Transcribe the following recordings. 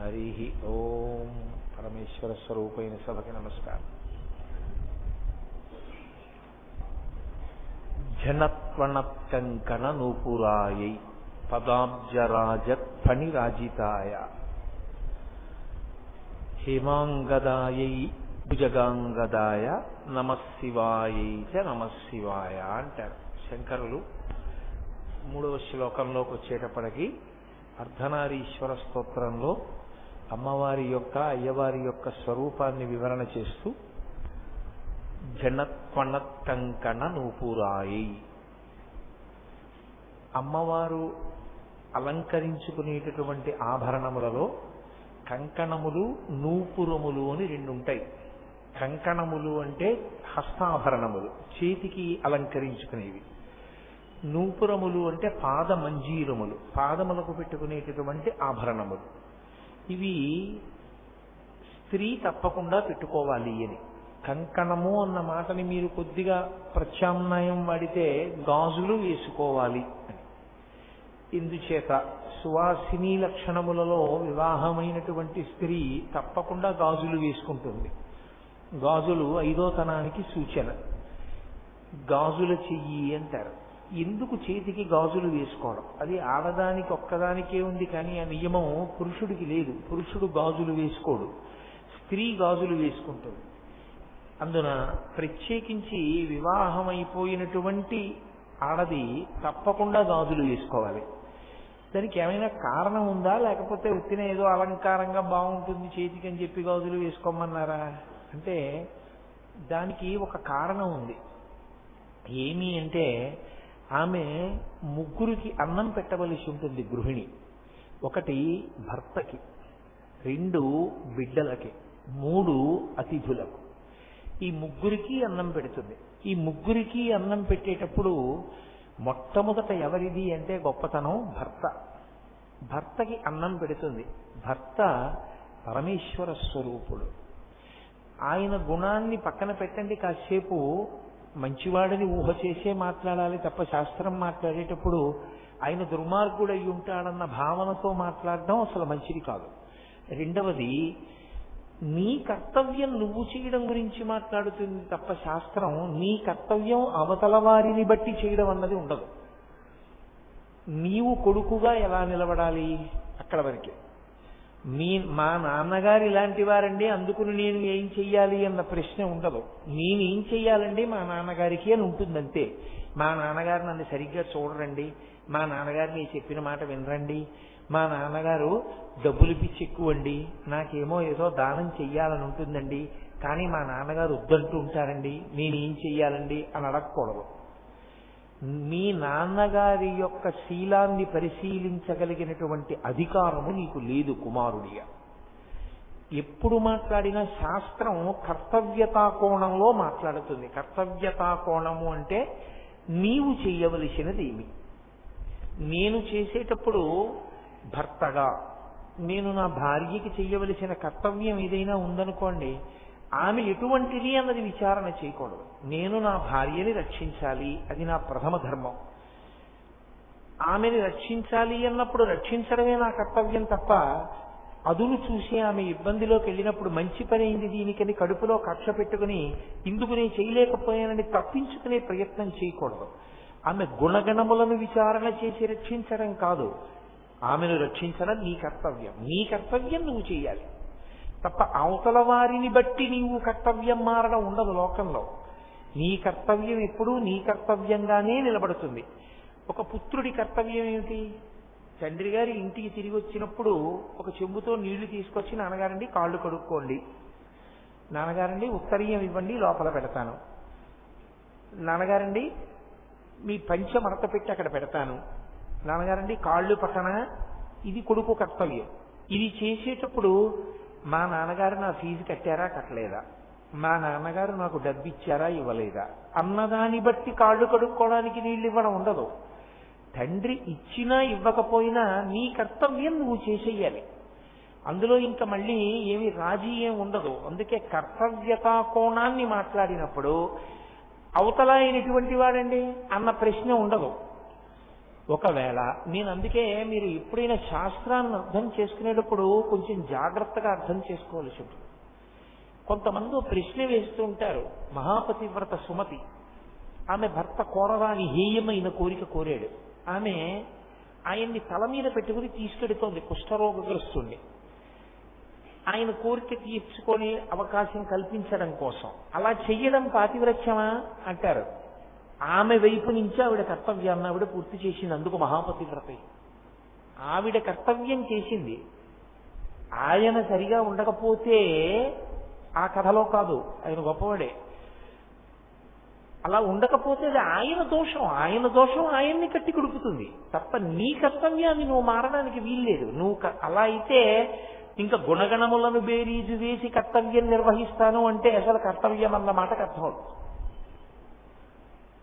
హరి ఓం. పరమేశ్వర స్వరూపైన సభకి నమస్కారం. జనత్వణత్కంకణ నూపురాయై పదాబ్జరాజత్ ఫణిరాజితాయ హేమాంగదాయై భుజగాంగదాయ నమశివాయై చ నమశివాయ అంటారు శంకరులు. 3వ శ్లోకంలోకి వచ్చేటప్పటికి అర్ధనారీశ్వర స్తోత్రంలో అమ్మవారి యొక్క అయ్యవారి యొక్క స్వరూపాన్ని వివరణ చేస్తూ జనత్వణత్కంకణ నూపురాయి, అమ్మవారు అలంకరించుకునేటటువంటి ఆభరణములలో కంకణములు నూపురములు అని 2 ఉంటాయి. కంకణములు అంటే హస్తాభరణములు, చేతికి అలంకరించుకునేవి. నూపురములు అంటే పాదమంజీరములు, పాదములకు పెట్టుకునేటటువంటి ఆభరణములు. ఇవి స్త్రీ తప్పకుండా పెట్టుకోవాలి అని. కంకణము అన్న మాటని మీరు కొద్దిగా ప్రత్యామ్నాయం వాడితే గాజులు వేసుకోవాలి అని. ఇందుచేత సువాసిని లక్షణములలో వివాహమైనటువంటి స్త్రీ తప్పకుండా గాజులు వేసుకుంటుంది. గాజులు 5వ తనానికి సూచన. గాజుల చెయ్యి అంటారు. ఎందుకు చేతికి గాజులు వేసుకోవడం? అది ఆడదానికి ఒక్కదానికే ఉంది, కానీ ఆ నియమం పురుషుడికి లేదు. పురుషుడు గాజులు వేసుకోడు, స్త్రీ గాజులు వేసుకుంటుంది. అందున ప్రత్యేకించి వివాహమైపోయినటువంటి ఆడది తప్పకుండా గాజులు వేసుకోవాలి. దానికి ఏమైనా కారణం ఉందా, లేకపోతే ఉత్తిన ఏదో అలంకారంగా బాగుంటుంది చేతికి అని చెప్పి గాజులు వేసుకోమన్నారా అంటే దానికి ఒక కారణం ఉంది. ఏమి అంటే ఆమె 3కి అన్నం పెట్టవలసి ఉంటుంది గృహిణి. 1 భర్తకి, 2 బిడ్డలకి, 3 అతిథులకు. ఈ 3కి అన్నం పెడుతుంది. ఈ 3కి అన్నం పెట్టేటప్పుడు మొట్టమొదట ఎవరిది అంటే గొప్పతనం భర్త. భర్తకి అన్నం పెడుతుంది. భర్త పరమేశ్వర స్వరూపుడు. ఆయన గుణాన్ని పక్కన పెట్టండి, కాసేపు మంచివాడని ఊహ చేసే మాట్లాడాలి తప్ప శాస్త్రం మాట్లాడేటప్పుడు ఆయన దుర్మార్గుడు అయి ఉంటాడన్న భావనతో మాట్లాడడం అసలు మంచిది కాదు. 2వది, నీ కర్తవ్యం నువ్వు చేయడం గురించి మాట్లాడుతుంది తప్ప శాస్త్రం నీ కర్తవ్యం అవతల వారిని బట్టి చేయడం అన్నది ఉండదు. నీవు కొడుకుగా ఎలా నిలబడాలి అక్కడ వరకే. మా నాన్నగారు ఇలాంటి వారండి అందుకుని నేను ఏం చెయ్యాలి అన్న ప్రశ్న ఉండదు. నేనేం చెయ్యాలండి మా నాన్నగారికి అని ఉంటుందంతే. మా నాన్నగారు నన్ను సరిగ్గా చూడరండి, మా నాన్నగారు నేను చెప్పిన మాట వినరండి, మా నాన్నగారు డబ్బులు పిచ్చి ఎక్కువండి, నాకేమో ఏదో దానం చెయ్యాలని ఉంటుందండి, కానీ మా నాన్నగారు వద్దంటూ ఉంటారండి, నేనేం చెయ్యాలండి అని అడగకూడదు. మీ నాన్నగారి యొక్క శీలాన్ని పరిశీలించగలిగినటువంటి అధికారము నీకు లేదు కుమారుడిగా. ఎప్పుడు మాట్లాడినా శాస్త్రం కర్తవ్యతా కోణంలో మాట్లాడుతుంది. కర్తవ్యతా కోణము అంటే నీవు చెయ్యవలసినదేమి. నేను చేసేటప్పుడు భర్తగా నేను నా భార్యకి చెయ్యవలసిన కర్తవ్యం ఏదైనా ఉందనుకోండి, ఆమె ఎటువంటిది అన్నది విచారణ చేయకూడదు. నేను నా భార్యని రక్షించాలి, అది నా ప్రథమ ధర్మం. ఆమెని రక్షించాలి అన్నప్పుడు రక్షించడమే నా కర్తవ్యం తప్ప అదును చూసి ఆమె ఇబ్బందిలోకి వెళ్ళినప్పుడు మంచి పని అయింది దీనికని కడుపులో కక్ష పెట్టుకుని ఇందుకు నేను చేయలేకపోయానని తప్పించుకునే ప్రయత్నం చేయకూడదు. ఆమె గుణగణములను విచారణ చేసి రక్షించడం కాదు, ఆమెను రక్షించడం నీ కర్తవ్యం. నీ కర్తవ్యం నువ్వు చేయాలి తప్ప అవతల వారిని బట్టి నీవు కర్తవ్యం మారడం ఉండదు లోకంలో. నీ కర్తవ్యం ఎప్పుడూ నీ కర్తవ్యంగానే నిలబడుతుంది. ఒక పుత్రుడి కర్తవ్యం ఏమిటి? తండ్రి గారి ఇంటికి తిరిగి వచ్చినప్పుడు ఒక చెంబుతో నీళ్లు తీసుకొచ్చి, నాన్నగారండి కాళ్ళు కడుక్కోండి, నాన్నగారండి ఉత్తరీయం ఇవ్వండి లోపల పెడతాను, నాన్నగారండి మీ పంచ మడత పెట్టి అక్కడ పెడతాను, నాన్నగారండి కాళ్ళు పక్కన. ఇది కొడుకు కర్తవ్యం. ఇది చేసేటప్పుడు మా నాన్నగారు నా ఫీజు కట్టారా కట్టలేదా, మా నాన్నగారు నాకు డబ్బు ఇచ్చారా ఇవ్వలేదా అన్నదాన్ని బట్టి కాళ్ళు కడుక్కోవడానికి నీళ్ళు ఇవ్వడం ఉండదు. తండ్రి ఇచ్చినా ఇవ్వకపోయినా నీ కర్తవ్యం నువ్వు చేసేయాలి. అందులో ఇంకా మళ్ళీ ఏమి రాజీ ఏం ఉండదు. అందుకే కర్తవ్యతా కోణాన్ని మాట్లాడినప్పుడు అవతల ఆయన ఎటువంటి వాడండి అన్న ప్రశ్న ఉండదు. ఒకవేళ నేను అందుకే మీరు ఎప్పుడైనా శాస్త్రాన్ని అర్థం చేసుకునేటప్పుడు కొంచెం జాగ్రత్తగా అర్థం చేసుకోవాల్సి ఉంటుంది. కొంతమంది ప్రశ్న వేస్తూ ఉంటారు. మహాపతివ్రత సుమతి, ఆమె భర్త కోరరాని హేయమైన కోరిక కోరాడు. ఆమె ఆయన్ని తల మీద పెట్టుకుని తీసుకెడుతోంది కుష్ఠరోగగ్రస్తుణ్ణి, ఆయన కోరిక తీర్చుకొని అవకాశం కల్పించడం కోసం. అలా చెయ్యడం పాతివ్రత్యమా అంటారు. ఆమె వైపు నుంచి ఆవిడ కర్తవ్యాన్ని ఆవిడ పూర్తి చేసింది, అందుకు మహాపతివ్రత. ఆవిడ కర్తవ్యం చేసింది. ఆయన సరిగా ఉండకపోతే ఆ కథలో కాదు, ఆయన గొప్పవాడే. అలా ఉండకపోతే అది ఆయన దోషం ఆయన్ని కట్టి కొడుకుతుంది తప్ప నీ కర్తవ్యాన్ని నువ్వు మారడానికి వీల్లేదు. నువ్వు అలా అయితే ఇంకా గుణగణములను బేరీజు వేసి కర్తవ్యం నిర్వహిస్తాను అంటే అసలు కర్తవ్యం అన్న మాటకు అర్థం.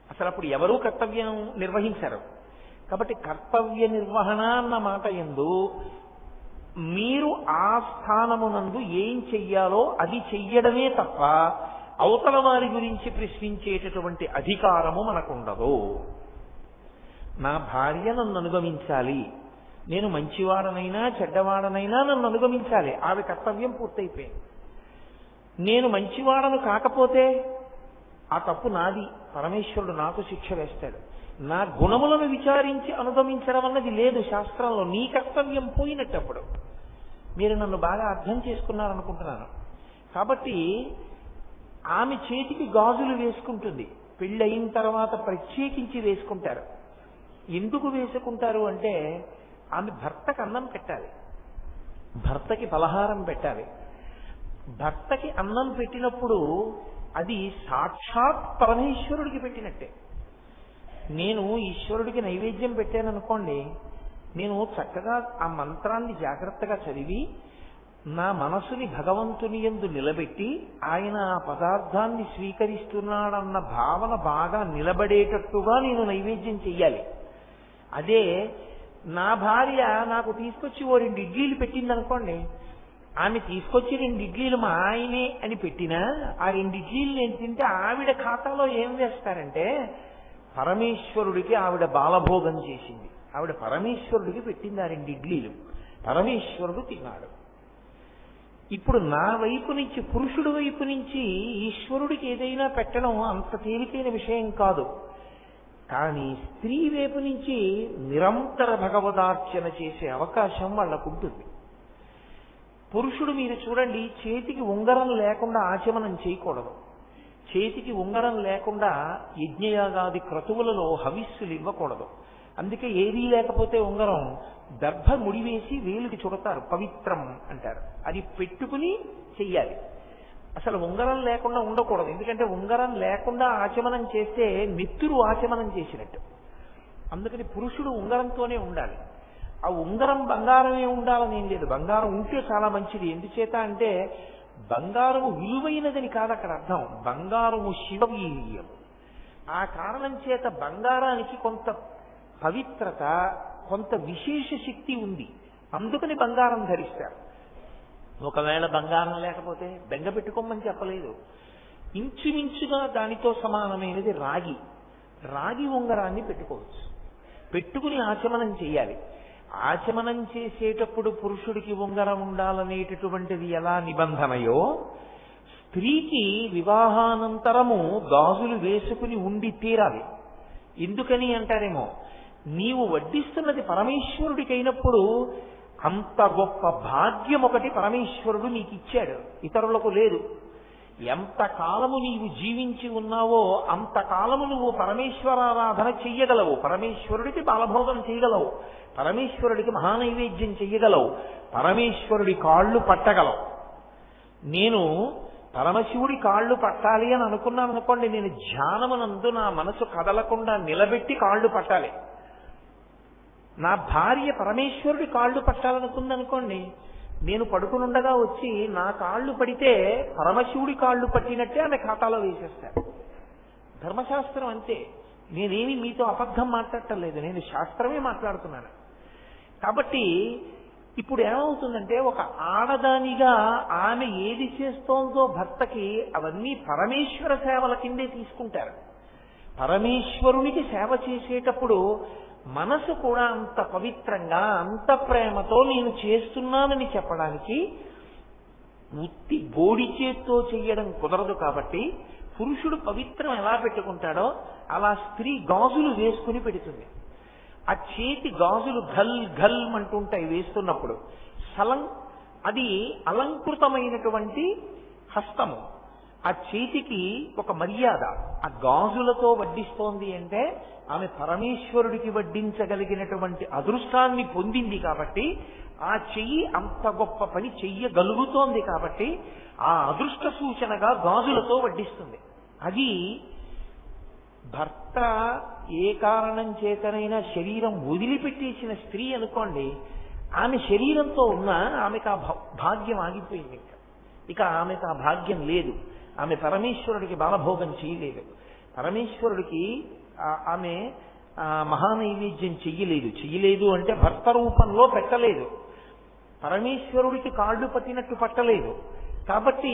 అసలు అప్పుడు ఎవరూ కర్తవ్యం నిర్వహించరు. కాబట్టి కర్తవ్య నిర్వహణ అన్న మాట యందు మీరు ఆ స్థానమునందు ఏం చెయ్యాలో అది చెయ్యడమే తప్ప అవతల వారి గురించి ప్రశ్నించేటటువంటి అధికారము మనకుండదు. నా భార్య నన్ను అనుగమించాలి, నేను మంచివాడనైనా చెడ్డవాడనైనా నన్ను అనుగమించాలి, ఆమె కర్తవ్యం పూర్తయిపోయింది. నేను మంచివాడను కాకపోతే ఆ తప్పు నాది, పరమేశ్వరుడు నాకు శిక్ష వేస్తాడు. నా గుణములను విచారించి అనుగమించడం అన్నది లేదు శాస్త్రంలో. నీ కర్తవ్యం పోయినట్టప్పుడు. మీరు నన్ను బాగా అర్థం చేసుకున్నారనుకుంటున్నాను. కాబట్టి ఆమె చేతికి గాజులు వేసుకుంటుంది, పెళ్ళయిన తర్వాత ప్రత్యేకించి వేసుకుంటారు. ఎందుకు వేసుకుంటారు అంటే ఆమె భర్తకి అన్నం పెట్టాలి, భర్తకి పలహారం పెట్టాలి. భర్తకి అన్నం పెట్టినప్పుడు అది సాక్షాత్ పరమేశ్వరుడికి పెట్టినట్టే. నేను ఈశ్వరుడికి నైవేద్యం పెట్టాననుకోండి, నేను చక్కగా ఆ మంత్రాన్ని జాగ్రత్తగా చదివి నా మనసుని భగవంతుని యందు నిలబెట్టి ఆయన ఆ పదార్థాన్ని స్వీకరిస్తున్నాడన్న భావన బాగా నిలబడేటట్టుగా నేను నైవేద్యం చెయ్యాలి. అదే నా భార్య నాకు తీసుకొచ్చి ఓ 2 ఇడ్లీలు పెట్టిందనుకోండి, ఆమె తీసుకొచ్చి 2 ఇడ్లీలు మా ఆయనే అని పెట్టినా ఆ 2 ఇడ్లీలు నేను తింటే ఆవిడ ఖాతాలో ఏం వేస్తారంటే పరమేశ్వరుడికి ఆవిడ బాలభోగం చేసింది, ఆవిడ పరమేశ్వరుడికి పెట్టింది ఆ 2 ఇడ్లీలు, పరమేశ్వరుడు తిన్నాడు. ఇప్పుడు నా వైపు నుంచి, పురుషుడి వైపు నుంచి ఈశ్వరుడికి ఏదైనా పెట్టడం అంత తేలికైన విషయం కాదు. కానీ స్త్రీ వైపు నుంచి నిరంతర భగవదార్చన చేసే అవకాశం వాళ్ళకు ఉంటుంది. పురుషుడు మీరు చూడండి, చేతికి ఉంగరం లేకుండా ఆచమనం చేయకూడదు, చేతికి ఉంగరం లేకుండా యజ్ఞయాగాది క్రతువులలో హవిస్సులు ఇవ్వకూడదు. అందుకే ఏదీ లేకపోతే ఉంగరం దర్భ ముడివేసి వేలుకి చుడతారు, పవిత్రం అంటారు. అది పెట్టుకుని చెయ్యాలి. అసలు ఉంగరం లేకుండా ఉండకూడదు. ఎందుకంటే ఉంగరం లేకుండా ఆచమనం చేస్తే మిత్రుడు ఆచమనం చేసినట్టు. అందుకని పురుషుడు ఉంగరంతోనే ఉండాలి. ఆ ఉంగరం బంగారమే ఉండాలని ఏం లేదు, బంగారం ఉంటే చాలా మంచిది. ఎందుచేత అంటే బంగారము విలువైనదని కాదు అక్కడ అర్థం, బంగారము శివవీర్యం. ఆ కారణం చేత బంగారానికి కొంత పవిత్రత, కొంత విశేష శక్తి ఉంది. అందుకని బంగారం ధరిస్తారు. ఒకవేళ బంగారం లేకపోతే బెంగ పెట్టుకోమని చెప్పలేదు. ఇంచుమించుగా దానితో సమానమైనది రాగి, రాగి ఉంగరాన్ని పెట్టుకోవచ్చు, పెట్టుకుని ఆచమనం చేయాలి. ఆచమనం చేసేటప్పుడు పురుషుడికి ఉంగరం ఉండాలనేటటువంటిది ఎలా నిబంధనయో, స్త్రీకి వివాహానంతరము గాజులు వేసుకుని ఉండి తీరాలి. ఎందుకని అంటారేమో, నీవు వడ్డిస్తున్నది పరమేశ్వరుడికైనప్పుడు అంత గొప్ప భాగ్యం ఒకటి పరమేశ్వరుడు నీకు ఇచ్చాడు, ఇతరులకు లేదు. ఎంతకాలము నీవు జీవించి ఉన్నావో అంతకాలము నువ్వు పరమేశ్వరారాధన చెయ్యగలవు, పరమేశ్వరుడికి బాలభోగం చేయగలవు, పరమేశ్వరుడికి మహానైవేద్యం చెయ్యగలవు, పరమేశ్వరుడి కాళ్ళు పట్టగలవు. నేను పరమశివుడి కాళ్ళు పట్టాలి అని అనుకున్నాను అనుకోండి, నేను ధ్యానమునందు నా మనసు కదలకుండా నిలబెట్టి కాళ్ళు పట్టాలి. నా భార్య పరమేశ్వరుడి కాళ్ళు పట్టాలనుకుందనుకోండి, నేను పడుకునుండగా వచ్చి నా కాళ్ళు పడితే పరమశివుడి కాళ్ళు పట్టినట్టే ఆమె ఖాతాలో వేసేస్తారు. ధర్మశాస్త్రం అంతే. నేనేమి మీతో అబద్ధం మాట్లాడటం లేదు, నేను శాస్త్రమే మాట్లాడుతున్నాను. కాబట్టి ఇప్పుడు ఏమవుతుందంటే, ఒక ఆడదానిగా ఆమె ఏది చేస్తోందో భర్తకి అవన్నీ పరమేశ్వర సేవల కిందే తీసుకుంటారు. పరమేశ్వరునికి సేవ చేసేటప్పుడు మనసు కూడా అంత పవిత్రంగా అంత ప్రేమతో నేను చేస్తున్నానని చెప్పడానికి ఉత్తి బోడి చేత్తో చెయ్యడం కుదరదు. కాబట్టి పురుషుడు పవిత్రం ఎలా పెట్టుకుంటాడో అలా స్త్రీ గాజులు వేసుకుని పెడుతుంది. ఆ చేతి గాజులు ఘల్ ఘల్ అంటుంటాయి వేస్తున్నప్పుడు. అది అలంకృతమైనటువంటి హస్తము. ఆ చేతికి ఒక మర్యాద. ఆ గాజులతో వడ్డిస్తోంది అంటే ఆమె పరమేశ్వరుడికి వడ్డించగలిగినటువంటి అదృష్టాన్ని పొందింది కాబట్టి, ఆ చెయ్యి అంత గొప్ప పని చెయ్యగలుగుతోంది కాబట్టి ఆ అదృష్ట సూచనగా గాజులతో వడ్డిస్తుంది. అది భర్త ఏ కారణం చేతనైనా శరీరం వదిలిపెట్టేసిన స్త్రీ అనుకోండి, ఆమె శరీరంతో ఉన్నా ఆమెకు ఆ భాగ్యం ఆగిపోయింది. ఇక ఆమెకు ఆ భాగ్యం లేదు. ఆమె పరమేశ్వరుడికి బాలభోగం చేయలేదు. పరమేశ్వరుడికి ఆమె మహానైవేద్యం చెయ్యలేదు అంటే భర్త రూపంలో పెట్టలేదు. పరమేశ్వరుడికి కాళ్ళు పట్టినట్టు పట్టలేదు. కాబట్టి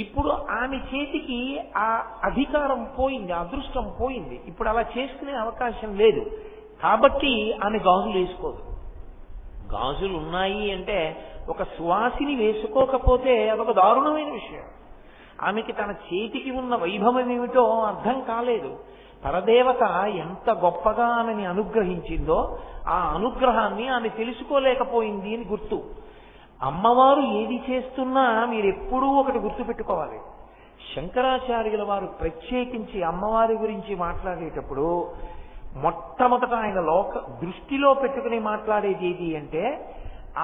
ఇప్పుడు ఆమె చేతికి ఆ అధికారం పోయింది, అదృష్టం పోయింది. ఇప్పుడు అలా చేసుకునే అవకాశం లేదు. కాబట్టి ఆమె గాజులు వేసుకోదు. గాజులు ఉన్నాయి అంటే ఒక సువాసిని వేసుకోకపోతే అదొక దారుణమైన విషయం. ఆమెకి తన చేతికి ఉన్న వైభవం ఏమిటో అర్థం కాలేదు. పరదేవత ఎంత గొప్పగా ఆమెని అనుగ్రహించిందో ఆ అనుగ్రహాన్ని ఆమె తెలుసుకోలేకపోయింది అని గుర్తు. అమ్మవారు ఏది చేస్తున్నా మీరెప్పుడూ ఒకటి గుర్తుపెట్టుకోవాలి. శంకరాచార్యుల వారు ప్రత్యేకించి అమ్మవారి గురించి మాట్లాడేటప్పుడు మొట్టమొదట ఆయన దృష్టిలో పెట్టుకుని మాట్లాడేది ఏది అంటే,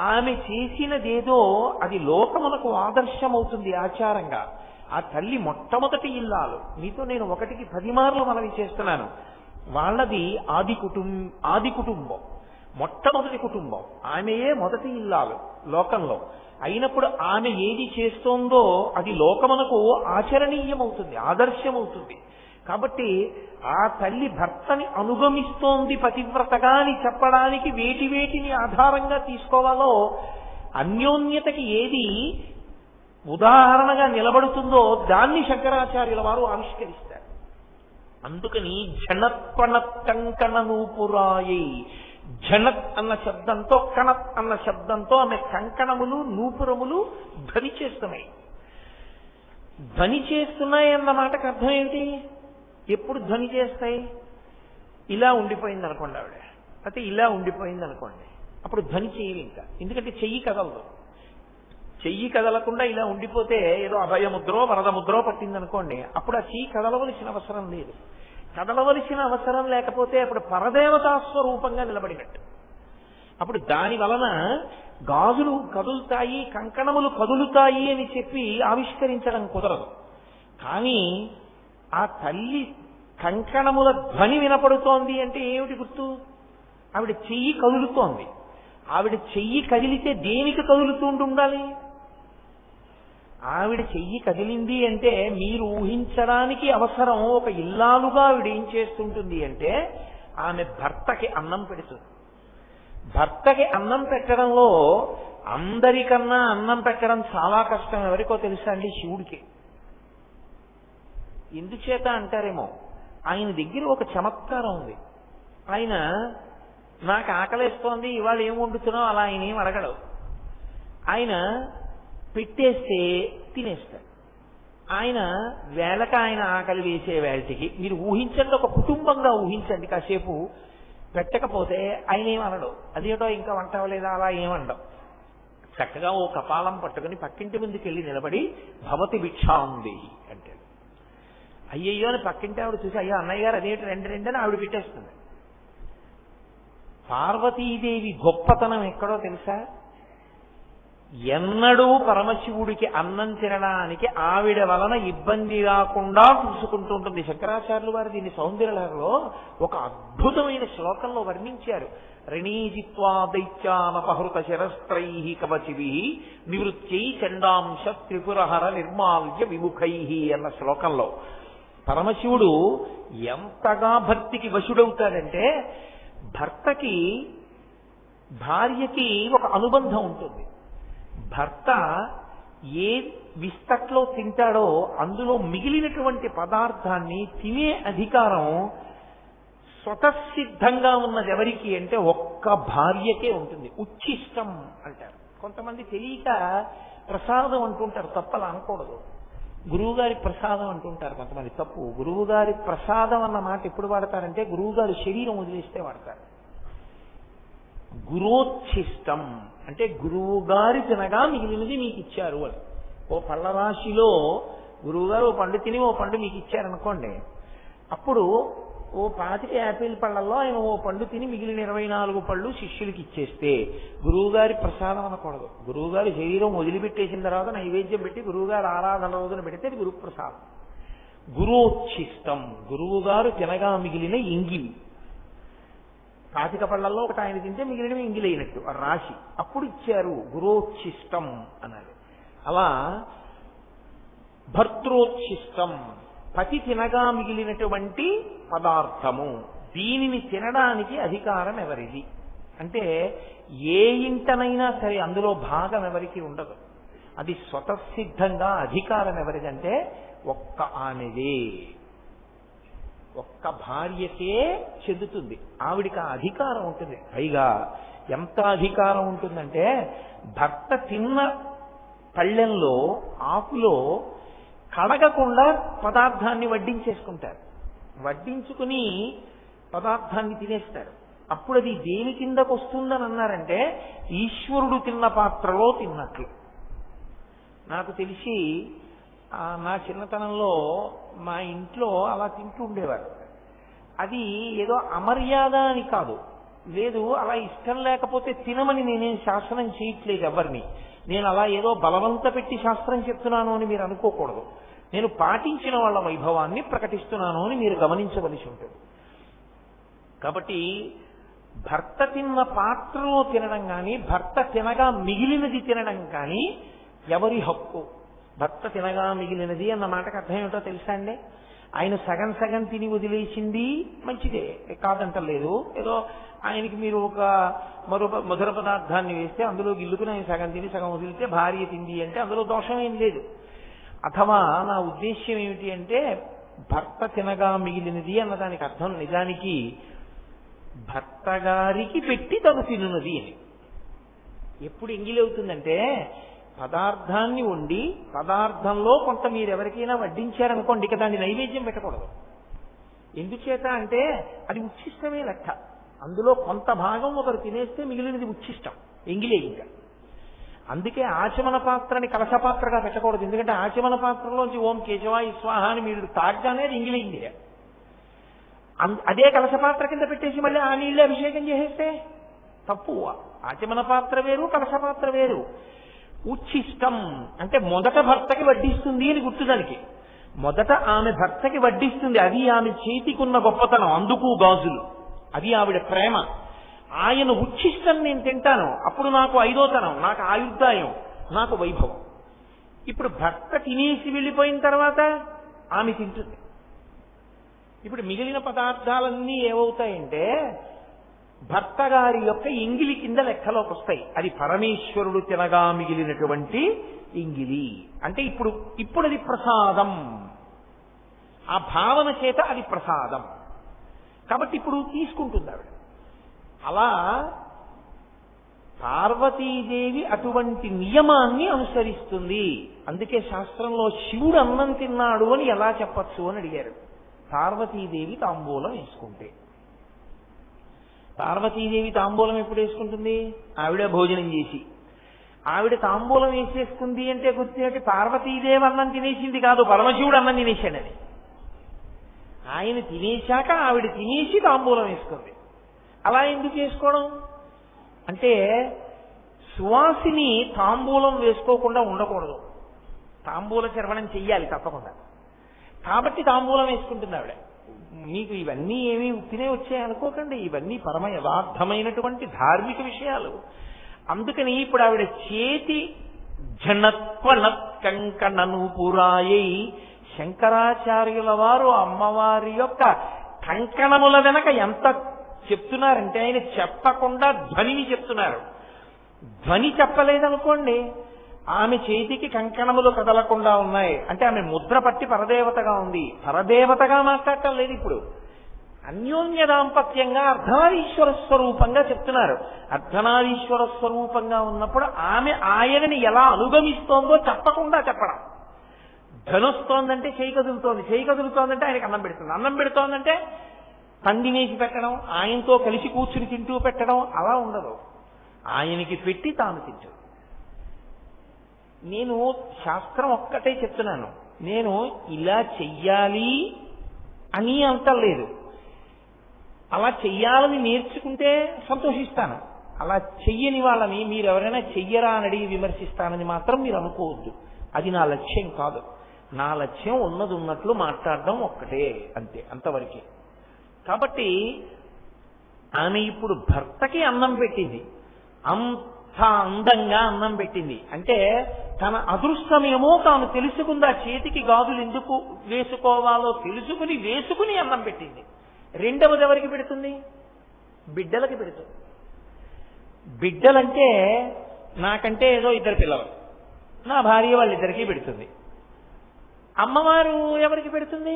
ఆమె చేసినదేదో అది లోకమునకు ఆదర్శమవుతుంది ఆచారంగా. ఆ తల్లి మొట్టమొదటి ఇల్లాలు. మీతో నేను 1కి 10 మార్లు మనవి చేస్తున్నాను. వాళ్ళది ఆది కుటుంబం, మొట్టమొదటి కుటుంబం. ఆమెయే మొదటి ఇల్లాలు లోకంలో. అయినప్పుడు ఆమె ఏది చేస్తోందో అది లోకమునకు ఆచరణీయమవుతుంది, ఆదర్శమవుతుంది. కాబట్టి ఆ తల్లి భర్తని అనుగమిస్తోంది పతివ్రతగా అని చెప్పడానికి వేటిని ఆధారంగా తీసుకోవాలో, అన్యోన్యతకి ఏది ఉదాహరణగా నిలబడుతుందో దాన్ని శంకరాచార్యుల వారు ఆవిష్కరిస్తారు. అందుకని జనత్పణత్కంకణ నూపురాయి, జనత్ అన్న శబ్దంతో కణత్ అన్న శబ్దంతో ఆమె కంకణములు నూపురములు ధ్వని చేస్తున్నాయి. ధ్వని చేస్తున్నాయి అన్న మాటకు అర్థం ఏమిటి? ఎప్పుడు ధ్వని చేస్తాయి? ఇలా ఉండిపోయింది అనుకోండి ఆవిడ, అయితే ఇలా ఉండిపోయింది అనుకోండి, అప్పుడు ధ్వని చేయరు ఇంకా. ఎందుకంటే చెయ్యి కదలదు. చెయ్యి కదలకుండా ఇలా ఉండిపోతే ఏదో అభయముద్రో వరదముద్రో పట్టింది అనుకోండి, అప్పుడు ఆ చెయ్యి కదలవలసిన అవసరం లేదు. కదలవలసిన అవసరం లేకపోతే అప్పుడు పరదేవతా స్వరూపంగా నిలబడినట్టు. అప్పుడు దాని వలన గాజులు కదులుతాయి, కంకణములు కదులుతాయి అని చెప్పి ఆవిష్కరించడం కుదరదు. కానీ ఆ తల్లి కంకణముల ధ్వని వినపడుతోంది అంటే ఏమిటి గుర్తు? ఆవిడ చెయ్యి కదులుతోంది. ఆవిడ చెయ్యి కదిలితే దేనికి కదులుతుండాలి? ఆవిడ చెయ్యి కదిలింది అంటే మీరు ఊహించడానికి అవసరం. ఒక ఇల్లాలుగా ఆవిడ ఏం చేస్తుంటుంది అంటే ఆమె భర్తకి అన్నం పెడుతుంది. భర్తకి అన్నం పెట్టడంలో అందరికన్నా అన్నం పెట్టడం చాలా కష్టం. ఎవరికో తెలుసా అండి? శివుడికి. ఎందుచేత అంటారేమో, ఆయన దగ్గర ఒక చమత్కారం ఉంది. ఆయన నాకు ఆకలేస్తోంది ఇవాళ ఏం వండుతున్నావు అలా ఆయన ఏం అడగడు. ఆయన పెట్టేస్తే తినేస్తాడు. ఆయన వేళక ఆయన ఆకలి వేసే వేళటికి మీరు ఊహించండి, ఒక కుటుంబంగా ఊహించండి. కాసేపు పెట్టకపోతే ఆయన ఏమనడు, అదేటో ఇంకా వంట అవ్వలేదా అలా ఏమండం. చక్కగా ఓ కపాలం పట్టుకుని పక్కింటి ముందుకు వెళ్ళి నిలబడి భవతి భిక్షాంది అంటాడు. అయ్యయ్యో అని పక్కింటి ఆవిడ చూసి, అయ్యో అన్నయ్య గారు అదేంటి రెండు అని ఆవిడ పెట్టేస్తుంది. పార్వతీదేవి గొప్పతనం ఎక్కడో తెలుసా? ఎన్నడూ పరమశివుడికి అన్నం తినడానికి ఆవిడ వలన ఇబ్బంది రాకుండా చూసుకుంటూ ఉంటుంది. శంకరాచార్యులు వారు దీన్ని సౌందర్యలహరిలో ఒక అద్భుతమైన శ్లోకంలో వర్ణించారు. రణీజిత్వా దైత్యానపహృత శరస్త్రై కవచిభి నివృత్యై చండాంశ త్రిపురహర నిర్మాల్య విముఖై అన్న శ్లోకంలో పరమశివుడు ఎంతగా భక్తికి వశుడవుతాడంటే, భర్తకి భార్యకి ఒక అనుబంధం ఉంటుంది. భర్త ఏ విస్తట్లో తింటాడో అందులో మిగిలినటువంటి పదార్థాన్ని తినే అధికారం స్వతసిద్ధంగా ఉన్నది ఎవరికి అంటే ఒక్క భార్యకే ఉంటుంది. ఉచ్ఛిష్టం అంటారు. కొంతమంది తెలియక ప్రసాదం అంటుంటారు, తప్పలా అనకూడదు. గురువుగారి ప్రసాదం అంటుంటారు కొంతమంది, తప్పు. గురువుగారి ప్రసాదం అన్న మాట ఎప్పుడు వాడతారంటే గురువుగారి శరీరం వదిలేస్తే వాడతారు. గురోచ్ఛిష్టం అంటే గురువుగారి తినగా మిగిలినది మీకు ఇచ్చారు అని. ఓ పళ్ళ రాశిలో గురువుగారు ఓ పండు తిని ఓ పండు మీకు ఇచ్చారనుకోండి, అప్పుడు ఓ 25 యాపిల్ పళ్ళల్లో ఆయన ఓ పండు తిని మిగిలిన 24 పళ్ళు శిష్యులకి ఇచ్చేస్తే గురువుగారి ప్రసాదం అనకూడదు. గురువుగారి శరీరం వదిలిపెట్టేసిన తర్వాత నైవేద్యం పెట్టి గురువుగారు ఆరాధన రోజున పెడితే అది గురుప్రసాదం. గురోచ్ఛిష్టం గురువుగారు తినగా మిగిలిన ఇంగిలి. 25 పళ్ళల్లో ఒకటి ఆయన తింటే మిగిలినవి ఇంగిలైనట్టు ఆ రాశి, అప్పుడు ఇచ్చారు గురోచ్ఛిష్టం అన్నది. అలా భర్తృచ్ఛిష్టం పతి తినగా మిగిలినటువంటి పదార్థము, దీనిని తినడానికి అధికారం ఎవరిది అంటే ఏ ఇంటనైనా సరే అందులో భాగం ఎవరికి ఉండదు. అది స్వతసిద్ధంగా అధికారం ఎవరిదంటే ఒక్క ఆమెదే, ఒక్క భార్యకే చెందుతుంది. ఆవిడికి ఆ అధికారం ఉంటుంది. పైగా ఎంత అధికారం ఉంటుందంటే భర్త తిన్న పళ్ళెంలో ఆకులో కడగకుండా పదార్థాన్ని వడ్డించేసుకుంటారు. వడ్డించుకుని పదార్థాన్ని తినేస్తారు. అప్పుడు అది దేని కిందకు వస్తుందని అన్నారంటే ఈశ్వరుడు తిన్న పాత్రలో తిన్నట్లు. నాకు తెలిసి నా చిన్నతనంలో మా ఇంట్లో అలా తింటూ ఉండేవారు. అది ఏదో అమర్యాద అని కాదు, లేదు అలా ఇష్టం లేకపోతే తినమని నేనేం శాసనం చేయట్లేదు ఎవరిని. నేను అలా ఏదో బలవంత పెట్టి శాస్త్రం చెప్తున్నాను అని మీరు అనుకోకూడదు. నేను పాటించిన వాళ్ళ వైభవాన్ని ప్రకటిస్తున్నాను అని మీరు గమనించవలసి ఉంటుంది. కాబట్టి భర్త తిన్న పాత్రలో తినడం కానీ భర్త తినగా మిగిలినది తినడం కానీ ఎవరి హక్కు? భర్త తినగా మిగిలినది అన్న మాటకు అర్థం ఏమిటో తెలుసా అండి? ఆయన సగం సగం తిని వదిలేసింది మంచిదే, కాదంటలేదు. ఏదో ఆయనకి మీరు ఒక మధుర పదార్థాన్ని వేస్తే అందులో గిల్లుకుని ఆయన సగం తిని సగం వదిలితే భార్య తింది అంటే అందులో దోషం ఏం లేదు. అథవా నా ఉద్దేశ్యం ఏమిటి అంటే భర్త తినగా మిగిలినది అన్నదానికి అర్థం నిజానికి భర్త గారికి పెట్టి తను తినున్నది అని. ఎప్పుడు ఎంగిలి అవుతుందంటే పదార్థాన్ని వండి పదార్థంలో కొంత మీరు ఎవరికైనా వడ్డించారనుకోండి, ఇక దాన్ని నైవేద్యం పెట్టకూడదు. ఎందుచేత అంటే అది ఉచ్ఛిష్టమే లెక్క. అందులో కొంత భాగం ఒకరు తినేస్తే మిగిలినది ఉచ్ఛిష్టం, ఎంగిలే. ఇంకా అందుకే ఆచమన పాత్రని కలశ పాత్రగా పెట్టకూడదు. ఎందుకంటే ఆచమన పాత్రలోంచి ఓం కేశవాయ స్వాహ అని మీరు తాగ్గానే అది ఎంగిలైంది. అదే కలశ పాత్ర కింద పెట్టేసి మళ్ళీ ఆ నీళ్ళే అభిషేకం చేసేస్తే తప్పు. ఆచమన పాత్ర వేరు, కలశ పాత్ర వేరు. ఉచ్ఛిష్టం అంటే మొదట భర్తకి వడ్డిస్తుంది అని గుర్తుదానికి. మొదట ఆమె భర్తకి వడ్డిస్తుంది, అది ఆమె చేతికున్న గొప్పతనం. అందుకు గాజులు, అది ఆవిడ ప్రేమ. ఆయన ఉచ్ఛిష్టం నేను తింటాను, అప్పుడు నాకు ఐదోతనం, నాకు ఆయుర్దాయం, నాకు వైభవం. ఇప్పుడు భర్త తినేసి వెళ్ళిపోయిన తర్వాత ఆమె తింటుంది. ఇప్పుడు మిగిలిన పదార్థాలన్నీ ఏమవుతాయంటే భర్త గారి యొక్క ఇంగిలి కింద లెక్కలోకి వస్తాయి. అది పరమేశ్వరుడు తినగా మిగిలినటువంటి ఇంగిలి అంటే ఇప్పుడు అది ప్రసాదం. ఆ భావన చేత అది ప్రసాదం కాబట్టి ఇప్పుడు తీసుకుంటుంది ఆవిడ. అలా పార్వతీదేవి అటువంటి నియమాన్ని అనుసరిస్తుంది. అందుకే శాస్త్రంలో శివుడు అన్నం తిన్నాడు అని ఎలా చెప్పచ్చు అని అడిగారు. పార్వతీదేవి తాంబూలం వేసుకుంటే. పార్వతీదేవి తాంబూలం ఎప్పుడు వేసుకుంటుంది? ఆవిడ భోజనం చేసి. ఆవిడ తాంబూలం వేసేసుకుంది అంటే గుర్తు పార్వతీదేవి అన్నం తినేసింది కాదు, పరమశివుడు అన్నం తినేశాడని. ఆయన తినేశాక ఆవిడ తినేసి తాంబూలం వేసుకుంది. అలా ఎందుకు చేసుకోవడం అంటే సువాసిని తాంబూలం వేసుకోకుండా ఉండకూడదు, తాంబూల చర్వణం చెయ్యాలి తప్పకుండా. కాబట్టి తాంబూలం వేసుకుంటుంది ఆవిడ. మీకు ఇవన్నీ ఏమీ ఉత్తినే వచ్చాయనుకోకండి, ఇవన్నీ పరమ యథార్థమైనటువంటి ధార్మిక విషయాలు. అందుకని ఇప్పుడు ఆవిడ చేతి జనత్వనత్కంకణను పురాయై శంకరాచార్యుల వారు అమ్మవారి యొక్క కంకణముల వెనక ఎంత చెప్తున్నారంటే ఆయన చెప్పకుండా ధ్వనిని చెప్తున్నారు. ధ్వని చెప్పలేదనుకోండి, ఆమె చేతికి కంకణములు కదలకుండా ఉన్నాయి అంటే ఆమె ముద్ర పట్టి పరదేవతగా ఉంది. పరదేవతగా మాట్లాడటం లేదు. ఇప్పుడు అన్యోన్య దాంపత్యంగా అర్ధనారీశ్వర స్వరూపంగా చెప్తున్నారు. అర్ధనారీశ్వర స్వరూపంగా ఉన్నప్పుడు ఆమె ఆయనని ఎలా అనుగమిస్తోందో చెప్పకుండా చెప్పడం. ధనొస్తోందంటే చేయి కదులుతోంది, చేయి కదులుతోందంటే ఆయనకి అన్నం పెడుతుంది, అన్నం పెడుతోందంటే పందినేసి పెట్టడం, ఆయనతో కలిసి కూర్చుని తింటూ పెట్టడం అలా ఉండదు. ఆయనకి పెట్టి తాను తింటాడు. నేను శాస్త్రం ఒక్కటే చెప్తున్నాను, నేను ఇలా చెయ్యాలి అని అంటలేదు. అలా చెయ్యాలని నేర్చుకుంటే సంతోషిస్తాను. అలా చెయ్యని వాళ్ళని మీరు ఎవరైనా చెయ్యరా అని అడిగి విమర్శిస్తానని మాత్రం మీరు అనుకోవద్దు. అది నా లక్ష్యం కాదు. నా లక్ష్యం ఉన్నది ఉన్నట్లు మాట్లాడడం ఒక్కటే, అంతే, అంతవరకే. కాబట్టి ఆమె ఇప్పుడు భర్తకి అన్నం పెట్టింది, అంత అందంగా అన్నం పెట్టింది. అంటే తన అదృష్టమేమో తాను తెలుసుకుందా, చేతికి గాజులు ఎందుకు వేసుకోవాలో వేసుకుని అన్నం పెట్టింది. రెండవది ఎవరికి పెడుతుంది? బిడ్డలకి పెడుతుంది. బిడ్డలంటే నాకంటే ఏదో ఇద్దరు పిల్లలు, నా భార్య వాళ్ళిద్దరికీ పెడుతుంది. అమ్మవారు ఎవరికి పెడుతుంది?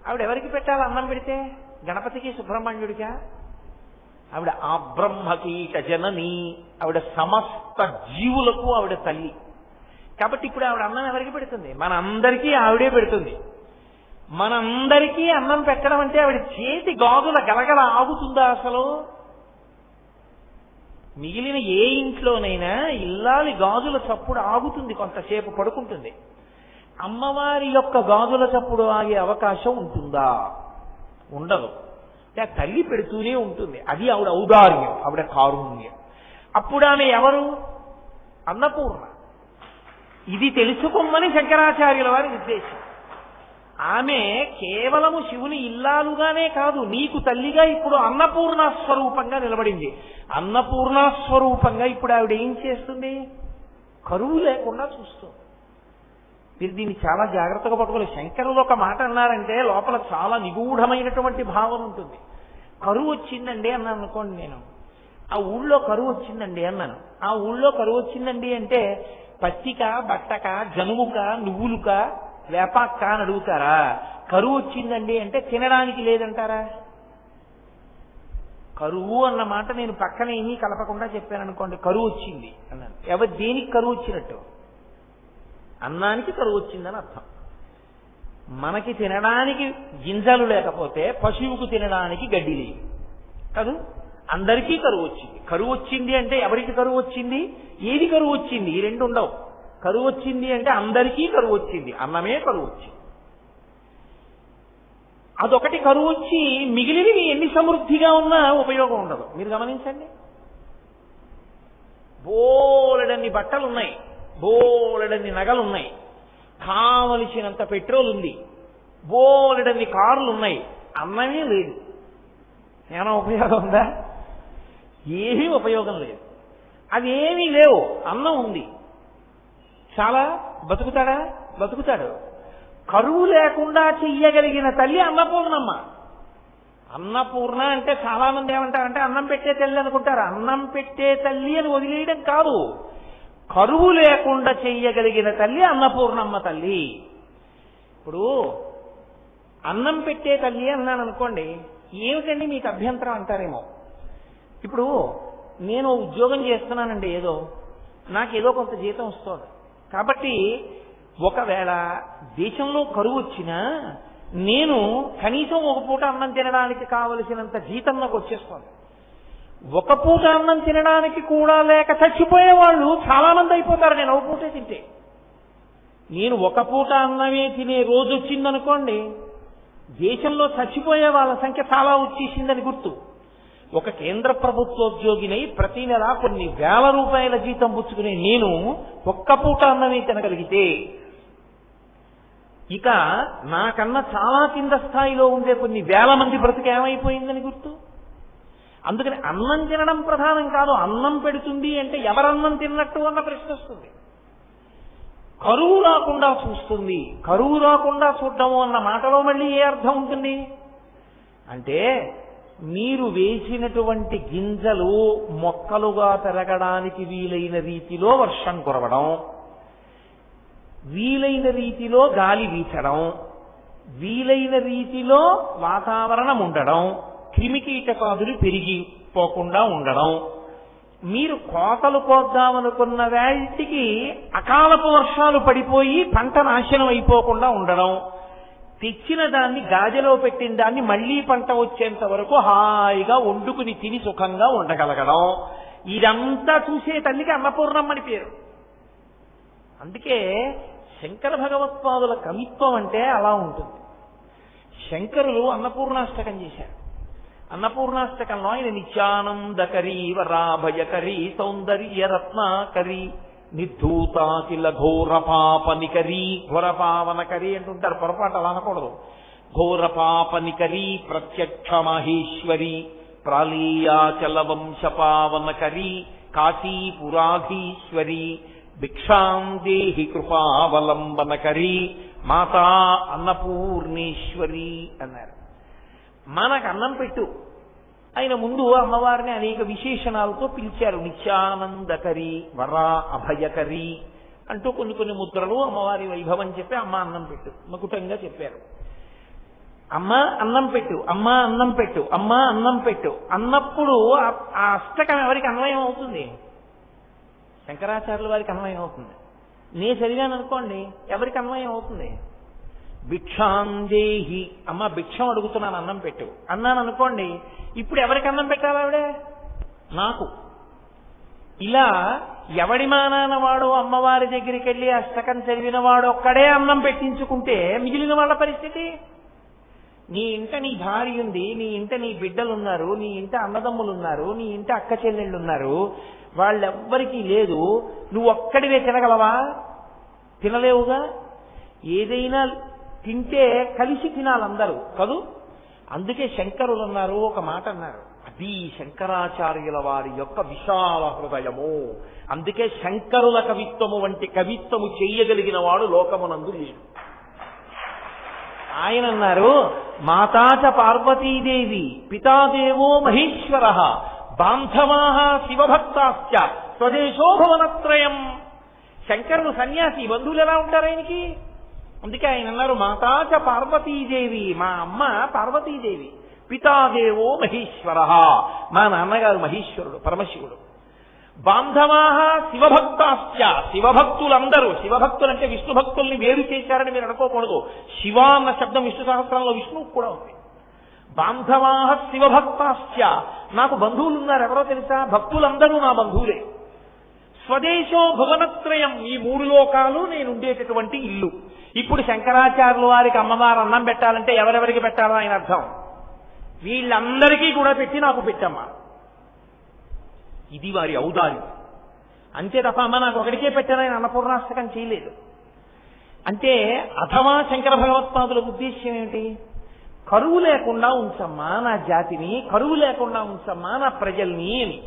ఆవిడ ఎవరికి పెట్టాలి అన్నం పెడితే? గణపతికి, సుబ్రహ్మణ్యుడికా? ఆవిడ ఆ బ్రహ్మకీట జనని, ఆవిడ సమస్త జీవులకు ఆవిడ తల్లి. కాబట్టి ఇప్పుడు ఆవిడ అన్నం ఎవరికి పెడుతుంది? మన అందరికీ ఆవిడే పెడుతుంది. మనందరికీ అన్నం పెట్టడం అంటే ఆవిడ చేతి గాజుల గలగల ఆగుతుందా అసలు? మిగిలిన ఏ ఇంట్లోనైనా ఇల్లాలి గాజుల చప్పుడు ఆగుతుంది, కొంతసేపు పడుకుంటుంది. అమ్మవారి యొక్క గాజుల చప్పుడు ఆగే అవకాశం ఉంటుందా? ఉండదు. అంటే తల్లి పెడుతూనే ఉంటుంది. అది ఆవిడ ఔదార్యం, ఆవిడ కారుణ్యం. అప్పుడు ఆమె ఎవరు? అన్నపూర్ణ. ఇది తెలుసుకోమని శంకరాచార్యుల వారి ఉద్దేశం. ఆమె కేవలము శివుని ఇల్లాలుగానే కాదు, నీకు తల్లిగా ఇప్పుడు అన్నపూర్ణ స్వరూపంగా నిలబడింది. అన్నపూర్ణ స్వరూపంగా ఇప్పుడు ఆవిడ ఏం చేస్తుంది? కరువు లేకుండా చూస్తుంది. మీరు దీన్ని చాలా జాగ్రత్తగా పట్టుకోలేదు. శంకరులు ఒక మాట అన్నారంటే లోపల చాలా నిగూఢమైనటువంటి భావన ఉంటుంది. కరువు వచ్చిందండి అన్నాను అనుకోండి, నేను ఆ ఊళ్ళో కరువు వచ్చిందండి అన్నాను. ఆ ఊళ్ళో కరువు వచ్చిందండి అంటే పత్తిక, బట్టక, జనుముక, నువ్వులుక, వేపాక్క అని అడుగుతారా? కరువు వచ్చిందండి అంటే తినడానికి లేదంటారా? కరువు అన్న మాట నేను పక్కన ఏమీ కలపకుండా చెప్పాను అనుకోండి, కరువు వచ్చింది అన్నాను. దేనికి కరువు వచ్చినట్టు? అన్నానికి కరువు వచ్చిందని అర్థం. మనకి తినడానికి గింజలు లేకపోతే పశువుకు తినడానికి గడ్డి లేదు కాదు, అందరికీ కరువు వచ్చింది. కరువు వచ్చింది అంటే ఎవరికి కరువు వచ్చింది? ఏది కరువు వచ్చింది? ఈ రెండు ఉండవు. కరువు వచ్చింది అంటే అందరికీ కరువు వచ్చింది, అన్నమే కరువు వచ్చింది. అదొకటి కరువు వచ్చి మిగిలినవి ఎన్ని సమృద్ధిగా ఉన్నా ఉపయోగం ఉండదు. మీరు గమనించండి, బోలెడన్ని బట్టలున్నాయి, బోలెడన్ని నగలున్నాయి, కావలసినంత పెట్రోల్ ఉంది, బోలెడన్ని కార్లు ఉన్నాయి, అన్నమే లేదు. ఏమైనా ఉపయోగం ఉందా? ఏమీ ఉపయోగం లేదు. అవేమీ లేవు, అన్నం ఉంది. చాలా బతుకుతాడా? బతుకుతాడు. కరువు లేకుండా చెయ్యగలిగిన తల్లి అన్నపూర్ణమ్మ. అన్నపూర్ణ అంటే చాలా మంది ఏమంటారంటే అన్నం పెట్టే తల్లి అనుకుంటారు. అన్నం పెట్టే తల్లి అని వదిలేయడం కాదు, కరువు లేకుండా చెయ్యగలిగిన తల్లి అన్నపూర్ణమ్మ తల్లి. ఇప్పుడు అన్నం పెట్టే తల్లి అన్నాను అనుకోండి, ఏమిటండి మీకు అభ్యంతరం అంటారేమో. ఇప్పుడు నేను ఉద్యోగం చేస్తున్నానండి, నాకేదో కొంత జీతం వస్తుంది. కాబట్టి ఒకవేళ దేశంలో కరువు వచ్చినా నేను కనీసం ఒక పూట అన్నం తినడానికి కావలసినంత జీతం నాకు వచ్చేస్తుంది. ఒక పూట అన్నం తినడానికి కూడా లేక చచ్చిపోయే వాళ్ళు చాలా మంది అయిపోతారు నేను ఒక పూటే తింటే. నేను ఒక పూట అన్నమే తినే రోజు వచ్చిందనుకోండి, దేశంలో చచ్చిపోయే వాళ్ళ సంఖ్య చాలా వచ్చేసిందని గుర్తు. ఒక కేంద్ర ప్రభుత్వోద్యోగినై ప్రతి నెల కొన్ని వేల రూపాయల జీతం పుచ్చుకునే నేను ఒక్క పూట అన్నమే తినగలిగితే, ఇక నాకన్నా చాలా కింద స్థాయిలో ఉండే కొన్ని వేల మంది బ్రతుకు ఏమైపోయిందని గుర్తు. అందుకని అన్నం తినడం ప్రధానం కాదు, అన్నం పెడుతుంది అంటే ఎవరన్నం తిన్నట్టు అన్న ప్రశ్న వస్తుంది. కరువు రాకుండా చూస్తుంది, కరువు రాకుండా చూడటము అన్న మాటలో మళ్ళీ ఏ అర్థం ఉంటుంది అంటే, మీరు వేసినటువంటి గింజలు మొక్కలుగా పెరగడానికి వీలైన రీతిలో వర్షం కురవడం, వీలైన రీతిలో గాలి వీచడం, వీలైన రీతిలో వాతావరణం ఉండడం, క్రిమికీటకాదులు పెరిగిపోకుండా ఉండడం, మీరు కోతలు కోద్దామనుకున్న వాటికి అకాలపు వర్షాలు పడిపోయి పంట నాశనం అయిపోకుండా ఉండడం, తెచ్చిన దాన్ని గాజలో పెట్టిన దాన్ని మళ్లీ పంట వచ్చేంత వరకు హాయిగా వండుకుని తిని సుఖంగా ఉండగలగడం, ఇదంతా చూసే తల్లికి అన్నపూర్ణమ్మని పేరు. అందుకే శంకర భగవత్పాదుల కవిత్వం అంటే అలా ఉంటుంది. శంకరులు అన్నపూర్ణాష్టకం చేశారు. అన్నపూర్ణాష్టకంలో ఆయన నిత్యానందకరీ వరాభయకరీ సౌందర్య రత్నాకరీ నిర్ధూతాకిల ఘోరపాపనికరీ, ఘోరపావనకరీ అంటుంటారు, పొరపాటు అలా అనకూడదు. ఘోరపాపనికరీ ప్రత్యక్ష మహేశ్వరి ప్రాళీయాచల వంశపావనకరీ కాశీపురాధీశ్వరి భిక్షాం దేహి కృపావలంబనకరీ మాతా అన్నపూర్ణేశ్వరి అన్నారు. మనకు అన్నం పెట్టు. ఆయన ముందు అమ్మవారిని అనేక విశేషణాలతో పిలిచారు. నిత్యానందకరి, వరా అభయకరి అంటూ కొన్ని కొన్ని ముద్రలు అమ్మవారి వైభవం చెప్పి అమ్మ అన్నం పెట్టు మకుటంగా చెప్పారు. అమ్మ అన్నం పెట్టు, అమ్మ అన్నం పెట్టు, అమ్మ అన్నం పెట్టు అన్నప్పుడు ఆ అష్టకం ఎవరికి అన్వయం అవుతుంది? శంకరాచార్యుల వారికి అన్వయం అవుతుంది. నేను చదివాను అనుకోండి, ఎవరికి అన్వయం అవుతుంది? భిక్షాందేహి, అమ్మ భిక్షం అడుగుతున్నాను అన్నం పెట్టు అన్నాను అనుకోండి, ఇప్పుడు ఎవరికి అన్నం పెట్టాలి? ఆవిడే నాకు. ఇలా ఎవడి మానాన వాడు అమ్మవారి దగ్గరికి వెళ్ళి అష్టకం చదివిన వాడు ఒక్కడే అన్నం పెట్టించుకుంటే మిగిలిన వాళ్ళ పరిస్థితి? నీ ఇంట నీ భార్య ఉంది, నీ ఇంట నీ బిడ్డలున్నారు, నీ ఇంట అన్నదమ్ములున్నారు, నీ ఇంట అక్క చెల్లెళ్ళున్నారు, వాళ్ళెవ్వరికీ లేదు, నువ్వు ఒక్కడివే తినగలవా? తినలేవుగా. ఏదైనా తింటే కలిసి తినాలందరూ కదూ. అందుకే శంకరులు అన్నారు, ఒక మాట అన్నారు, అది శంకరాచార్యుల వారి యొక్క విశాల హృదయము. అందుకే శంకరుల కవిత్వము వంటి కవిత్వము చెయ్యగలిగిన వాడు లోకమునందు లేడు. ఆయన అన్నారు, మాతాచ పార్వతీదేవి పితాదేవో మహేశ్వర బాంధవాః శివభక్తాశ్చ స్వదేశో భువనత్రయం. శంకరుడు సన్యాసి, బంధువులు ఎలా ఉంటారు ఆయనకి? అందుకే ఆయన అన్నారు, మాతాచ పార్వతీదేవి, మా అమ్మ పార్వతీదేవి, పితాదేవో మహేశ్వర, మా నాన్నగారు మహేశ్వరుడు పరమశివుడు, బాంధవాః శివభక్తాశ్చ, శివభక్తులందరూ, శివభక్తులు అంటే విష్ణు భక్తుల్ని వేరు చేశారని మీరు అనుకోకూడదు. శివ అన్న శబ్దం విష్ణు సహస్రంలో విష్ణువు కూడా ఉంది. బాంధవాః శివభక్తాశ్చ, నాకు బంధువులు ఉన్నారు, ఎవరో తెలుసా? భక్తులందరూ నా బంధువులే. స్వదేశో భువనత్రయం, ఈ మూడు లోకాలు నేను ఉండేటటువంటి ఇల్లు. ఇప్పుడు శంకరాచార్యుల వారికి అమ్మవారు అన్నం పెట్టాలంటే ఎవరెవరికి పెట్టాలో ఆయన అర్థం, వీళ్ళందరికీ కూడా పెట్టి నాకు పెట్టమ్మా, ఇది వారి ఔదార్యం. అంతే తప్ప అమ్మ నాకు ఒకటికే పెట్టాను ఆయన అన్నపూర్ణాష్టకం చేయలేదు. అంటే అథవా శంకర భగవత్పాదుల ఉద్దేశ్యం ఏమిటి? కరువు లేకుండా ఉంచమ్మా నా జాతిని, కరువు లేకుండా ఉంచమ్మా నా ప్రజల్ని అని.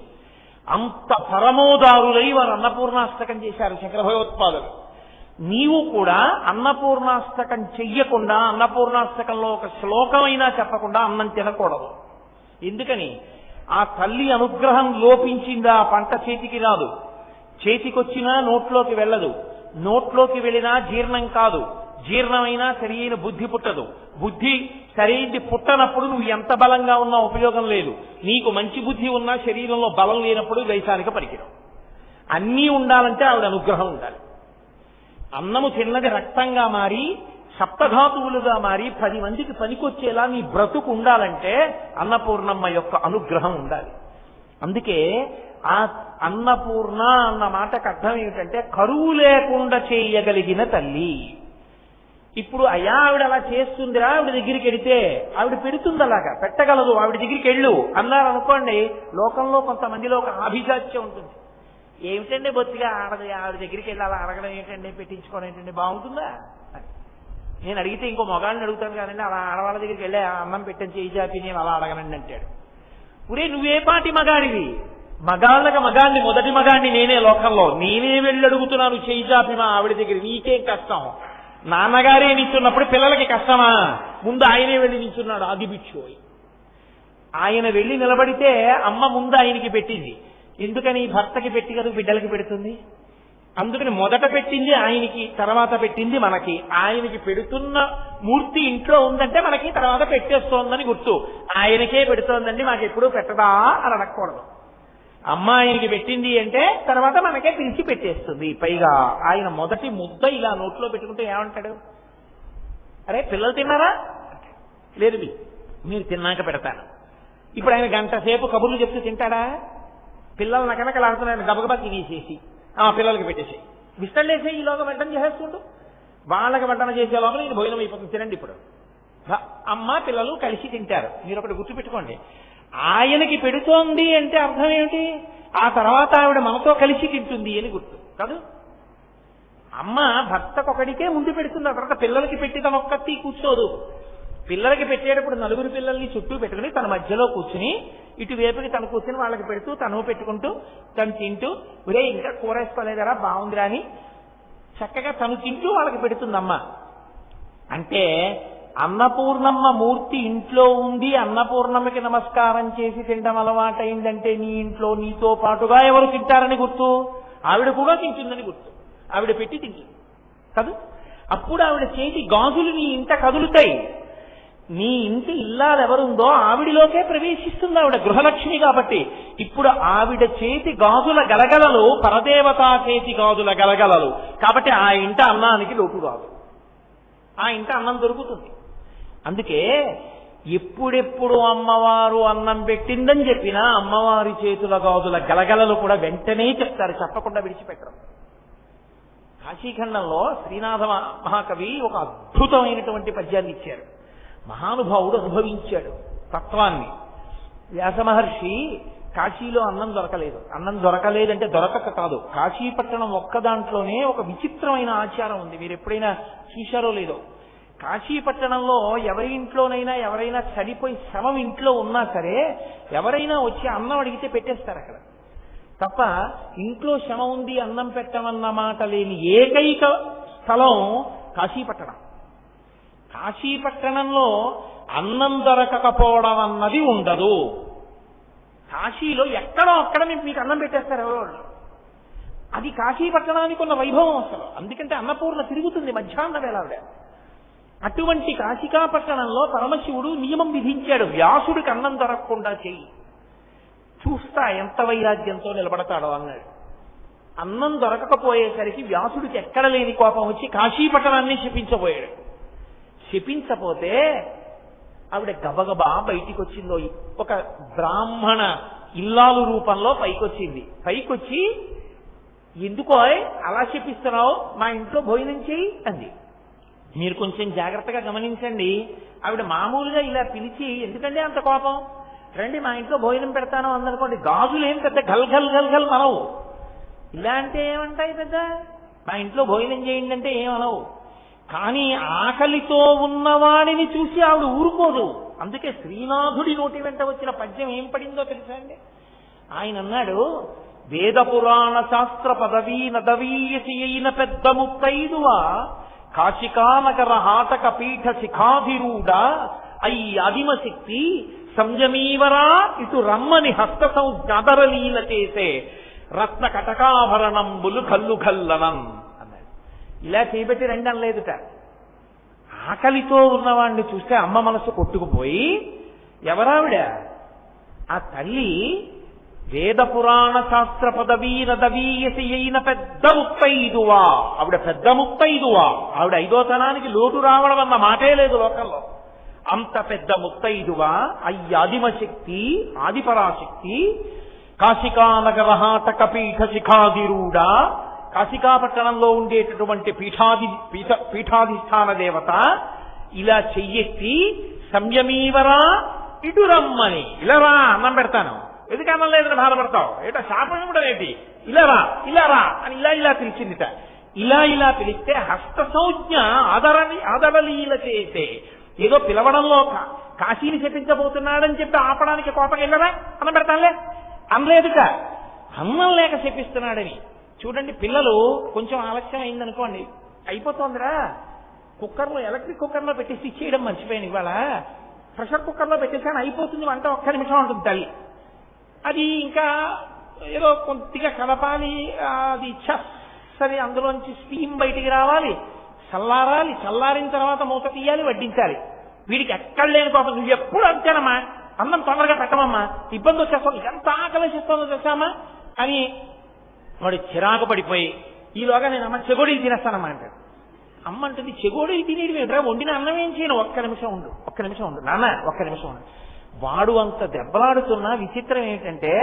అంత పరమోదారులై వారు అన్నపూర్ణాష్టకం చేశారు శంకర భగవత్పాదులు. నీవు కూడా అన్నపూర్ణాష్టకం చెయ్యకుండా, అన్నపూర్ణాష్టకంలో ఒక శ్లోకమైనా చెప్పకుండా అన్నం తినకూడదు. ఎందుకని? ఆ తల్లి అనుగ్రహం లోపించిందా పంట చేతికి రాదు, చేతికొచ్చినా నోట్లోకి వెళ్ళదు, నోట్లోకి వెళ్ళినా జీర్ణం కాదు, జీర్ణమైనా సరైన బుద్ధి పుట్టదు, బుద్ధి సరైనది పుట్టనప్పుడు నువ్వు ఎంత బలంగా ఉన్నా ఉపయోగం లేదు. నీకు మంచి బుద్ధి ఉన్నా శరీరంలో బలం లేనప్పుడు వైశానిక పరికరం. అన్నీ ఉండాలంటే ఆవిడ అనుగ్రహం ఉండాలి. అన్నము తిన్నది రక్తంగా మారి సప్తధాతువులుగా మారి 10 మందికి పనికొచ్చేలా నీ బ్రతుకు ఉండాలంటే అన్నపూర్ణమ్మ యొక్క అనుగ్రహం ఉండాలి. అందుకే ఆ అన్నపూర్ణ అన్న మాటకు అర్థం ఏమిటంటే కరువు లేకుండా చేయగలిగిన తల్లి. ఇప్పుడు అయ్యా ఆవిడ అలా చేస్తుందిరా, ఆవిడ దగ్గరికి వెడితే ఆవిడ పెడుతుంది, అలాగా పెట్టగలదు, ఆవిడ దగ్గరికి వెళ్ళు అన్నారు అనుకోండి. లోకంలో కొంతమందిలో ఒక ఆభిజాత్యం ఉంటుంది, ఏమిటండి బొత్తిగా ఆడదు, ఆవిడ దగ్గరికి వెళ్ళి అలా అడగడం ఏంటండి, పెట్టించుకోవడం ఏంటండి, బాగుంటుందా? నేను అడిగితే ఇంకో మగాళ్ళని అడుగుతాను కాదండి, అలా ఆడవాళ్ళ దగ్గరికి వెళ్ళి అన్నం పెట్టని చేయి చాపి నేను అలా అడగనండి అంటాడు. పురే నువ్వే పాటి మగాడివి? మగాళ్ళకి మగాడిని, మొదటి మగాడిని నేనే లోకంలో, నేనే వెళ్ళి అడుగుతున్నాను చేయి చాపి మా ఆవిడ దగ్గర. నీకేం కష్టం? నాన్నగారే నించున్నప్పుడు పిల్లలకి కష్టమా? ముందు ఆయనే వెళ్ళి నించున్నాడు, అది బిచ్చోయి. ఆయన వెళ్ళి నిలబడితే అమ్మ ముందు ఆయనకి పెట్టింది. ఎందుకని? భర్తకి పెట్టి కదా బిడ్డలకి పెడుతుంది. అందుకని మొదట పెట్టింది ఆయనకి, తర్వాత పెట్టింది మనకి. ఆయనకి పెడుతున్న మూర్తి ఇంట్లో ఉందంటే మనకి తర్వాత పెట్టేస్తోందని గుర్తు. ఆయనకే పెడుతోందండి మాకు ఎప్పుడూ పెట్టదా అని అనకూడదు. అమ్మ ఆయనకి పెట్టింది అంటే తర్వాత మనకే పిలిచి పెట్టేస్తుంది. పైగా ఆయన మొదటి ముద్ద ఇలా నోట్లో పెట్టుకుంటే ఏమంటాడు? అరే పిల్లలు తిన్నారా? లేదు మీరు తిన్నాక పెడతాను. ఇప్పుడు ఆయన గంట సేపు కబుర్లు చెప్తూ తింటాడా? పిల్లలు నకనకలాడుతున్నాయని గబగబా తినేసేసి పిల్లలకి పెట్టేసి విస్తళ్ళేసే ఈలోగా వంటన చేసేస్తుంటూ వాళ్ళకి వంటన చేసే లోపల ఇది భోజనం అయిపోతుంది, తినండి. ఇప్పుడు అమ్మ పిల్లలు కలిసి తింటారు. మీరు ఒకటి గుర్తుపెట్టుకోండి, ఆయనకి పెడుతోంది అంటే అర్థం ఏమిటి? ఆ తర్వాత ఆవిడ మనతో కలిసి తింటుంది అని గుర్తు కాదు. అమ్మ భర్తకొకడికే ముందు పెడుతుంది, ఆ తర్వాత పిల్లలకి పెట్టి తన ఒక్కటి కూర్చోదు. పిల్లలకి పెట్టేటప్పుడు నలుగురు పిల్లల్ని చుట్టూ పెట్టుకుని తన మధ్యలో కూర్చుని ఇటువైపుకి తను కూర్చుని వాళ్ళకి పెడుతూ తను పెట్టుకుంటూ తను తింటూ ఒరే ఇంకా కూర వేసుకోలేదరా బాగుందిరా అని చక్కగా తను తింటూ వాళ్ళకి పెడుతుందమ్మ. అంటే అన్నపూర్ణమ్మ మూర్తి ఇంట్లో ఉంది, అన్నపూర్ణమ్మకి నమస్కారం చేసి తినడం అలవాటైందంటే నీ ఇంట్లో నీతో పాటుగా ఎవరు తింటారని గుర్తు. ఆవిడ కూడా తింటుందని గుర్తు. ఆవిడ పెట్టి తింటుంది కాదు. అప్పుడు ఆవిడ చేతి గాజులు నీ ఇంట కదులుతాయి. నీ ఇంటి ఇల్లాలెవరుందో ఆవిడిలోకే ప్రవేశిస్తుంది ఆవిడ, గృహలక్ష్మి కాబట్టి. ఇప్పుడు ఆవిడ చేతి గాజుల గలగలలు పరదేవతా చేతి గాజుల గలగలలు కాబట్టి ఆ ఇంట అన్నానికి లోటు రాదు, ఆ ఇంట అన్నం దొరుకుతుంది. అందుకే ఎప్పుడెప్పుడు అమ్మవారు అన్నం పెట్టిందని చెప్పినా అమ్మవారి చేతుల గాజుల గలగలలు కూడా వెంటనే చెప్తారు, చెప్పకుండా విడిచిపెట్టరు. కాశీఖండంలో శ్రీనాథ మహాకవి ఒక అద్భుతమైనటువంటి పద్యాన్ని ఇచ్చారు. మహానుభావుడు అనుభవించాడు తత్వాన్ని. వ్యాస మహర్షి కాశీలో అన్నం దొరకలేదు. అన్నం దొరకలేదంటే దొరకక కాదు, కాశీపట్టణం ఒక్క దాంట్లోనే ఒక విచిత్రమైన ఆచారం ఉంది. మీరు ఎప్పుడైనా చూశారో లేదో, కాశీపట్టణంలో ఎవరి ఇంట్లోనైనా ఎవరైనా చనిపోయి శవం ఇంట్లో ఉన్నా సరే ఎవరైనా వచ్చి అన్నం అడిగితే పెట్టేస్తారు అక్కడ తప్ప, ఇంట్లో శవం ఉంది అన్నం పెట్టమన్న మాట లేని ఏకైక స్థలం కాశీపట్టణం. కాశీపట్టణంలో అన్నం దొరకకపోవడం అన్నది ఉండదు. కాశీలో ఎక్కడో అక్కడ మీకు అన్నం పెట్టేస్తారు ఎవరో. అది కాశీపట్టణానికి ఉన్న వైభవం అసలు. అందుకంటే అన్నపూర్ణ తిరుగుతుంది మధ్యాహ్న వేళ ఆవిడ. అటువంటి కాశికాపట్టణంలో పరమశివుడు నియమం విధించాడు, వ్యాసుడికి అన్నం దొరకకుండా చెయ్యి, చూస్తా ఎంత వైరాగ్యంతో నిలబడతాడో అన్నాడు. అన్నం దొరకకపోయేసరికి వ్యాసుడికి ఎక్కడ లేని కోపం వచ్చి కాశీపట్టణాన్ని శపించబోయాడు. శపించపోతే ఆవిడ గబగబా బయటికి వచ్చిందో, ఒక బ్రాహ్మణ ఇల్లాలు రూపంలో పైకొచ్చింది. పైకొచ్చి ఎందుకో అలా శపిస్తున్నావు, మా ఇంట్లో భోజనం చేయి అంది. మీరు కొంచెం జాగ్రత్తగా గమనించండి, ఆవిడ మామూలుగా ఇలా పిలిచి ఎందుకంటే అంత కోపం, రండి మా ఇంట్లో భోజనం పెడతాను అందనుకోండి, గాజులు ఏం పెద్ద గల్ గల్ గల్ గల్ మనవు. ఇలా అంటే ఏమంటాయి పెద్ద, మా ఇంట్లో భోజనం చేయండి అంటే ఏమనవు. కానీ ఆకలితో ఉన్నవాడిని చూసి ఆవిడ ఊరుకోదు. అందుకే శ్రీనాథుడి నోటి వెంట వచ్చిన పద్యం ఏం పడిందో తెలుసా అండి? ఆయన అన్నాడు, వేద పురాణ శాస్త్ర పదవీ నదవీయసి అయిన పెద్ద ముత్తైదువా, కాశికానగర హాటక పీఠ శిఖాధిరూఢ అయి ఆదిమశక్తి సంయమీవరా ఇటు రమ్మని హస్త సంజ్ఞాదరలీల చేసే రత్న కటకాభరణంబులు కల్లు కల్లనం అన్నాడు. ఇలా చేయబెట్టి రండి అనలేదుట. ఆకలితో ఉన్నవాడిని చూస్తే అమ్మ మనసు కొట్టుకుపోయి, ఎవరావిడ? ఆ తల్లి వేద పురాణ శాస్త్ర పదవీ నదవీయసి అయిన పెద్ద ముత్తైదువా. ఆవిడ పెద్ద ముత్తైదువా. ఆవిడ ఐదోతనానికి లోటు రావడం అన్న మాటే లేదు లోకంలో. అంత పెద్ద ముత్తైదువా, అయ్యాదిమశక్తి ఆదిపరాశక్తి, కాశికానగర హాటక పీఠ శిఖాధిరూఢ, కాశికాపట్టణంలో ఉండేటటువంటి పీఠాధిష్టాన దేవత ఇలా చెయ్యెత్తి సంయమీవరా ఇటు రమ్మని, ఇలా రా అన్నం పెడతాను, ఎందుకు అన్నం లేదని బాధపడతావు, ఏటో శాపం ఇవ్వడం ఏంటి, ఇలా రా అని ఇలా ఇలా పిలిచిందిట. ఇలా ఇలా పిలిస్తే హస్త సంజ్ఞ ఆదరలీల చేసే, ఏదో పిలవడంలో కాశీని శపించబోతున్నాడని చెప్పి ఆపడానికి కోపం వెళ్ళరా, అన్నం పెడతానులే అనలేదుట. అన్నం లేక శపిస్తున్నాడని. చూడండి, పిల్లలు కొంచెం ఆలస్యం అయిందనుకోండి, అయిపోతుందిరా కుక్కర్లో, ఎలక్ట్రిక్ కుక్కర్లో పెట్టేసి ఇచ్చేయడం మర్చిపోయాను, ఇవాళ ప్రెషర్ కుక్కర్లో పెట్టేసాను అయిపోతుంది వంట, ఒక్క నిమిషం ఉంటుంది తల్లి. అది ఇంకా ఏదో కొద్దిగా కలపాలి, అది పలసరి అందులోంచి స్టీమ్ బయటికి రావాలి, చల్లారాలి, చల్లారిన తర్వాత మూత తీయాలి, వడ్డించాలి. వీడికి ఎక్కడ లేని పాపం, నువ్వు ఎప్పుడు అంతేనమ్మా, అన్నం తొందరగా పెట్టమమ్మా, ఇబ్బంది వచ్చేస్తాం, ఎంత ఆకలిస్తుందో తెలుసామా అని వాడు చిరాకు పడిపోయి, ఈలోగా నేను అమ్మ చెగోడీలు తినేస్తానమ్మా అంటాడు. అమ్మ అంటుంది, చెగోడీలు తినేది ఏంట్రా, వండిన అన్నం ఏం చేయను, ఒక్క నిమిషం ఉండు నాన్న, ఒక్క నిమిషం ఉండు. వాడు అంత దెబ్బలాడుతున్నా విచిత్రం ఏంటంటే,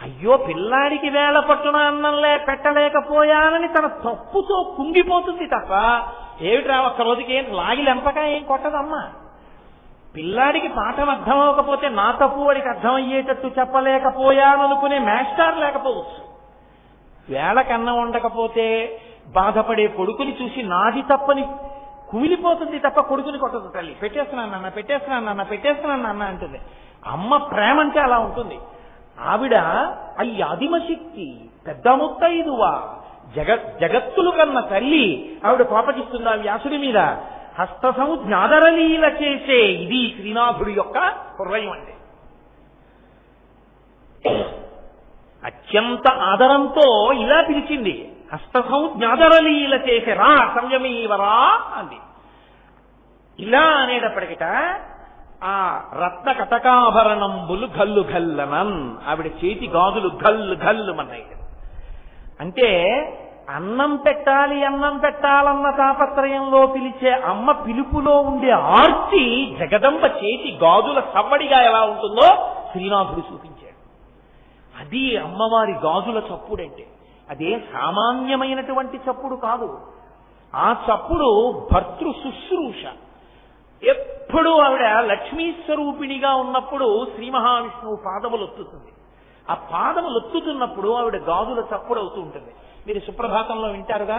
అయ్యో పిల్లాడికి వేళ పట్టున అన్నంలే పెట్టలేకపోయానని తన తప్పుతో కుంగిపోతుంది తప్ప, ఏమిట్రా ఒక్క రోజుకి ఏం లాగి లెంపక ఏం కొట్టదమ్మా. పిల్లాడికి పాఠం అర్థం అవ్వకపోతే నా తప్పు వాడికి అర్థమయ్యేటట్టు చెప్పలేకపోయాననుకునే మాస్టర్ లేకపోవచ్చు. వేళకన్నం ఉండకపోతే బాధపడే కొడుకుని చూసి నాది తప్పని కుమిలిపోతుంది తప్ప కొడుకుని కొట్టదు తల్లి. పెట్టేస్తున్నాను నాన్న అంటుంది. అమ్మ ప్రేమ అంటే అలా ఉంటుంది. ఆవిడ అయ్యి ఆదిమశక్తి, పెద్ద ముత్తైదువా, జగత్తులు కన్న తల్లి. ఆవిడ కోపగిస్తుంది ఆ వ్యాసుడి మీద. హస్తసము జ్ఞాదరలీల చేసే ఇది శ్రీనాథుడి యొక్క హృదయం అంటే. అత్యంత ఆదరంతో ఇలా పిలిచింది, హస్తసం జ్ఞాదరలీల చేసే రా సంయమీవరా అంది. ఇలా అనేటప్పటికిట ఆ రత్న కటకాభరణంబులు గల్లు గల్లనన్, ఆవిడ చేతి గాజులు గల్లు గల్లు మన్నాయి. అంటే అన్నం పెట్టాలన్న తాపత్రయంలో పిలిచే అమ్మ పిలుపులో ఉండే ఆర్తి జగదంబ చేతి గాజుల సవ్వడిగా ఎలా ఉంటుందో శ్రీనాథుడు చూపించాడు. అది అమ్మవారి గాజుల చప్పుడంటే. అదే సామాన్యమైనటువంటి చప్పుడు కాదు. ఆ చప్పుడు భర్తృ శుశ్రూష. ఎప్పుడు ఆవిడ లక్ష్మీ స్వరూపిణిగా ఉన్నప్పుడు శ్రీ మహావిష్ణువు పాదములు ఒత్తుతుంది. ఆ పాదములు ఒత్తుతున్నప్పుడు ఆవిడ గాజుల చప్పుడు అవుతూ ఉంటుంది. మీరు సుప్రభాతంలో వింటారుగా,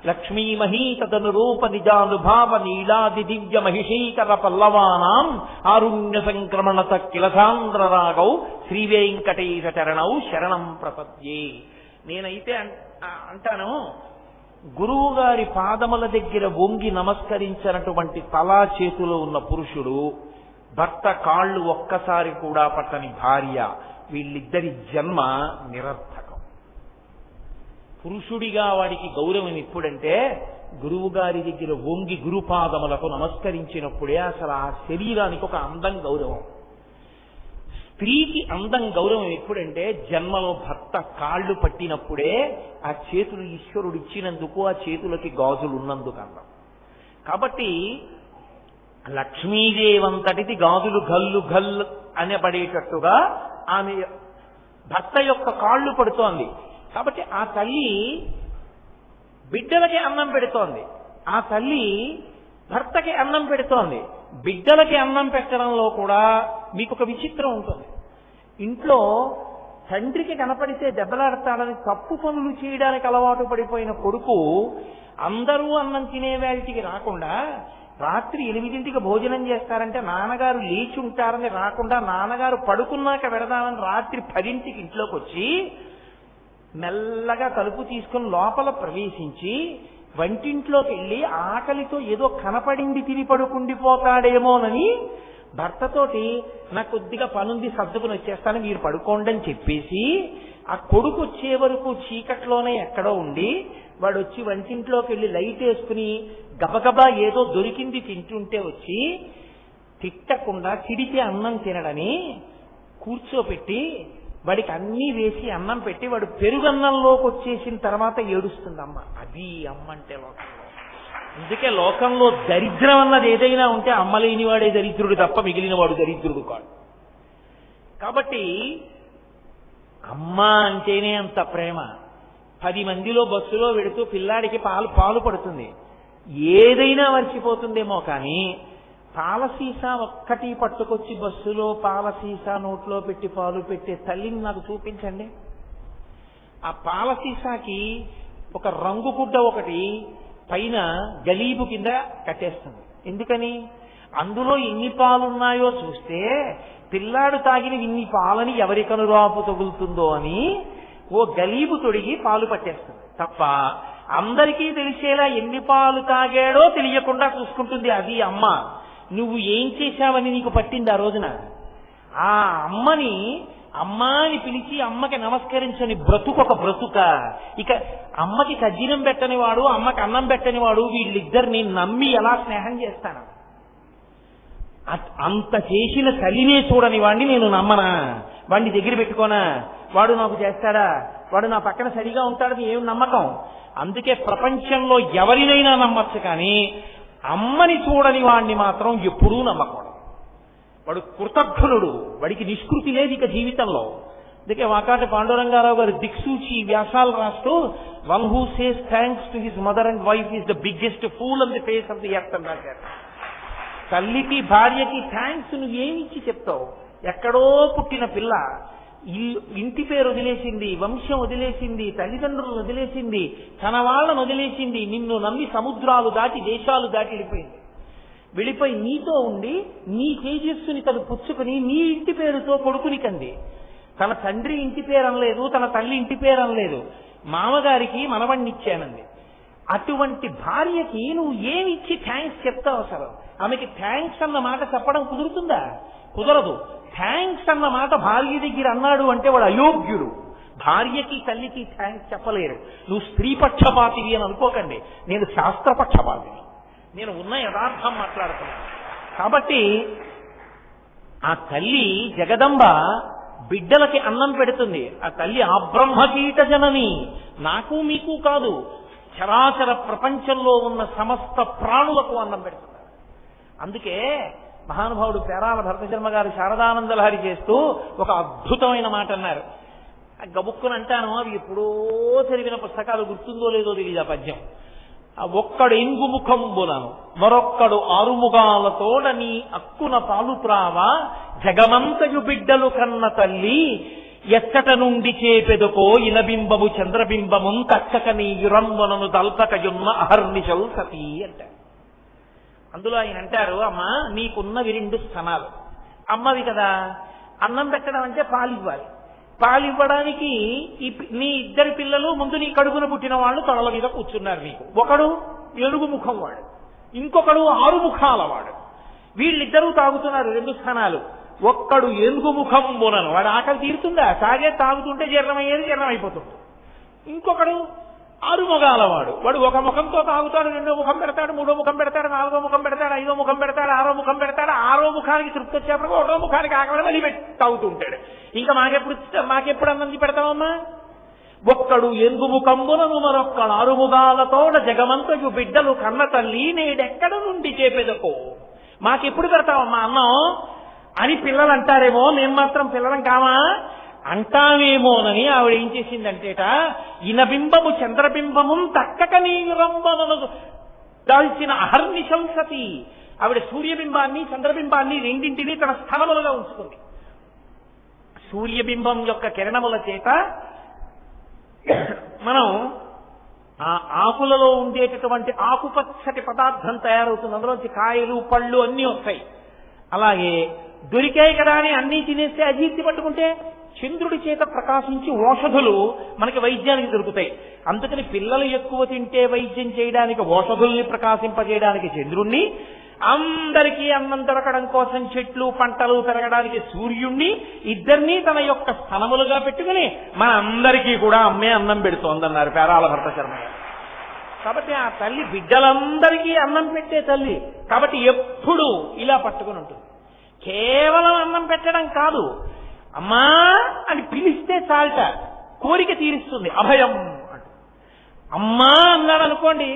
లక్ష్మీ మహీతను రూప నిజానుభావ నీలాది దివ్య మహిషీకర పల్లవానాం ఆరుణ్య సంక్రమణత కిలసాంధ్ర రాగౌ శ్రీ వెంకటేశ చరణౌ శరణం ప్రపద్యే. నేనైతే అంటాను, గురువు గారి పాదముల దగ్గర వంగి నమస్కరించినటువంటి తలా చేతిలో ఉన్న పురుషుడు, భర్త కాళ్ళు ఒక్కసారి కూడా పట్టని భార్య, వీళ్ళిద్దరి జన్మ నిరర్థకం. పురుషుడిగా వాడికి గౌరవం ఎప్పుడంటే గురువు గారి దగ్గర వంగి గురుపాదములకు నమస్కరించినప్పుడే అసలు ఆ శరీరానికి ఒక అందం, గౌరవం. స్త్రీకి అందం, గౌరవం ఎప్పుడంటే జన్మలో భర్త కాళ్ళు పట్టినప్పుడే, ఆ చేతులు ఈశ్వరుడు ఇచ్చినందుకు, ఆ చేతులకి గాజులు ఉన్నందుకు అందం. కాబట్టి లక్ష్మీదేవంతటిది గాజులు గల్లు గల్లు అనబడేటట్టుగా ఆమె భర్త యొక్క కాళ్ళు పడుతోంది. కాబట్టి ఆ తల్లి బిడ్డలకి అన్నం పెడుతోంది, ఆ తల్లి భర్తకి అన్నం పెడుతోంది. బిడ్డలకి అన్నం పెట్టడంలో కూడా మీకు ఒక విచిత్రం ఉంటుంది. ఇంట్లో తండ్రికి కనపడితే దెబ్బలాడతాడని తప్పు పనులు చేయడానికి అలవాటు పడిపోయిన కొడుకు అందరూ అన్నం తినే వేళటికి రాకుండా, రాత్రి 8ంటికి భోజనం చేస్తారంటే నాన్నగారు లేచి ఉంటారని రాకుండా, నాన్నగారు పడుకున్నాక వెడదామని రాత్రి 10ంటికి ఇంట్లోకి వచ్చి మెల్లగా తలుపు తీసుకుని లోపల ప్రవేశించి వంటింట్లోకి వెళ్ళి ఆకలితో ఏదో కనపడింది తిని పడుకుండిపోతాడేమోనని భర్తతోటి నాకు కొద్దిగా పనుంది సర్దుకుని వచ్చేస్తాను మీరు పడుకోండి అని చెప్పేసి, ఆ కొడుకు వచ్చే వరకు చీకట్లోనే ఎక్కడో ఉండి వాడు వచ్చి వంటింట్లోకి వెళ్ళి లైట్ వేసుకుని గబగబా ఏదో దొరికింది తింటుంటే వచ్చి తిట్టకుండా తిడితే అన్నం తినడని కూర్చోపెట్టి వాడికి అన్నీ వేసి అన్నం పెట్టి వాడు పెరుగన్నంలోకి వచ్చేసిన తర్వాత ఏడుస్తుంది అమ్మ. అది అమ్మ అంటే లోకంలో. అందుకే లోకంలో దరిద్రం అన్నది ఏదైనా ఉంటే అమ్మ లేనివాడే దరిద్రుడు తప్ప మిగిలిన వాడు దరిద్రుడు కాడు. కాబట్టి అమ్మ అంటేనే అంత ప్రేమ. 10 మందిలో బస్సులో వెడుతూ పిల్లాడికి పాలు పడుతుంది, ఏదైనా మర్చిపోతుందేమో కానీ పాల సీసా ఒక్కటి పట్టుకొచ్చి బస్సులో పాల సీసా నోట్లో పెట్టి పాలు పెట్టే తల్లిని నాకు చూపించండి. ఆ పాల సీసాకి ఒక రంగు గుడ్డ ఒకటి పైన గలీబు కింద కట్టేస్తుంది. ఎందుకని? అందులో ఎన్ని పాలున్నాయో చూస్తే పిల్లాడు తాగిన ఇన్ని పాలని ఎవరి కనురాపు తగులుతుందో అని ఓ గలీబు తొడిగి పాలు పట్టేస్తుంది తప్ప అందరికీ తెలిసేలా ఎన్ని పాలు తాగాడో తెలియకుండా చూసుకుంటుంది. అది అమ్మ. నువ్వు ఏం చేశావని నీకు పట్టింది ఆ రోజున. ఆ అమ్మని అమ్మా అని పిలిచి అమ్మకి నమస్కరించని బ్రతుకొక బ్రతుక. ఇక అమ్మకి కజ్జినం పెట్టని వాడు, అమ్మకి అన్నం పెట్టని వాడు, వీళ్ళిద్దరిని నమ్మి ఎలా స్నేహం చేస్తాను? అంత చేసిన తల్లినే చూడని వాడిని నేను నమ్మనా? వాడిని దగ్గర పెట్టుకోనా? వాడు నాకు చేస్తాడా? వాడు నా పక్కన సరిగా ఉంటాడని ఏం నమ్మకం? అందుకే ప్రపంచంలో ఎవరినైనా నమ్మచ్చు, కానీ అమ్మని చూడని వాడిని మాత్రం ఎప్పుడూ నమ్మకూడదు. వాడు కృతజ్ఞుడు, వాడికి నిష్కృతి లేదు ఇక జీవితంలో. అందుకే వాకాటి పాండురంగారావు గారు దిక్సూచి వ్యాసాలు రాస్తూ, one who says thanks to his mother and wife is the biggest pool on the face of the earth అని రాశారు. తల్లికి భార్యకి థ్యాంక్స్ నువ్వేమిచ్చి చెప్తావు? ఎక్కడో పుట్టిన పిల్ల ఇంటి పేరు వదిలేసింది, వంశం వదిలేసింది, తల్లిదండ్రులను వదిలేసింది, తన వాళ్ళను వదిలేసింది, నిన్ను నమ్మి సముద్రాలు దాటి దేశాలు దాటి వెళ్ళిపోయి నీతో ఉండి నీ తేజస్సుని తను పుచ్చుకుని నీ ఇంటి పేరుతో కొడుకుని కంది. తన తండ్రి ఇంటి పేరు అనలేదు, తన తల్లి ఇంటి పేరు అనలేదు, మామగారికి మనవణ్ణిచ్చానంది. అటువంటి భార్యకి నువ్వు ఏమిచ్చి థ్యాంక్స్ చెప్తావు? అసలు ఆమెకి థ్యాంక్స్ అన్న మాట చెప్పడం కుదురుతుందా? కుదరదు. థ్యాంక్స్ అన్న మాట భార్య దగ్గర అన్నాడు అంటే వాడు అయోగ్యుడు. భార్యకి తల్లికి థ్యాంక్స్ చెప్పలేరు. నువ్వు స్త్రీ పక్షపాతివి అని అనుకోకండి, నేను శాస్త్రపక్షపాతిని, నేను ఉన్న యథార్థం మాట్లాడుతున్నాను. కాబట్టి ఆ తల్లి జగదంబ బిడ్డలకి అన్నం పెడుతుంది. ఆ తల్లి ఆబ్రహ్మకీట జనని, నాకు మీకు కాదు, చరాచర ప్రపంచంలో ఉన్న సమస్త ప్రాణులకు అన్నం పెడుతున్నారు. అందుకే మహానుభావుడు పేరాల భరతశర్మ గారు శారదానందలహరి చేస్తూ ఒక అద్భుతమైన మాట అన్నారు. గబుక్కుని అంటాను, అవి ఎప్పుడో చదివిన పుస్తకాలు గుర్తుందో లేదో తెలియదు ఆ పద్యం. ఒక్కడు ఇంగుముఖంబులను మరొక్కడు ఆరుముగాలతోడని అక్కున పాలుత్రావా, జగమంతయు బిడ్డలు కన్న తల్లి ఎచ్చట నుండి చేపెదుకో ఇనబింబము చంద్రబింబము తక్కక నీ యురంబనను దల్పకయున్న అహర్నిశౌ సతీ అంటారు. అందులో ఆయన అంటారు, అమ్మా నీకున్నవి 2 స్థనాలు, అమ్మవి కదా. అన్నం పెట్టడం అంటే పాలివ్వాలి. పాలివ్వడానికి నీ 2 పిల్లలు ముందు నీ కడుపున పుట్టిన వాళ్ళు తొడల మీద కూర్చున్నారు నీకు. ఒకడు 7 ముఖం వాడు, ఇంకొకడు 6 ముఖాల వాడు. వీళ్ళిద్దరూ తాగుతున్నారు 2 స్థానాలు. ఒక్కడు 8 ముఖం బోనను, వాడు ఆకలి తీరుతుందా? తాగే తాగుతుంటే జీర్ణమయ్యేది జీర్ణమైపోతుంది. ఇంకొకడు 6 ముఖాల వాడు, వాడు 1 ముఖంతో తాగుతాడు, 2వ ముఖం పెడతాడు, 3వ ముఖం పెడతాడు, 4వ ముఖం పెడతాడు, 5వ ముఖం పెడతాడు, 6వ ముఖం పెడతాడు. 6వ ముఖానికి తృప్తి వచ్చేప్పటికి 1వ ముఖానికి ఆకలి మళ్ళీ తాగుతుంటాడు. ఇంకా మాకెప్పుడు అన్నం పెడతామమ్మా? ఒక్కడు 8 ముఖంబునను మరొక్కడు 6 ముఖాలతోడ జగమంతయు బిడ్డలు కన్న తల్లి నేడెక్కడ నుండి చేపెదకో, మాకెప్పుడు పెడతామమ్మా అన్నం అని పిల్లలు అంటారేమో. మేము మాత్రం పిల్లలం కామా అంటామేమోనని ఆవిడ ఏం చేసిందంటేట, ఇనబింబము చంద్రబింబము తక్కక నీరంబనను దాల్చిన అహర్నిశం సతి. ఆవిడ సూర్యబింబాన్ని చంద్రబింబాన్ని రెండింటినీ తన స్థలములుగా ఉంచుకుంది. సూర్యబింబం యొక్క కిరణముల చేత మనం ఆ ఆకులలో ఉండేటటువంటి ఆకుపచ్చటి పదార్థం తయారవుతుంది. అందులోంచి కాయలు పళ్ళు అన్నీ వస్తాయి. అలాగే దొరికాయి కదా అని అన్నీ తినేస్తే అజీర్తి పట్టుకుంటే చంద్రుడి చేత ప్రకాశించి ఓషధులు మనకి వైద్యానికి దొరుకుతాయి. అందుకని పిల్లలు ఎక్కువ తింటే వైద్యం చేయడానికి ఓషధుల్ని ప్రకాశింపజేయడానికి చంద్రుణ్ణి, అందరికీ అన్నం దొరకడం కోసం చెట్లు పంటలు పెరగడానికి సూర్యుణ్ణి, ఇద్దరినీ తన యొక్క స్థనములుగా పెట్టుకుని మన అందరికీ కూడా అమ్మే అన్నం పెడుతోందన్నారు పేరాల భరతశర్మ గారు. కాబట్టి ఆ తల్లి బిడ్డలందరికీ అన్నం పెట్టే తల్లి. కాబట్టి ఎప్పుడూ ఇలా పట్టుకుని ఉంటుంది. కేవలం అన్నం పెట్టడం కాదు, అమ్మా అని పిలిస్తే చాలట, కోరిక తీరుస్తుంది. అభయం అంట. అమ్మా అన్నాడు అనుకోండి,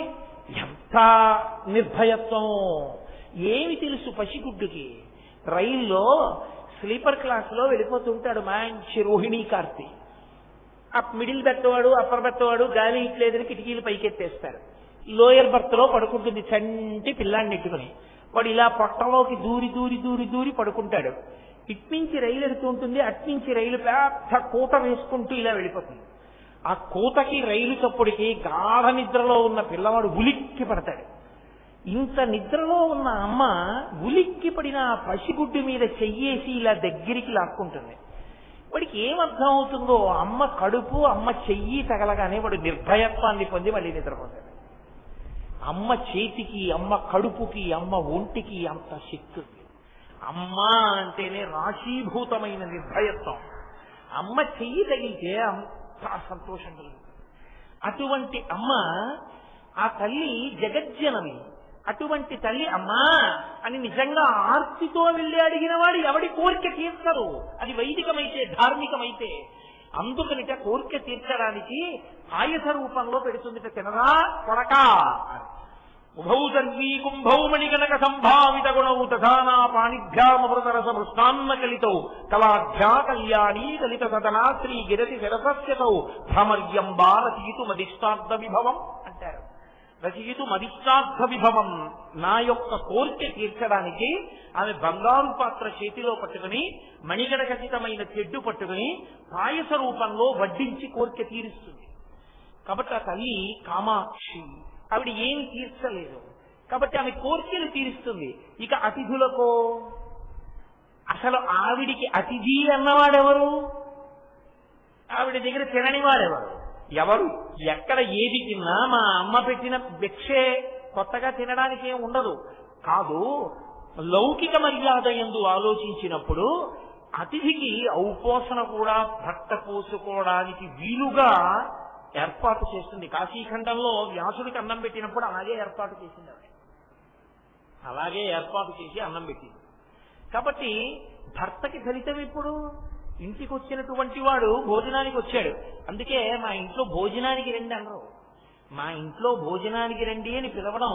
ఎంత నిర్భయత్వం. ఏమి తెలుసు పసిగుడ్డుకి? రైల్లో స్లీపర్ క్లాస్లో వెళ్ళిపోతుంటాడు మంచి రోహిణీ కార్తీ. ఆ మిడిల్ బెత్తవాడు అప్పర్ బెత్తవాడు గాలి ఇట్లేదని కిటికీలు పైకెత్తేస్తారు. లోయర్ బర్త్ లో పడుకుంటుంది చంటి పిల్లాన్ని నెట్టుకుని. వాడు ఇలా పొట్టలోకి దూరి దూరి దూరి దూరి పడుకుంటాడు. ఇట్నుంచి రైలు ఎడుతూ ఉంటుంది, అట్నుంచి రైలు పెద్ద కూత వేసుకుంటూ ఇలా వెళ్ళిపోతుంది. ఆ కూతకి రైలు చప్పుడికి గాఢ నిద్రలో ఉన్న పిల్లవాడు ఉలిక్కి పడతాడు. ఇంత నిద్రలో ఉన్న అమ్మ ఉలిక్కి పడిన ఆ పసిగుడ్డు మీద చెయ్యేసి ఇలా దగ్గరికి లాక్కుంటుంది. వాడికి ఏమర్థం అవుతుందో, అమ్మ కడుపు అమ్మ చెయ్యి తగలగానే వాడు నిర్భయత్వాన్ని పొంది మళ్ళీ నిద్రపోతాడు. అమ్మ చేతికి అమ్మ కడుపుకి అమ్మ ఒంటికి అంత శక్తి ఉంది. అమ్మ అంటేనే రాశీభూతమైన నిర్భయత్వం. అమ్మ చెయ్యి తగిలితే అంత సంతోషం కలుగుతుంది. అటువంటి అమ్మ ఆ తల్లి జగజ్జనని. అటువంటి తల్లి అమ్మా అని నిజంగా ఆర్తితో వెళ్ళి అడిగిన వాడు ఎవడి కోరిక తీర్చరు, అది వైదికమైతే ధార్మికమైతే. అందుకనిట కోరిక తీర్చడానికి ఆయుధ రూపంలో పెడుతుందిట, తినరా కొడకా. ఉభౌ సర్వీ కుంభౌ మణిగణక సంభావిత గుణౌ తథానా పాణిభ్యామృతరస మృష్టాన్న కలితౌ కళాఢ్యా కళ్యాణీ కలిత సదనా శ్రీ గిరతి శిరసస్యతౌ భ్రమర్యం బాలతీతు మదిష్టార్థ విభవం అంటారు. రచయితు మదిష్టార్థ విభవం, నా యొక్క కోరిక తీర్చడానికి ఆమె బంగారు పాత్ర చేతిలో పట్టుకుని మణిగణఖచితమైన తెడ్డు పట్టుకుని పాయస రూపంలో వడ్డించి కోరిక తీరుస్తుంది. కాబట్టి ఆ తల్లి కామాక్షి, ఆవిడ ఏమి తీర్చలేదు కాబట్టి ఆమె కోరికలు తీరుస్తుంది. ఇక అతిథులకో, అసలు ఆవిడికి అతిథి అన్నవాడెవరు? ఆవిడ దగ్గర తినని వాడెవరు? ఎవరు? ఎక్కడ ఏది తిన్నా మా అమ్మ పెట్టిన భిక్షే, కొత్తగా తినడానికి ఏం ఉండదు. కాదు, లౌకిక మర్యాద యందు ఆలోచించినప్పుడు అతిథికి ఔపోసన కూడా భర్త పోసుకోవడానికి వీలుగా ఏర్పాటు చేస్తుంది. కాశీఖండంలో వ్యాసుడికి అన్నం పెట్టినప్పుడు అలాగే ఏర్పాటు చేసింది ఆవిడ, అలాగే ఏర్పాటు చేసి అన్నం పెట్టింది. కాబట్టి భర్తకి ఫలితం ఇప్పుడు ఇంటికి వచ్చినటువంటి వాడు భోజనానికి వచ్చాడు, అందుకే మా ఇంట్లో భోజనానికి రండి అనరు. మా ఇంట్లో భోజనానికి రండి అని పిలవడం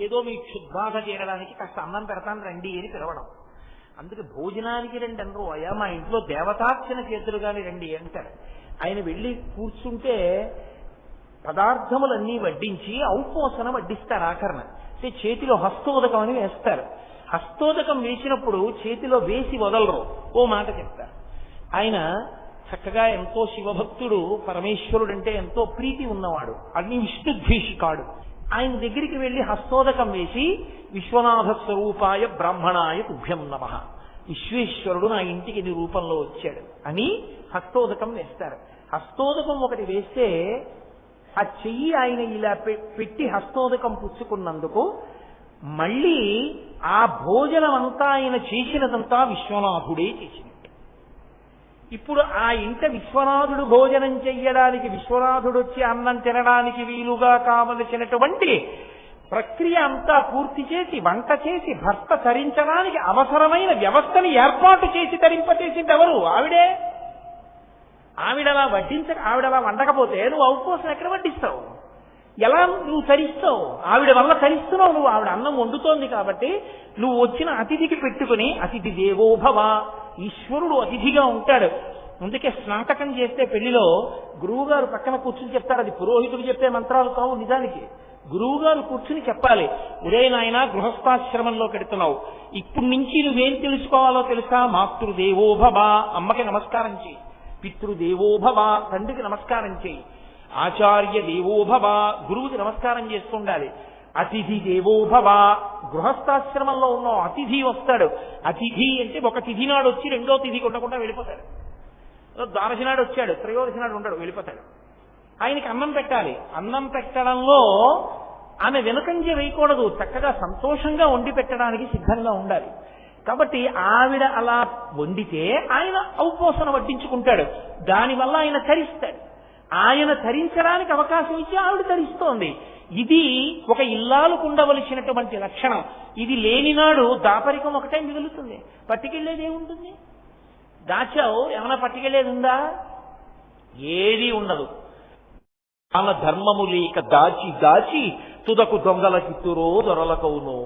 ఏదో మీ క్షుద్బాధ తీరడానికి కాస్త అన్నం పెడతాను రండి అని పిలవడం. అందుకే భోజనానికి రండి అనరు. అయ్యా మా ఇంట్లో దేవతార్చన చేతులు కానీ రండి అంటారు. ఆయన వెళ్ళి కూర్చుంటే పదార్థములన్నీ వడ్డించి ఔపోసన వడ్డిస్తారు. ఆకరణ అంటే చేతిలో హస్తోదకం అని వేస్తారు. హస్తోదకం వేసినప్పుడు చేతిలో వేసి వదలరు, ఓ మాట చెప్తారు. ఆయన చక్కగా ఎంతో శివభక్తుడు, పరమేశ్వరుడు అంటే ఎంతో ప్రీతి ఉన్నవాడు, అన్ని విష్ణుద్వేషికాడు. ఆయన దగ్గరికి వెళ్లి హస్తోదకం వేసి విశ్వనాథ స్వరూపాయ బ్రాహ్మణాయ తుభ్యం నమః, విశ్వేశ్వరుడు నా ఇంటికి నీ రూపంలో వచ్చాడు అని హస్తోదకం వేస్తారు. హస్తోదకం ఒకటి వేస్తే ఆ చెయ్యి ఆయన ఇలా పెట్టి హస్తోదకం పుచ్చుకున్నందుకు మళ్ళీ ఆ భోజనం అంతా ఆయన చేసినదంతా విశ్వనాథుడే చేసినట్టు. ఇప్పుడు ఆ ఇంట విశ్వనాథుడు భోజనం చెయ్యడానికి, విశ్వనాథుడు వచ్చి అన్నం తినడానికి వీలుగా కావలసినటువంటి ప్రక్రియ అంతా పూర్తి చేసి వంట చేసి భర్త తరించడానికి అవసరమైన వ్యవస్థని ఏర్పాటు చేసి తరింపచేసింది ఎవరు? ఆవిడే. ఆవిడలా ఆవిడలా వండకపోతే నువ్వు ఔపోసన ఎక్కడ వడ్డిస్తావు? ఎలా నువ్వు తరిస్తావు? ఆవిడ వల్ల తరిస్తున్నావు నువ్వు. ఆవిడ అన్నం వండుతోంది కాబట్టి నువ్వు వచ్చిన అతిథికి పెట్టుకుని, అతిథి దేవోభవ, ఈశ్వరుడు అతిథిగా ఉంటాడు. అందుకే స్నాతకం చేస్తే పెళ్లిలో గురువు గారు పక్కన కూర్చుని చెప్తారు. అది పురోహితుడు చెప్పే మంత్రాలు కావు, నిజానికి గురువు గారు కూర్చుని చెప్పాలి. ఒరే నాయన, గృహస్థాశ్రమంలో పెడుతున్నావు, ఇప్పుడు నుంచి నువ్వేం తెలుసుకోవాలో తెలుసా? మాతృదేవోభవ, అమ్మకి నమస్కారం చేయి. పితృదేవోభవ, తండ్రికి నమస్కారం చేయి. ఆచార్య దేవోభవ, గురువుకి నమస్కారం చేస్తుండాలి. అతిథి దేవోభవ, గృహస్థాశ్రమంలో ఉన్న అతిథి వస్తాడు. అతిథి అంటే ఒక తిథి నాడు వచ్చి రెండో తిథి ఉండకుండా వెళ్ళిపోతాడు. ద్వాదశి నాడు వచ్చాడు, త్రయోదశి నాడు ఉండడు, వెళ్ళిపోతాడు. ఆయనకి అన్నం పెట్టాలి. అన్నం పెట్టడంలో ఆమె వెనుకంజ వేయకూడదు, చక్కగా సంతోషంగా వండి పెట్టడానికి సిద్ధంగా ఉండాలి. కాబట్టి ఆవిడ అలా వండితే ఆయన ఔపోసన వడ్డించుకుంటాడు. దానివల్ల ఆయన తరిస్తాడు. ఆయన తరించడానికి అవకాశం ఇచ్చి ఆవిడ తరిస్తోంది. ఇది ఒక ఇల్లాలకు ఉండవలసినటువంటి లక్షణం. ఇది లేనినాడు దాపరికం ఒకటే మిగులుతుంది, పట్టుకెళ్లేది ఏముంటుంది? దాచావు, ఏమైనా పట్టుకెళ్లేది ఉందా? ఏదీ ఉండదు. వాళ్ళ ధర్మము లేక దాచి దాచి తుదకు దొంగల కిత్తురో దొరలకవును,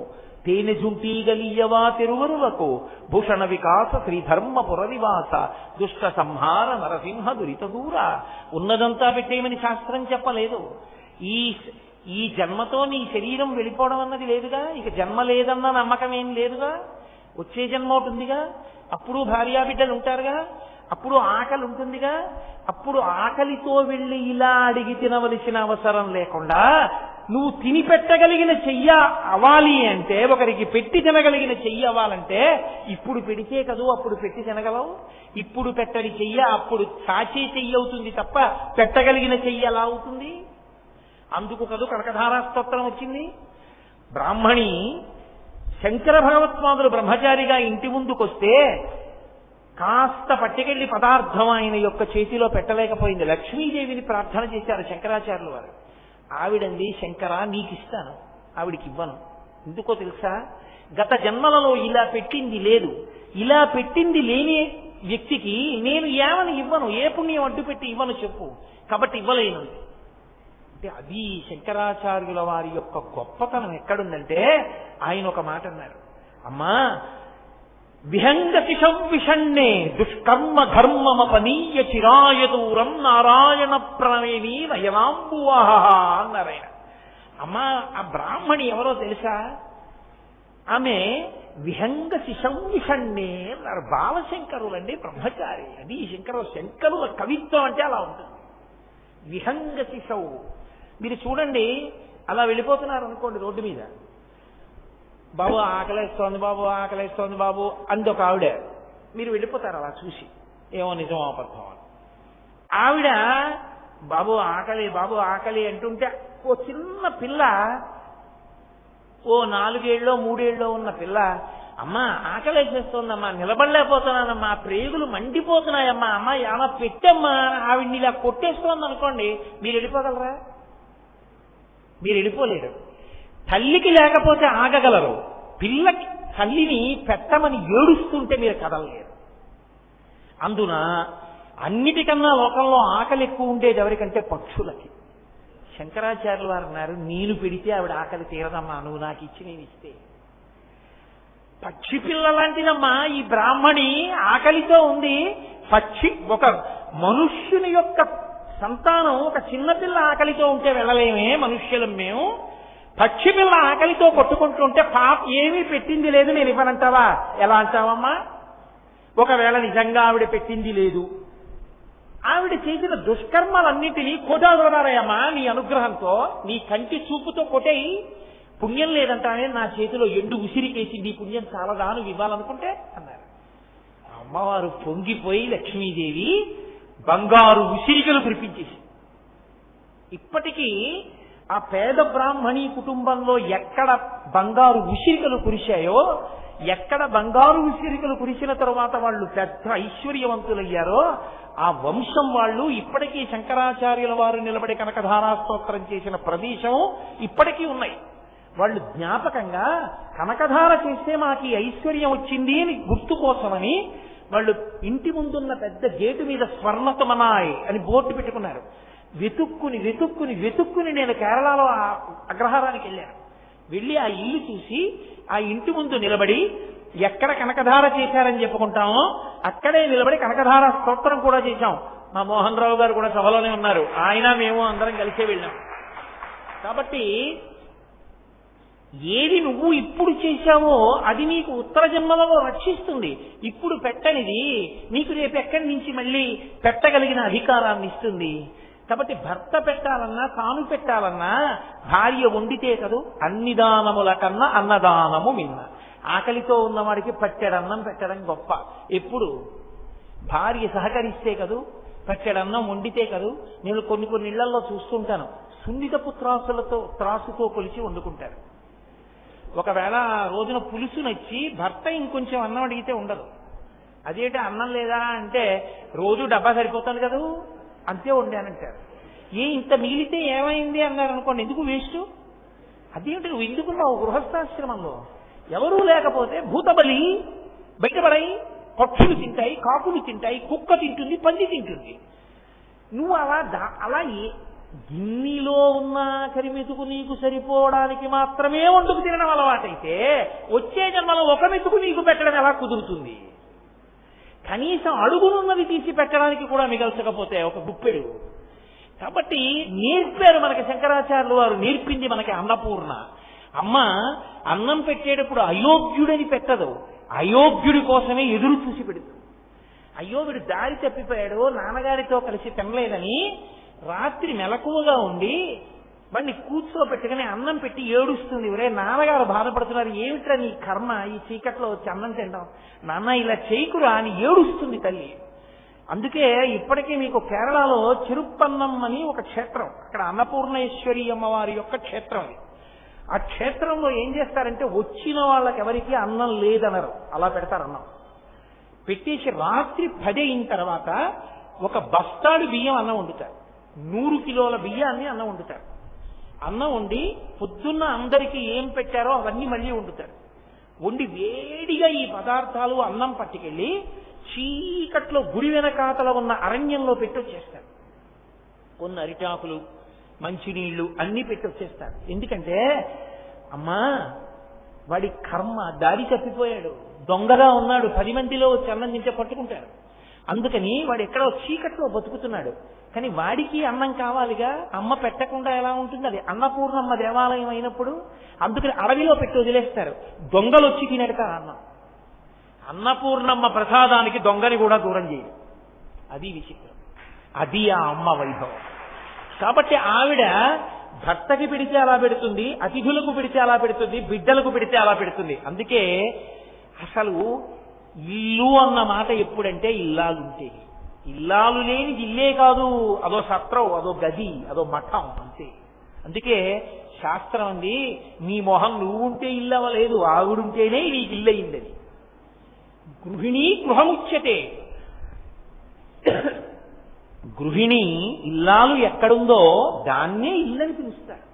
తేనె జుంటీగలియవా తెరువరులకు భూషణ వికాస శ్రీధర్మ పురనివాస దుష్ట సంహార నరసింహ దురిత దూర. ఉన్నదంతా పెట్టేయమని శాస్త్రం చెప్పలేదు. ఈ జన్మతో నీ శరీరం వెళ్ళిపోవడం అన్నది లేదుగా, ఇక జన్మ లేదన్న నమ్మకం ఏం లేదుగా. వచ్చే జన్మ ఉంటుందిగా, అప్పుడు భార్యాబిడ్డలు ఉంటారుగా, అప్పుడు ఆకలి ఉంటుందిగా. అప్పుడు ఆకలితో వెళ్ళి ఇలా అడిగి తినవలసిన అవసరం లేకుండా నువ్వు తిని పెట్టగలిగిన చెయ్య అవ్వాలి అంటే, ఒకరికి పెట్టి తినగలిగిన చెయ్యి అవ్వాలంటే ఇప్పుడు పెడితే కదూ అప్పుడు పెట్టి తినగలవు. ఇప్పుడు పెట్టని చెయ్య అప్పుడు సాచే చెయ్యి అవుతుంది తప్ప పెట్టగలిగిన చెయ్యి ఎలా అవుతుంది? అందుకు కదూ కనకధారా స్తోత్రం వచ్చింది. బ్రాహ్మణి శంకర భగవత్పాదులు బ్రహ్మచారిగా ఇంటి ముందుకొస్తే కాస్త పట్టుకెళ్లి పదార్థం ఆయన యొక్క చేతిలో పెట్టలేకపోయింది. లక్ష్మీదేవిని ప్రార్థన చేశారు శంకరాచార్యుల వారు. ఆవిడంది, శంకర నీకు ఇస్తాను, ఆవిడికి ఇవ్వను. ఎందుకో తెలుసా? గత జన్మలలో ఇలా పెట్టింది లేదు, ఇలా పెట్టింది లేని వ్యక్తికి నేను ఏమని ఇవ్వను, ఏ పుణ్యం అడ్డు పెట్టి ఇవ్వను చెప్పు, కాబట్టి ఇవ్వలేను. అంటే అది శంకరాచార్యుల వారి యొక్క గొప్పతనం ఎక్కడుందంటే, ఆయన ఒక మాట అన్నారు, అమ్మా విహంగతి విషణ్ణే దుష్కర్మ ధర్మమపనీయ చిరాయ దూరం నారాయణ ప్రణవేణి నయనాంబువాహ అన్నారు ఆయన. అమ్మా ఆ బ్రాహ్మణి ఎవరో తెలుసా? ఆమె విహంగ శిశంవిషణ్ణే అన్నారు. బాలశంకరులండి, బ్రహ్మచారి. అది శంకరుల కవిత్వం అంటే అలా ఉంటుంది. విహంగ శిశవు. మీరు చూడండి, అలా వెళ్ళిపోతున్నారు అనుకోండి రోడ్డు మీద, బాబు ఆకలేస్తోంది బాబు, ఆకలేస్తోంది బాబు అంది ఒక ఆవిడ. మీరు వెళ్ళిపోతారు అలా చూసి, ఏమో నిజమో అబద్ధం అని. ఆవిడ బాబు ఆకలి బాబు ఆకలి అంటుంటే ఓ చిన్న పిల్ల, ఓ 4 ఏళ్ళో 3 ఏళ్ళో ఉన్న పిల్ల, అమ్మా ఆకలేసేస్తోందమ్మా, నిలబడలేకపోతున్నానమ్మా, ప్రేగులు మండిపోతున్నాయమ్మా, అమ్మ ఏమన్నా పెట్టమ్మా, ఆవిడ్ని ఇలా కొట్టేస్తోంది అనుకోండి, మీరు వెళ్ళిపోగలరా? మీరు వెళ్ళిపోలేరు. తల్లికి లేకపోతే ఆగగలరు, పిల్లకి తల్లిని పెట్టమని ఏడుస్తుంటే మీరు కదలలేరు. అందున అన్నిటికన్నా లోకంలో ఆకలి ఎక్కువ ఉండేది ఎవరికంటే పక్షులకి. శంకరాచార్యులు వారు అన్నారు, నేను పెడితే ఆవిడ ఆకలి తీరదమ్మా, నువ్వు నాకు ఇచ్చి నేను ఇస్తే. పక్షి పిల్ల లాంటిదమ్మా ఈ బ్రాహ్మణి, ఆకలితో ఉంది. పక్షి ఒక మనుష్యుని యొక్క సంతానం, ఒక చిన్నపిల్ల ఆకలితో ఉంటే వెళ్ళలేమే మనుష్యులం మేము. పక్షి పిల్ల ఆకలితో కొట్టుకుంటుంటే పాప ఏమీ పెట్టింది లేదు నేను ఇవ్వనంటావా? ఎలా అంటావమ్మా? ఒకవేళ నిజంగా ఆవిడ పెట్టింది లేదు, ఆవిడ చేసిన దుష్కర్మలన్నింటినీ కొట్టాదోరారయ్యమ్మా నీ అనుగ్రహంతో, నీ కంటి చూపుతో కొట్టేయి. పుణ్యం లేదంటానే నా చేతిలో ఎండు ఉసిరికేసి నీ పుణ్యం చాలదా నువ్వు ఇవ్వాలనుకుంటే అన్నారు. అమ్మవారు పొంగిపోయి లక్ష్మీదేవి బంగారు ఉసిరికలు కురిపించేసి, ఇప్పటికీ ఆ పేద బ్రాహ్మణీ కుటుంబంలో ఎక్కడ బంగారు ఉసిరికలు కురిశాయో, ఎక్కడ బంగారు ఉసిరికలు కురిసిన తరువాత వాళ్ళు పెద్ద ఐశ్వర్యవంతులయ్యారో, ఆ వంశం వాళ్ళు ఇప్పటికీ శంకరాచార్యుల వారు నిలబడి కనకధారా స్తోత్రం చేసిన ప్రదేశం ఇప్పటికీ ఉన్నాయి. వాళ్ళు జ్ఞాపకంగా కనకధార చేస్తే మాకు ఈ ఐశ్వర్యం వచ్చింది అని గుర్తు కోసమని వాళ్ళు ఇంటి ముందున్న పెద్ద గేటు మీద స్వర్ణతమనాయ్ అని బోర్డు పెట్టుకున్నారు. వెతుక్కుని వెతుక్కుని వెతుక్కుని నేను కేరళలో ఆ అగ్రహారానికి వెళ్ళాను. వెళ్ళి ఆ ఇల్లు చూసి ఆ ఇంటి ముందు నిలబడి ఎక్కడ కనకధార చేశారని చెప్పుకుంటామో అక్కడే నిలబడి కనకధార స్తోత్రం కూడా చేశాం. మా మోహన్ రావు గారు కూడా సభలోనే ఉన్నారు, ఆయన మేము అందరం కలిసే వెళ్ళాం. కాబట్టి ఏది నువ్వు ఇప్పుడు చేశావో అది నీకు ఉత్తర జన్మలలో రక్షిస్తుంది. ఇప్పుడు పెట్టనిది నీకు రేపు ఎక్కడి నుంచి మళ్ళీ పెట్టగలిగిన అధికారాన్ని ఇస్తుంది. కాబట్టి భర్త పెట్టాలన్నా తాను పెట్టాలన్నా భార్య వండితే కదూ అన్ని దానముల కన్నా అన్నదానము మిన్న. ఆకలితో ఉన్నవాడికి పట్టెడన్నం పెట్టడం గొప్ప. ఎప్పుడు భార్య సహకరిస్తే కదూ, పట్టెడన్నం వండితే కదూ. నేను కొన్ని ఇళ్లలో చూస్తుంటాను, సున్నితపు త్రాసుతో కొలిచి వండుకుంటారు. ఒకవేళ రోజున పులుసు నచ్చి భర్త ఇంకొంచెం అన్నం అడిగితే ఉండదు. అదేంటి అన్నం లేదా అంటే, రోజు డబ్బా సరిపోతుంది కదూ అంతే వండానంటారు. ఇంత మిగిలితే ఏమైంది అన్నారు అనుకోండి, ఎందుకు వేస్ట్? అదేంటి నువ్వు ఎందుకున్నావు గృహస్థాశ్రమంలో? ఎవరూ లేకపోతే భూతబలి బయటపడాయి, పక్షులు తింటాయి, కాకులు తింటాయి, కుక్క తింటుంది, పంది తింటుంది. నువ్వు అలా గిన్నెలో ఉన్న కరిమెతుకు నీకు సరిపోవడానికి మాత్రమే వండుకు తినడం అలవాటైతే వచ్చే జన్మలో ఒక మెతుకు నీకు పెట్టడం ఎలా కుదురుతుంది? కనీసం అడుగునున్నది తీసి పెట్టడానికి కూడా మిగల్చకపోతే ఒక గుప్పెడు. కాబట్టి నేర్పారు మనకి శంకరాచార్యులు వారు, నేర్పింది మనకి అన్నపూర్ణ. అమ్మ అన్నం పెట్టేటప్పుడు అయోగ్యుడని పెట్టదు, అయోగ్యుడి కోసమే ఎదురు చూసి పెడుతుంది. అయ్యో వీడు దారి తప్పిపోయాడు, నాన్నగారితో కలిసి తినలేదని రాత్రి మెలకువగా ఉండి వాడిని కూర్చోబెట్టుకుని అన్నం పెట్టి ఏడుస్తుంది. ఒరే నాన్నగారు బాధపడుతున్నారు, ఏమిట్రా నీ కర్మ, ఈ చీకట్లో వచ్చి అన్నం తింటాం, నాన్న ఇలా చేయకురా అని ఏడుస్తుంది తల్లి. అందుకే ఇప్పటికీ మీకు కేరళలో చిరుప్పన్నం అని ఒక క్షేత్రం, అక్కడ అన్నపూర్ణేశ్వరి అమ్మవారి యొక్క క్షేత్రం. ఆ క్షేత్రంలో ఏం చేస్తారంటే వచ్చిన వాళ్ళకి ఎవరికి అన్నం లేదనరు, అలా పెడతారు అన్నం. పెట్టేసి రాత్రి 10 అయిన తర్వాత ఒక బస్తాడు బియ్యం అన్నం వండుతారు. 100 కిలోల బియ్యాన్ని అన్నం వండుతారు. అన్నం వండి పొద్దున్న అందరికీ ఏం పెట్టారో అవన్నీ మళ్ళీ వండుతారు. వండి వేడిగా ఈ పదార్థాలు అన్నం పట్టుకెళ్ళి చీకట్లో గుడి వెనకాతల ఉన్న అరణ్యంలో పెట్టి వచ్చేస్తారు. కొన్ని అరిటాకులు, మంచినీళ్లు అన్నీ పెట్టి వచ్చేస్తారు. ఎందుకంటే అమ్మా వాడి కర్మ దారి తప్పిపోయాడు, దొంగగా ఉన్నాడు, 10 మందిలో వచ్చి అన్నం తింటే పట్టుకుంటారు. అందుకని వాడు ఎక్కడో చీకట్లో బతుకుతున్నాడు. కానీ వాడికి అన్నం కావాలిగా, అమ్మ పెట్టకుండా ఎలా ఉంటుంది? అది అన్నపూర్ణమ్మ దేవాలయం అయినప్పుడు అందుకని అడవిలో పెట్టి వదిలేస్తారు. దొంగలు వచ్చి తినడతారు అన్నం. అన్నపూర్ణమ్మ ప్రసాదానికి దొంగని కూడా దూరం చేయదు. అది విచిత్రం. అది ఆ అమ్మ వైభవం. కాబట్టి ఆవిడ భర్తకి పెడితే అలా పెడుతుంది, అతిథులకు పెడితే అలా పెడుతుంది, బిడ్డలకు పెడితే అలా పెడుతుంది. అందుకే అసలు ఇల్లు అన్న మాట ఎప్పుడంటే ఇల్లాలుంటే. ఇల్లాలు లేని ఇల్లే కాదు, అదో సత్రం, అదో గది, అదో మఠం అంతే. అందుకే శాస్త్రం అంది, నీ మొహం నువ్వుంటే ఇల్లు అవ్వలేదు, ఆవిడుంటేనే నీకు ఇల్లు అయిందని. గృహిణి గృహముచ్యతే. గృహిణి ఇల్లాలు ఎక్కడుందో దాన్నే ఇల్లని పిలుస్తారు.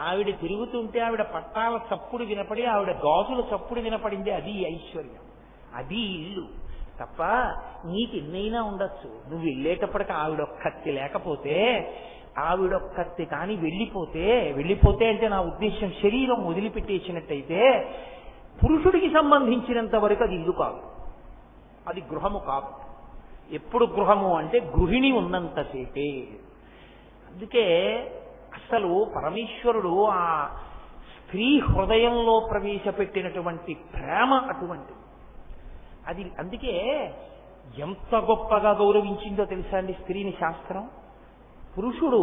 ఆవిడ తిరుగుతుంటే ఆవిడ పట్టాల చప్పుడు వినపడి, ఆవిడ గాజుల చప్పుడు వినపడింది, అది ఐశ్వర్యం, అది ఇల్లు. తప్ప నీకు ఎన్నైనా ఉండొచ్చు, నువ్వు వెళ్ళేటప్పటికి ఆవిడొక్కత్తి లేకపోతే, ఆవిడొక్కత్తి కానీ వెళ్ళిపోతే అంటే నా ఉద్దేశం శరీరం వదిలిపెట్టేసినట్టయితే పురుషుడికి సంబంధించినంత వరకు అది ఇల్లు కాదు, అది గృహము కాదు. ఎప్పుడు గృహము అంటే గృహిణి ఉన్నంతసేపే. అందుకే అసలు పరమేశ్వరుడు ఆ స్త్రీ హృదయంలో ప్రవేశపెట్టినటువంటి ప్రేమ అటువంటిది. అది అందుకే ఎంత గొప్పగా గౌరవించిందో తెలుసా అండి స్త్రీని శాస్త్రం. పురుషుడు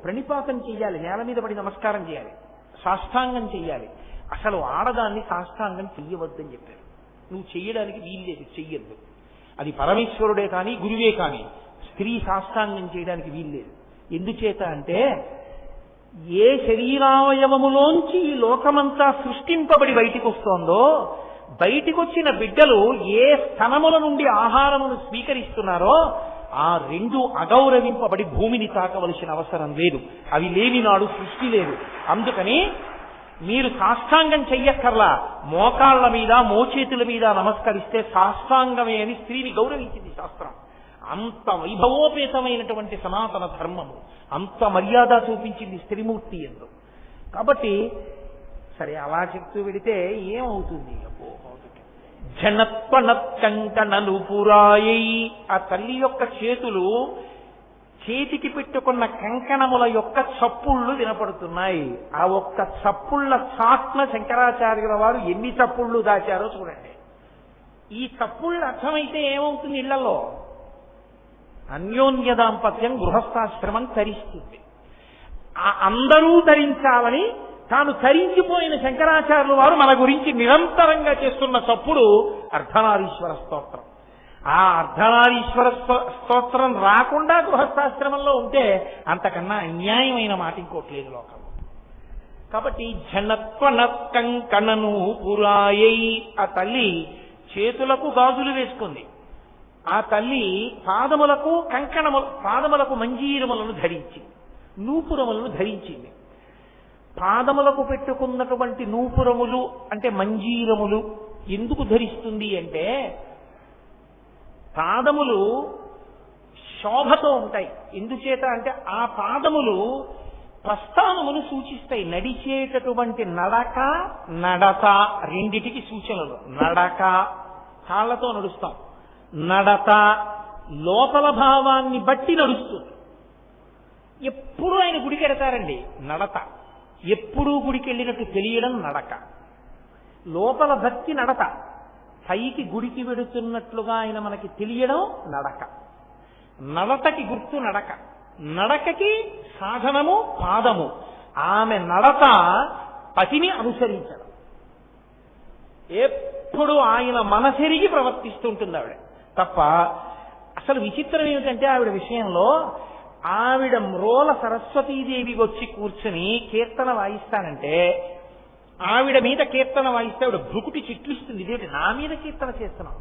ప్రణిపాతం చెయ్యాలి, నేల మీద పడి నమస్కారం చేయాలి, సాష్టాంగం చెయ్యాలి. అసలు ఆడదాన్ని సాష్టాంగం చెయ్యవద్దని చెప్పారు. నువ్వు చెయ్యడానికి వీల్లేదు, చెయ్యొద్దు. అది పరమేశ్వరుడే కానీ గురువే కానీ స్త్రీ సాష్టాంగం చేయడానికి వీల్లేదు. ఎందుచేత అంటే ఏ శరీరావయవములోంచి ఈ లోకమంతా సృష్టింపబడి బయటికి వస్తోందో, బయటికి వచ్చిన బిడ్డలు ఏ స్థనముల నుండి ఆహారమును స్వీకరిస్తున్నారో ఆ 2 అగౌరవింపబడి భూమిని తాకవలసిన అవసరం లేదు. అవి లేని నాడు సృష్టి లేదు. అందుకని మీరు సాష్టాంగం చెయ్యక్కర్లా, మోకాళ్ల మీద మోచేతుల మీద నమస్కరిస్తే సాష్టాంగమే అని స్త్రీని గౌరవించింది శాస్త్రం. అంత వైభవోపేతమైనటువంటి సనాతన ధర్మము, అంత మర్యాద చూపించింది స్త్రీమూర్తి ఎందు. కాబట్టి సరే అలా చెప్తూ వెడితే ఏమవుతుంది? జనత్వనత్కంకణలు పురాయై. ఆ తల్లి యొక్క చేతికి పెట్టుకున్న కంకణముల యొక్క చప్పుళ్ళు వినపడుతున్నాయి. ఆ ఒక్క చప్పుళ్ళ చాట్న శంకరాచార్యుల వారు ఎన్ని చప్పుళ్ళు దాచారో చూడండి. ఈ చప్పుళ్ళు అర్థమైతే ఏమవుతుంది? ఇళ్లలో అన్యోన్య దాంపత్యం గృహస్థాశ్రమం తరిస్తుంది. అందరూ ధరించాలని తాను తరించిపోయిన శంకరాచార్యుల వారు మన గురించి నిరంతరంగా చేస్తున్న చప్పుడు అర్ధనారీశ్వర స్తోత్రం. ఆ అర్ధనారీశ్వర స్తోత్రం రాకుండా గృహస్థాశ్రమంలో ఉంటే అంతకన్నా అన్యాయమైన మాట ఇంకోట్లేదు లోకంలో. కాబట్టి జనత్వనత్కంకణను పురాయై. ఆ తల్లి చేతులకు గాజులు వేసుకుంది. ఆ తల్లి పాదములకు పాదములకు మంజీరములను ధరించి, నూపురములను ధరించింది. పాదములకు పెట్టుకున్నటువంటి నూపురములు అంటే మంజీరములు ఎందుకు ధరిస్తుంది అంటే, పాదములు శోభతో ఉంటాయి. ఎందుచేత అంటే ఆ పాదములు ప్రస్థానమును సూచిస్తాయి. నడిచేటటువంటి నడక, నడత రెండిటికి సూచనలు. నడక కాళ్లతో నడుస్తాం, నడత లోపల భావాన్ని బట్టి నడుస్తుంది. ఎప్పుడూ ఆయన గుడికి వెడతారండి, నడత ఎప్పుడూ గుడికి వెళ్ళినట్టు తెలియడం నడక. లోపల భక్తి నడత, పైకి గుడికి వెడుతున్నట్లుగా ఆయన మనకి తెలియడం నడక. నడతకి గుర్తు నడక, నడకకి సాధనము పాదము. ఆమె నడత పతిని అనుసరించడం. ఎప్పుడు ఆయన మనసెరిగి ప్రవర్తిస్తుంటుంది ఆవిడ తప్ప. అసలు విచిత్రం ఏమిటంటే ఆవిడ విషయంలో, ఆవిడ మ్రోల సరస్వతీదేవి వచ్చి కూర్చుని కీర్తన వాయిస్తానంటే, ఆవిడ మీద కీర్తన వాయిస్తే ఆవిడ భృకుటి చిట్లిస్తుంది. ఇదేంటి నా మీద కీర్తన చేస్తున్నావు?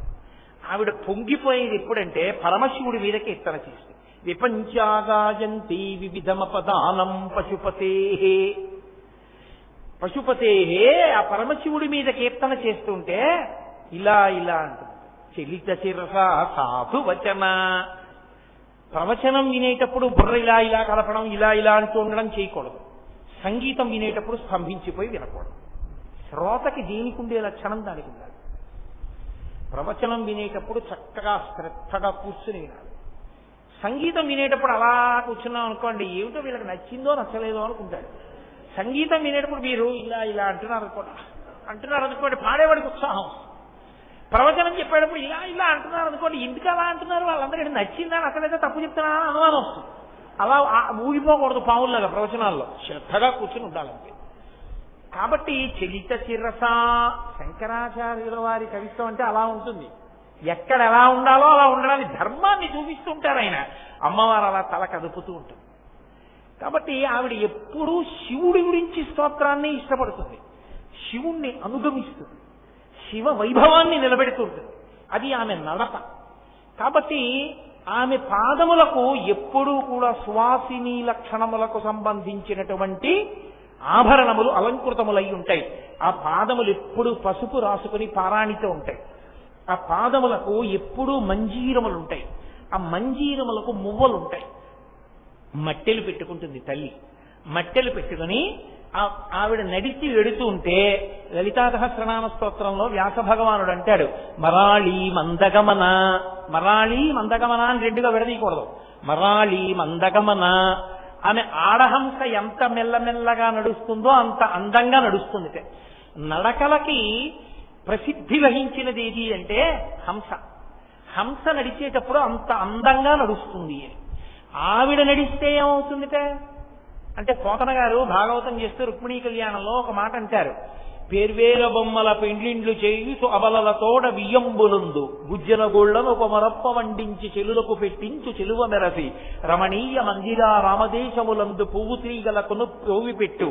ఆవిడ పొంగిపోయేది ఎప్పుడంటే పరమశివుడి మీద కీర్తన చేస్తే. విపంచాగాయంతి వివిధమపదానం పశుపతే, పశుపతే ఆ పరమశివుడి మీద కీర్తన చేస్తుంటే ఇలా ఇలా అంటుంది. చలిత శిరస సాధు వచన, ప్రవచనం వినేటప్పుడు బుర్ర ఇలా ఇలా కలపడం, ఇలా ఇలా అంటూ ఉండడం చేయకూడదు. సంగీతం వినేటప్పుడు స్తంభించిపోయి వినకూడదు. శ్రోతకి దేనికి ఉండే లక్షణం దానికి ఉండాలి. ప్రవచనం వినేటప్పుడు చక్కగా శ్రద్ధగా కూర్చుని వినాలి. సంగీతం వినేటప్పుడు అలా కూర్చున్నాం అనుకోండి, ఏమిటో వీళ్ళకి నచ్చిందో నచ్చలేదో అనుకుంటాడు. సంగీతం వినేటప్పుడు మీరు ఇలా ఇలా అంటున్నారు అనుకోండి పాడేవాడికి ఉత్సాహం. ప్రవచనం చెప్పేటప్పుడు ఇలా ఇలా అంటున్నారు అనుకోండి, ఎందుకు అలా అంటున్నారు, వాళ్ళందరూ నచ్చిందా నచ్చలేదా తప్పు చెప్తున్నా అనుమానం వస్తుంది. అలా ఊగిపోకూడదు పావుల్లాగా ప్రవచనాల్లో, శ్రద్ధగా కూర్చుని ఉండాలంటే. కాబట్టి చలిత శిరస, శంకరాచార్యుల వారి కవిత్వం అంటే అలా ఉంటుంది. ఎక్కడ ఎలా ఉండాలో అలా ఉండడానికి ధర్మాన్ని చూపిస్తుంటారు ఆయన. అమ్మవారు అలా తల కదుపుతూ ఉంటుంది. కాబట్టి ఆవిడ ఎప్పుడూ శివుడి గురించి స్తోత్రాన్ని ఇష్టపడుతుంది, శివుణ్ణి అనుగమిస్తుంది, శివ వైభవాన్ని నిలబెడుతుంటుంది. అది ఆమె నడత. కాబట్టి ఆమె పాదములకు ఎప్పుడూ కూడా సువాసిని లక్షణములకు సంబంధించినటువంటి ఆభరణములు అలంకృతములై ఉంటాయి. ఆ పాదములు ఎప్పుడూ పసుపు రాసుకుని పారాణితో ఉంటాయి. ఆ పాదములకు ఎప్పుడూ మంజీరములు ఉంటాయి. ఆ మంజీరములకు మువ్వలు ఉంటాయి. మట్టెలు పెట్టుకుంటుంది తల్లి. మట్టెలు పెట్టుకుని ఆవిడ నడిచి వెడుతూ ఉంటే లలితా సహస్రనామ స్తోత్రంలో వ్యాస భగవానుడు అంటాడు, మరాళి మందగమన. మరాళి మందగమన అని రెండుగా విడదీయకూడదు. మరాళి మందగమన. ఆమె ఆడహంస ఎంత మెల్లమెల్లగా నడుస్తుందో అంత అందంగా నడుస్తుంది. నడకలకి ప్రసిద్ధి వహించినది ఏది అంటే హంస. హంస నడిచేటప్పుడు అంత అందంగా నడుస్తుంది అని. ఆవిడ నడిస్తే ఏమవుతుందిట అంటే పోతన గారు భాగవతం చేస్తూ రుక్మిణీ కళ్యాణంలో ఒక మాట అంటారు, పేర్వేల బొమ్మల పెండ్లిండ్లు చేయుసు అబలలతోడ వియ్యంబులుందు గుజ్జన గోళ్లను ఒక మరప్ప వండించి చెలులకు పెట్టించు చెలువ మెరసి రమణీయ మందిరా రామదేశములందు పువ్వు తీగలకును ప్రోవి పెట్టు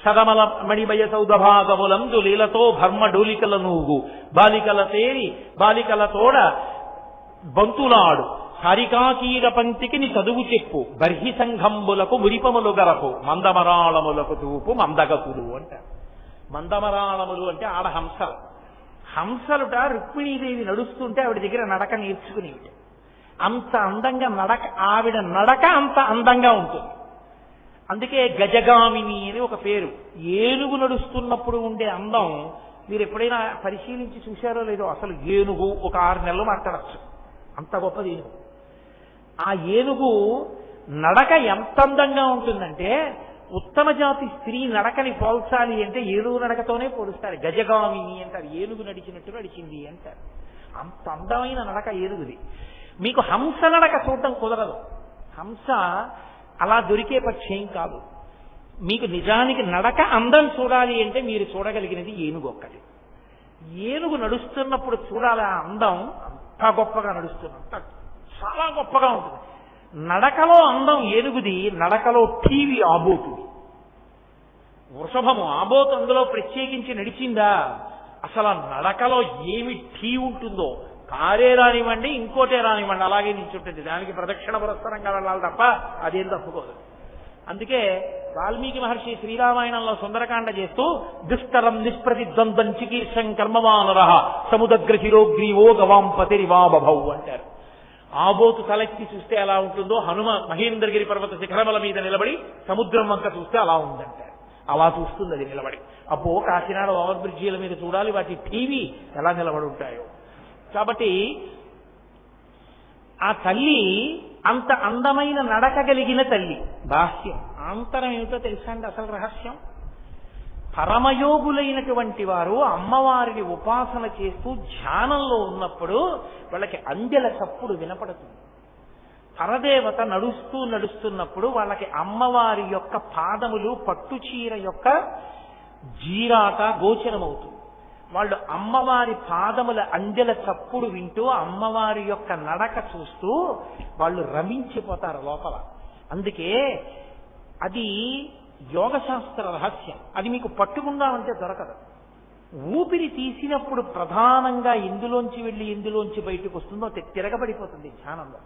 సదమల మణిమయ సౌదభాగములందు లీలతో భర్మ డోలికల నూగు బాలికల తేరి బాలికల తోడ బంతులాడు సారికాకీర పంక్తికి చదువు చెప్పు బర్హి సంఘంబులకు మురిపములు గరపు మందమరాళములకు తూపు మందగతులు అంటారు. మందమరాళములు అంటే ఆడ హంసలు. హంసలుట రుక్మిణీదేవి నడుస్తుంటే ఆవిడ దగ్గర నడక నేర్చుకునేవి. అంత అందంగా నడక, ఆవిడ నడక అంత అందంగా ఉంటుంది. అందుకే గజగామిని అని ఒక పేరు. ఏనుగు నడుస్తున్నప్పుడు ఉండే అందం మీరు ఎప్పుడైనా పరిశీలించి చూశారో లేదో. అసలు ఏనుగు ఒక 6 నెలలు మాట్లాడచ్చు, అంత గొప్పది ఏనుగు. ఆ ఏనుగు నడక ఎంత అందంగా ఉంటుందంటే ఉత్తమ జాతి స్త్రీ నడకని పోల్చాలి అంటే ఏనుగు నడకతోనే పోలుస్తారు. గజగామిని అంటారు, ఏనుగు నడిచినట్టు నడిచింది అంటారు. అంత అందమైన నడక ఏనుగుది. మీకు హంస నడక చూడటం కుదరదు. హంస అలా దొరికే పక్షేం కాదు. మీకు నిజానికి నడక అందం చూడాలి అంటే మీరు చూడగలిగినది ఏనుగు ఒక్కటి. ఏనుగు నడుస్తున్నప్పుడు చూడాలి ఆ అందం. అంత గొప్పగా నడుస్తున్నంత చాలా గొప్పగా ఉంటుంది. నడకలో అందం ఏనుగుది, నడకలో టీవీ ఆబోతుది. వృషభము ఆబోతు అందులో ప్రత్యేకించి నడిచిందా? అసలు ఆ నడకలో ఏమి టీ ఉంటుందో, కారే రానివ్వండి ఇంకోటే రానివ్వండి అలాగే నిల్చుంటుంది. దానికి ప్రదక్షిణ పురస్సరంగా వెళ్ళాలి తప్ప అదేం తప్పుకోదు. అందుకే వాల్మీకి మహర్షి శ్రీరామాయణంలో సుందరకాండ చేస్తూ దుష్టరం నిష్ప్రతిద్వంద్వం చికీర్షం కర్మవానర సముద్రశిరోగ్రీవో గవాంపతిరివా బభౌ అంటారు. ఆబోతు తలెత్తి చూస్తే ఎలా ఉంటుందో హనుమ మహేంద్రగిరి పర్వత శిఖరముల మీద నిలబడి సముద్రం వంక చూస్తే అలా ఉందంటారు. అలా చూస్తుంది అది నిలబడి. అబ్బో కాకినాడ ఓవర్ బ్రిడ్జీల మీద చూడాలి వాటి టీవీ ఎలా నిలబడి ఉంటాయో. కాబట్టి ఆ తల్లి అంత అందమైన నడక కలిగిన తల్లి. బాహ్యం ఆంతరం ఏమిటో తెలుసా అండి అసలు రహస్యం? పరమయోగులైనటువంటి వారు అమ్మవారిని ఉపాసన చేస్తూ ధ్యానంలో ఉన్నప్పుడు వాళ్ళకి అందెల చప్పుడు వినపడుతుంది. పరదేవత నడుస్తున్నప్పుడు వాళ్ళకి అమ్మవారి యొక్క పాదములు పట్టుచీర యొక్క జీరాట గోచరమవుతుంది. వాళ్ళు అమ్మవారి పాదముల అందెల చప్పుడు వింటూ అమ్మవారి యొక్క నడక చూస్తూ వాళ్ళు రమించిపోతారు లోపల. అందుకే అది యోగశాస్త్ర రహస్యం. అది మీకు పట్టుకుందామంటే దొరకదు. ఊపిరి తీసినప్పుడు ప్రధానంగా ఎందులోంచి వెళ్ళి ఎందులోంచి బయటకు వస్తుందో తిరగబడిపోతుంది ధ్యానంలో.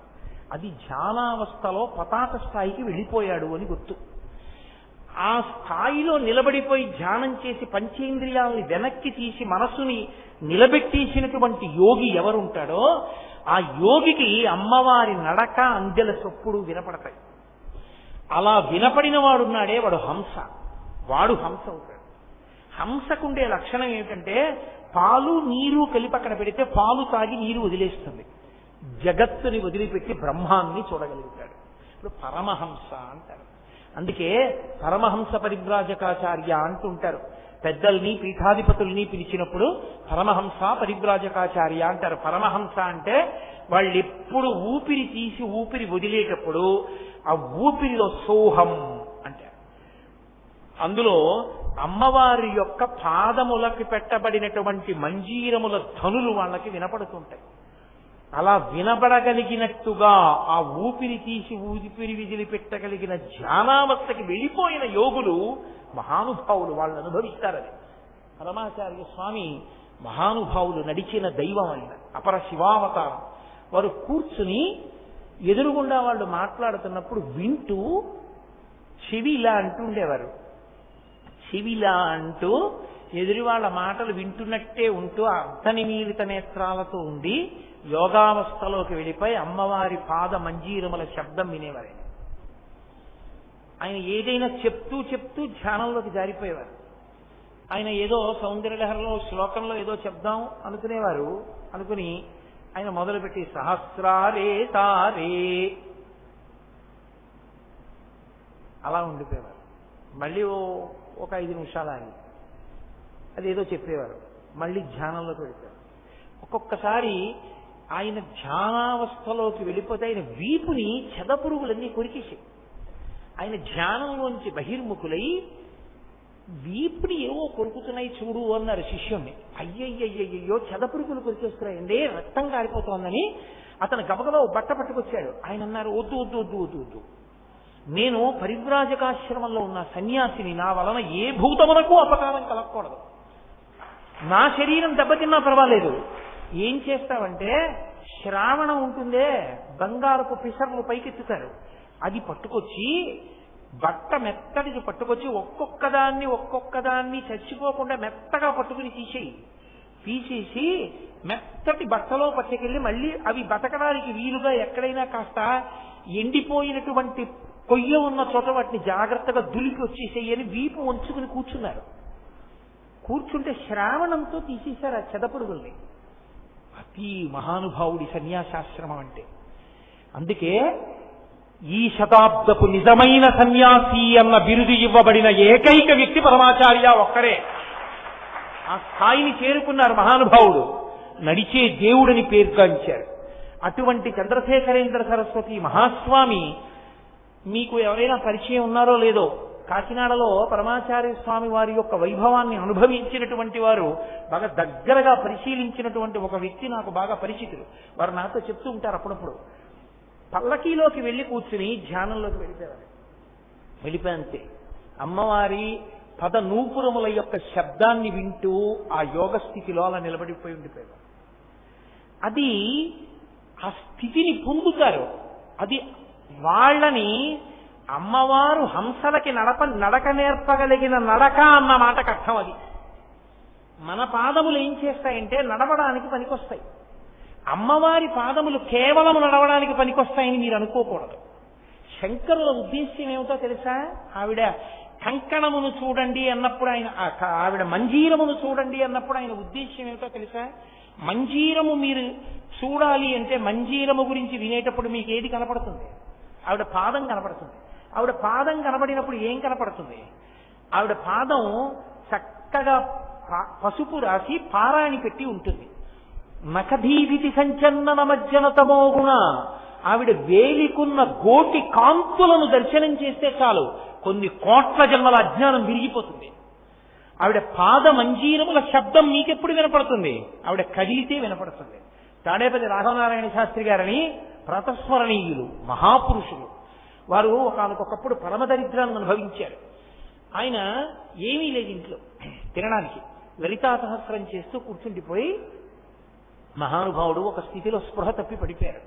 అది ధ్యానావస్థలో పతాక స్థాయికి వెళ్ళిపోయాడు అని గుర్తు. ఆ స్థాయిలో నిలబడిపోయి ధ్యానం చేసి పంచేంద్రియాలని వెనక్కి తీసి మనస్సుని నిలబెట్టేసినటువంటి యోగి ఎవరుంటాడో ఆ యోగికి అమ్మవారి నడక అంజల చొప్పుడు వినపడతాయి. అలా వినపడిన వాడున్నాడే వాడు హంస. వాడు హంస అవుతాడు. హంసకుండే లక్షణం ఏమిటంటే పాలు నీరు కలిపి అక్కడ పెడితే పాలు తాగి నీరు వదిలేస్తుంది. జగత్తుని వదిలిపెట్టి బ్రహ్మాన్ని చూడగలుగుతాడు. ఇప్పుడు పరమహంస అంటారు. అందుకే పరమహంస పరివ్రాజకాచార్య అంటుంటారు. పెద్దల్ని పీఠాధిపతుల్ని పిలిచినప్పుడు పరమహంస పరివ్రాజకాచార్య అంటారు. పరమహంస అంటే వాళ్ళు ఎప్పుడు ఊపిరి తీసి ఊపిరి వదిలేటప్పుడు ఆ ఊపిరిలో సోహం అంటారు. అందులో అమ్మవారి యొక్క పాదములకి పెట్టబడినటువంటి మంజీరముల ధనులు వాళ్ళకి వినపడుతుంటాయి. అలా వినబడగలిగినట్టుగా ఆ ఊపిరి తీసి ఊపిరి విదిలి పెట్టగలిగిన ధ్యానావస్థకి వెళ్ళిపోయిన యోగులు మహానుభావులు. వాళ్ళు అనుభవిస్తారని. పరమాచార్య స్వామి మహానుభావులు నడిచిన దైవం అయిన అపర శివావతారం. వారు కూర్చుని ఎదురుగుండా వాళ్ళు మాట్లాడుతున్నప్పుడు వింటూ చెవిలా అంటుండేవారు. చెవిలా అంటూ ఎదురు వాళ్ళ మాటలు వింటున్నట్టే ఉంటూ అర్ధనిమీలిత నేత్రాలతో ఉండి యోగావస్థలోకి వెళ్ళిపోయి అమ్మవారి పాద మంజీరముల శబ్దం వినేవారు. ఆయన ఏదైనా చెప్తూ చెప్తూ ధ్యానంలోకి జారిపోయేవారు. ఆయన ఏదో సౌందర్యలహరిలో శ్లోకంలో ఏదో చెప్దాం అనుకునేవారు. అనుకుని ఆయన మొదలుపెట్టి సహస్రారే తారే అలా ఉండిపోయేవారు. మళ్ళీ ఒక 5 నిమిషాలు ఆగి అదేదో చెప్పేవారు. మళ్ళీ ధ్యానంలోకి వెళ్ళిపోయారు. ఒక్కొక్కసారి ఆయన ధ్యానావస్థలోకి వెళ్ళిపోతే ఆయన వీపుని చెదపురుగులన్నీ కొరికేసాయి. ఆయన ధ్యానంలోంచి బహిర్ముఖులై వీపుని ఏవో కొరుకుతున్నాయి చూడు అన్నారు శిష్యుణ్ణి. అయ్యయ్యయ్యో చెదపురుగులు కొరికేస్తున్నాయండి, రక్తం కారిపోతోందని అతను గబగబా బట్ట పట్టుకొచ్చాడు. ఆయన అన్నారు, వద్దు వద్దు వద్దు వద్దు వద్దు, నేను పరివ్రాజకాశ్రమంలో ఉన్న సన్యాసిని, నా వలన ఏ భూతమునకు అపకారం కలగకూడదు, నా శరీరం దెబ్బతిన్నా పర్వాలేదు. ఏం చేస్తావంటే శ్రావణం ఉంటుందే, బంగారపు పిసర్లు పైకెత్తుతారు, అది పట్టుకొచ్చి బట్ట మెత్తడిది పట్టుకొచ్చి ఒక్కొక్కదాన్ని చచ్చిపోకుండా మెత్తగా పట్టుకుని తీసేసి మెత్తటి బట్టలో పట్టుకెళ్ళి మళ్ళీ అవి బతకడానికి వీలుగా ఎక్కడైనా కాస్త ఎండిపోయినటువంటి కొయ్య ఉన్న చోట వాటిని జాగ్రత్తగా దులిపి వచ్చేసేయని వీపు వంచుకుని కూర్చున్నారు. కూర్చుంటే శ్రావణంతో తీసేశారు ఆ చెదపురుగుల్ని. అతి మహానుభావుడి సన్యాసాశ్రమం అంటే. అందుకే ఈ శతాబ్దపు నిజమైన సన్యాసి అన్న బిరుదు ఇవ్వబడిన ఏకైక వ్యక్తి పరమాచార్య ఒక్కరే. ఆ స్థాయిని చేరుకున్నారు మహానుభావుడు. నడిచే దేవుడని పేర్కొంచారు. అటువంటి చంద్రశేఖరేంద్ర సరస్వతి మహాస్వామి మీకు ఎవరైనా పరిచయం ఉన్నారో లేదో, కాకినాడలో పరమాచార్య స్వామి వారి యొక్క వైభవాన్ని అనుభవించినటువంటి వారు, బాగా దగ్గరగా పరిశీలించినటువంటి ఒక వ్యక్తి నాకు బాగా పరిచితులు. వారు నాతో చెప్తూ ఉంటారు అప్పుడప్పుడు. పల్లకీలోకి వెళ్ళి కూర్చుని ధ్యానంలోకి వెళ్ళిపోయంతే అమ్మవారి పద నూపురముల యొక్క శబ్దాన్ని వింటూ ఆ యోగ స్థితిలో అలా నిలబడిపోయి ఉండిపోయారు. అది ఆ స్థితిని పొందుతారు. అది వాళ్ళని అమ్మవారు హంసలకి నడక నేర్పగలిగిన నడక అన్న మాటకు అర్థం. అది మన పాదములు ఏం చేస్తాయంటే నడవడానికి పనికొస్తాయి. అమ్మవారి పాదములు కేవలం నడవడానికి పనికొస్తాయని మీరు అనుకోకూడదు. శంకరుల ఉద్దేశ్యం ఏమిటో తెలుసా? ఆవిడ కంకణమును చూడండి అన్నప్పుడు ఆవిడ మంజీరమును చూడండి అన్నప్పుడు ఆయన ఉద్దేశ్యం ఏమిటో తెలుసా? మంజీరము మీరు చూడాలి అంటే మంజీరము గురించి వినేటప్పుడు మీకు ఏది కనపడుతుంది? ఆవిడ పాదం కనపడుతుంది. ఆవిడ పాదం కనబడినప్పుడు ఏం కనపడుతుంది? ఆవిడ పాదం చక్కగా పసుపు రాసి పారాణి పెట్టి ఉంటుంది. నఖధీవితి సంచన్నన మజ్జన తమోగుణ. ఆవిడ వేలికున్న గోటి కాంతులను దర్శనం చేస్తే చాలు కొన్ని కోట్ల జన్మల అజ్ఞానం విరిగిపోతుంది. ఆవిడ పాద మంజీరముల శబ్దం మీకెప్పుడు వినపడుతుంది? ఆవిడ కదిలితే వినపడుతుంది. తాడేపల్లి రాఘవనారాయణ శాస్త్రి గారని ప్రతస్మరణీయులు, మహాపురుషులు. వారు ఒకనకొకప్పుడు పరమదరిద్రాన్ని అనుభవించారు. ఆయన ఏమీ లేదు ఇంట్లో తినడానికి. లలితా సహస్రం చేస్తూ కూర్చుండిపోయి మహానుభావుడు ఒక స్థితిలో స్పృహ తప్పి పడిపోయారు.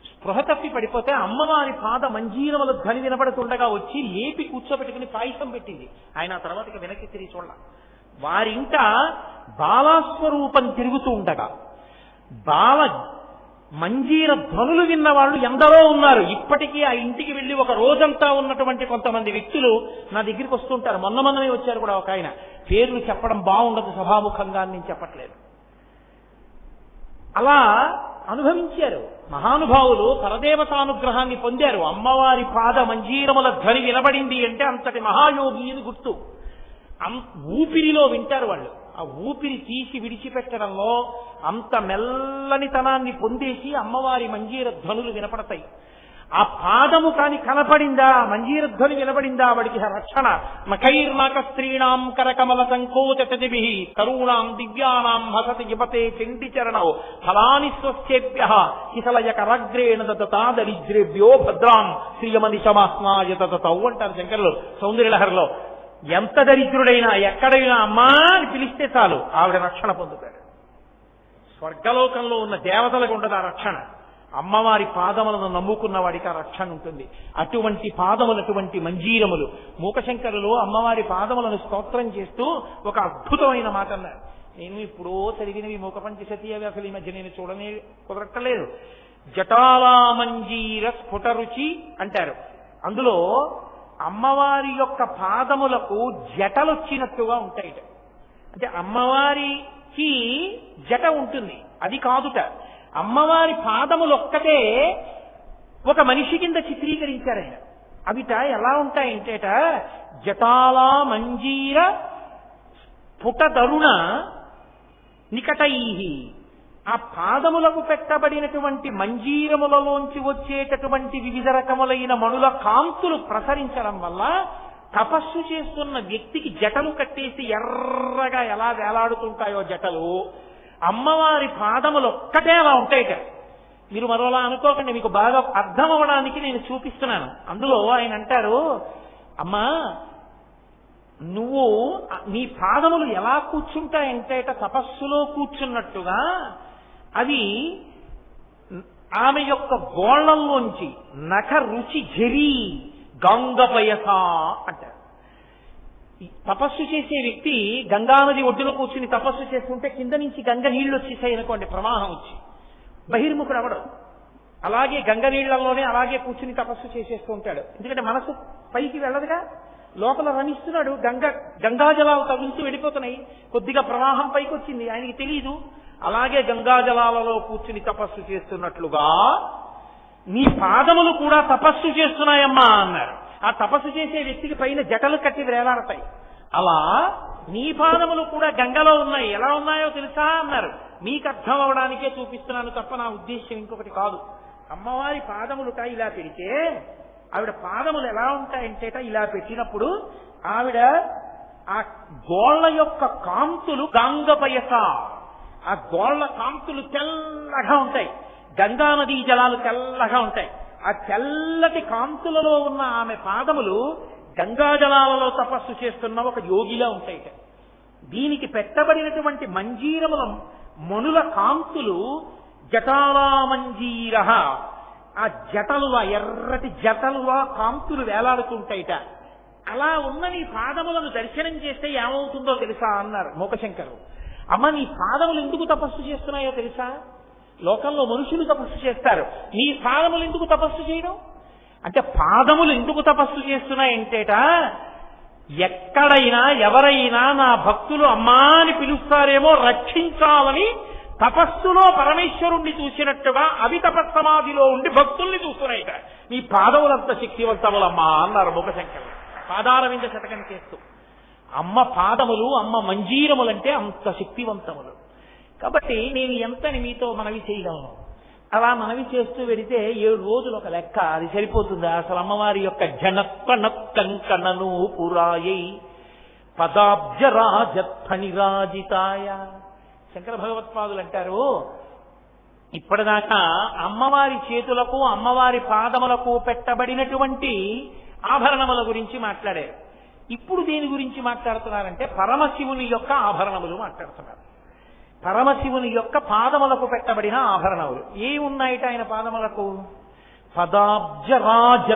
స్పృహ తప్పి పడిపోతే అమ్మవారి పాద మంజీరముల ధ్వని వినపడుతుండగా వచ్చి లేపి కూర్చోబెట్టుకుని పాయసం పెట్టింది. ఆయన ఆ తర్వాతకి వెనక్కి తిరిగి చూడాల. వారింట బాలాస్వరూపం తిరుగుతూ ఉండగా బాల మంజీర ధ్వనులు విన్న వాళ్ళు ఎందరో ఉన్నారు. ఇప్పటికీ ఆ ఇంటికి వెళ్లి ఒక రోజంతా ఉన్నటువంటి కొంతమంది వ్యక్తులు నా దగ్గరికి వస్తుంటారు. మొన్ననే వచ్చారు కూడా ఒక ఆయన. పేర్లు చెప్పడం బాగుండదు సభాముఖంగా అని నేను చెప్పట్లేదు. అలా అనుభవించారు మహానుభావులు, పరదేవతానుగ్రహాన్ని పొందారు. అమ్మవారి పాద మంజీరముల ధ్వని వినబడింది అంటే అంతటి మహాయోగి అని గుర్తు. ఊపిరిలో వింటారు వాళ్ళు. ఆ ఊపిరి తీసి విడిచిపెట్టడంలో అంత మెల్లనితనాన్ని పొందేసి అమ్మవారి మంజీర ధ్వనులు వినపడతాయి. ఆ పాదము కాని కనపడిందా, మంజీర ధ్వని వినబడిందా, వాడికి రక్షణ. మఖైర్నాక స్త్రీణాం కరకమల సంకోచతిభి కరుణాం దివ్యానాం హసతి యువతే చండి చరణో ఫలాని స్వస్యేభ్య కిసలయకరగ్రేణ దతా దరిద్రేభ్యో భద్రాం శ్రీయమనిశమాస్నాయ దతౌ అంటారు శంకరులు సౌందర్యలహరిలో. ఎంత దరిద్రుడైనా ఎక్కడైనా అమ్మా అని పిలిస్తే చాలు ఆవిడ రక్షణ పొందుతాడు. స్వర్గలోకంలో ఉన్న దేవతలకు ఉండదు ఆ రక్షణ. అమ్మవారి పాదములను నమ్ముకున్న వాడికి ఆ రక్షణ ఉంటుంది. అటువంటి పాదములు, అటువంటి మంజీరములు. మూకశంకరులు అమ్మవారి పాదములను స్తోత్రం చేస్తూ ఒక అద్భుతమైన మాట అన్నారు. నేను ఇప్పుడో చదివినవి మూక పంచశతి అవి అసలు ఈ మధ్య నేను చూడనే కుదరక్కలేదు. జటాలా మంజీర స్ఫుటరుచి అంటారు. అందులో అమ్మవారి యొక్క పాదములకు జటలొచ్చినట్టుగా ఉంటాయి. అంటే అమ్మవారికి జట ఉంటుంది, అది కాదుట. అమ్మవారి పాదములొక్కటే ఒక మనిషి కింద చిత్రీకరించారు ఆయన. అవిట ఎలా ఉంటాయంటేట జటాలా మంజీర స్ఫుటదరుణ నికటైహి. ఆ పాదములకు పెట్టబడినటువంటి మంజీరములలోంచి వచ్చేటటువంటి వివిధ రకములైన మణుల కాంతులు ప్రసరించడం వల్ల తపస్సు చేస్తున్న వ్యక్తికి జటలు కట్టేసి ఎర్రగా ఎలా వేలాడుతుంటాయో జటలు, అమ్మవారి పాదములు ఒక్కటే అలా ఉంటాయిట. మీరు మరోలా అనుకోకండి, మీకు బాగా అర్థం అవ్వడానికి నేను చూపిస్తున్నాను. అందులో ఆయన అంటారు, అమ్మా నువ్వు నీ పాదములు ఎలా కూర్చుంటాయంటేట తపస్సులో కూర్చున్నట్టుగా అవి ఆమె యొక్క గోళ్లల్లోంచి నఖ రుచి జరి గంగపయస అంటారు. తపస్సు చేసే వ్యక్తి గంగానది ఒడ్డున కూర్చుని తపస్సు చేస్తుంటే కింద నుంచి గంగ నీళ్లు వచ్చేసాయి అనుకోండి, ప్రవాహం వచ్చి బహిర్ముఖుడు అవడం. అలాగే గంగ నీళ్లలోనే అలాగే కూర్చుని తపస్సు చేసేస్తూ ఉంటాడు. ఎందుకంటే మనసు పైకి వెళ్ళదుగా, లోపల రమిస్తున్నాడు. గంగాజలాలు తగులుతూ వెళ్ళిపోతున్నాయి. కొద్దిగా ప్రవాహం పైకి వచ్చింది, ఆయనకి తెలియదు. అలాగే గంగాజలాలలో కూర్చుని తపస్సు చేస్తున్నట్లుగా నీ పాదములు కూడా తపస్సు చేస్తున్నాయమ్మా అన్నారు. ఆ తపస్సు చేసే వ్యక్తికి పైన జటలు కట్టి వేలాడతాయి. అలా నీ పాదములు కూడా గంగలో ఉన్నాయి. ఎలా ఉన్నాయో తెలుసా అన్నారు. మీకు అర్థం అవడానికే చూపిస్తున్నాను తప్ప నా ఉద్దేశ్యం ఇంకొకటి కాదు. అమ్మవారి పాదములుట ఇలా పెడితే ఆవిడ పాదములు ఎలా ఉంటాయంటేట ఇలా పెట్టినప్పుడు ఆవిడ ఆ గోళ్ల యొక్క కాంతులు గంగపయస, ఆ గోళ్ల కాంతులు తెల్లగా ఉంటాయి. గంగానదీ జలాలు తెల్లగా ఉంటాయి. ఆ తెల్లటి కాంతులలో ఉన్న ఆమె పాదములు గంగాజలాలలో తపస్సు చేస్తున్న ఒక యోగిలా ఉంటాయి. దీనికి పెట్టబడినటువంటి మంజీరముల మణుల కాంతులు జటాలా మంజీర, ఆ జటలుగా ఎర్రటి జటలుగా కాంతులు వేలాడుతుంటాయిట. అలా ఉన్న నీ పాదములను దర్శనం చేస్తే ఏమవుతుందో తెలుసా అన్నారు మూకశంకరు. అమ్మ నీ పాదములు ఎందుకు తపస్సు చేస్తున్నాయో తెలుసా? లోకంలో మనుషులు తపస్సు చేస్తారు, నీ పాదములు ఎందుకు తపస్సు చేయడం అంటే, పాదములు ఎందుకు తపస్సు చేస్తున్నాయంటేట ఎక్కడైనా ఎవరైనా నా భక్తులు అమ్మా అని పిలుస్తారేమో రక్షించాలని తపస్సులో పరమేశ్వరుణ్ణి చూసినట్టుగా అవి తపస్సమాధిలో ఉండి భక్తుల్ని చూస్తున్నాయిట. నీ పాదములంత శక్తివంతములమ్మా అన్నారు మూకశంకరులు పాదారవింద శతకం చేస్తూ. అమ్మ పాదములు, అమ్మ మంజీరములంటే అంత శక్తివంతములు. కాబట్టి నేను ఎంతని మీతో మనవి చేయగలను. అలా మనవి చేస్తూ వెడితే 7 రోజులు ఒక లెక్క, అది సరిపోతుందా? అసలు అమ్మవారి యొక్క జనత్వనక్కనను పురాయై పదాబ్జరాజత్ఫణిరాజితాయ. శంకర భగవత్పాదులు అంటారు, ఇప్పటిదాకా అమ్మవారి చేతులకు అమ్మవారి పాదములకు పెట్టబడినటువంటి ఆభరణముల గురించి మాట్లాడారు. ఇప్పుడు దేని గురించి మాట్లాడుతున్నారంటే పరమశివుని యొక్క ఆభరణములు మాట్లాడుతున్నారు. పరమశివుని యొక్క పాదములకు పెట్టబడిన ఆభరణములు ఏమున్నాయిట ఆయన పాదములకు? పదాబ్జరాజ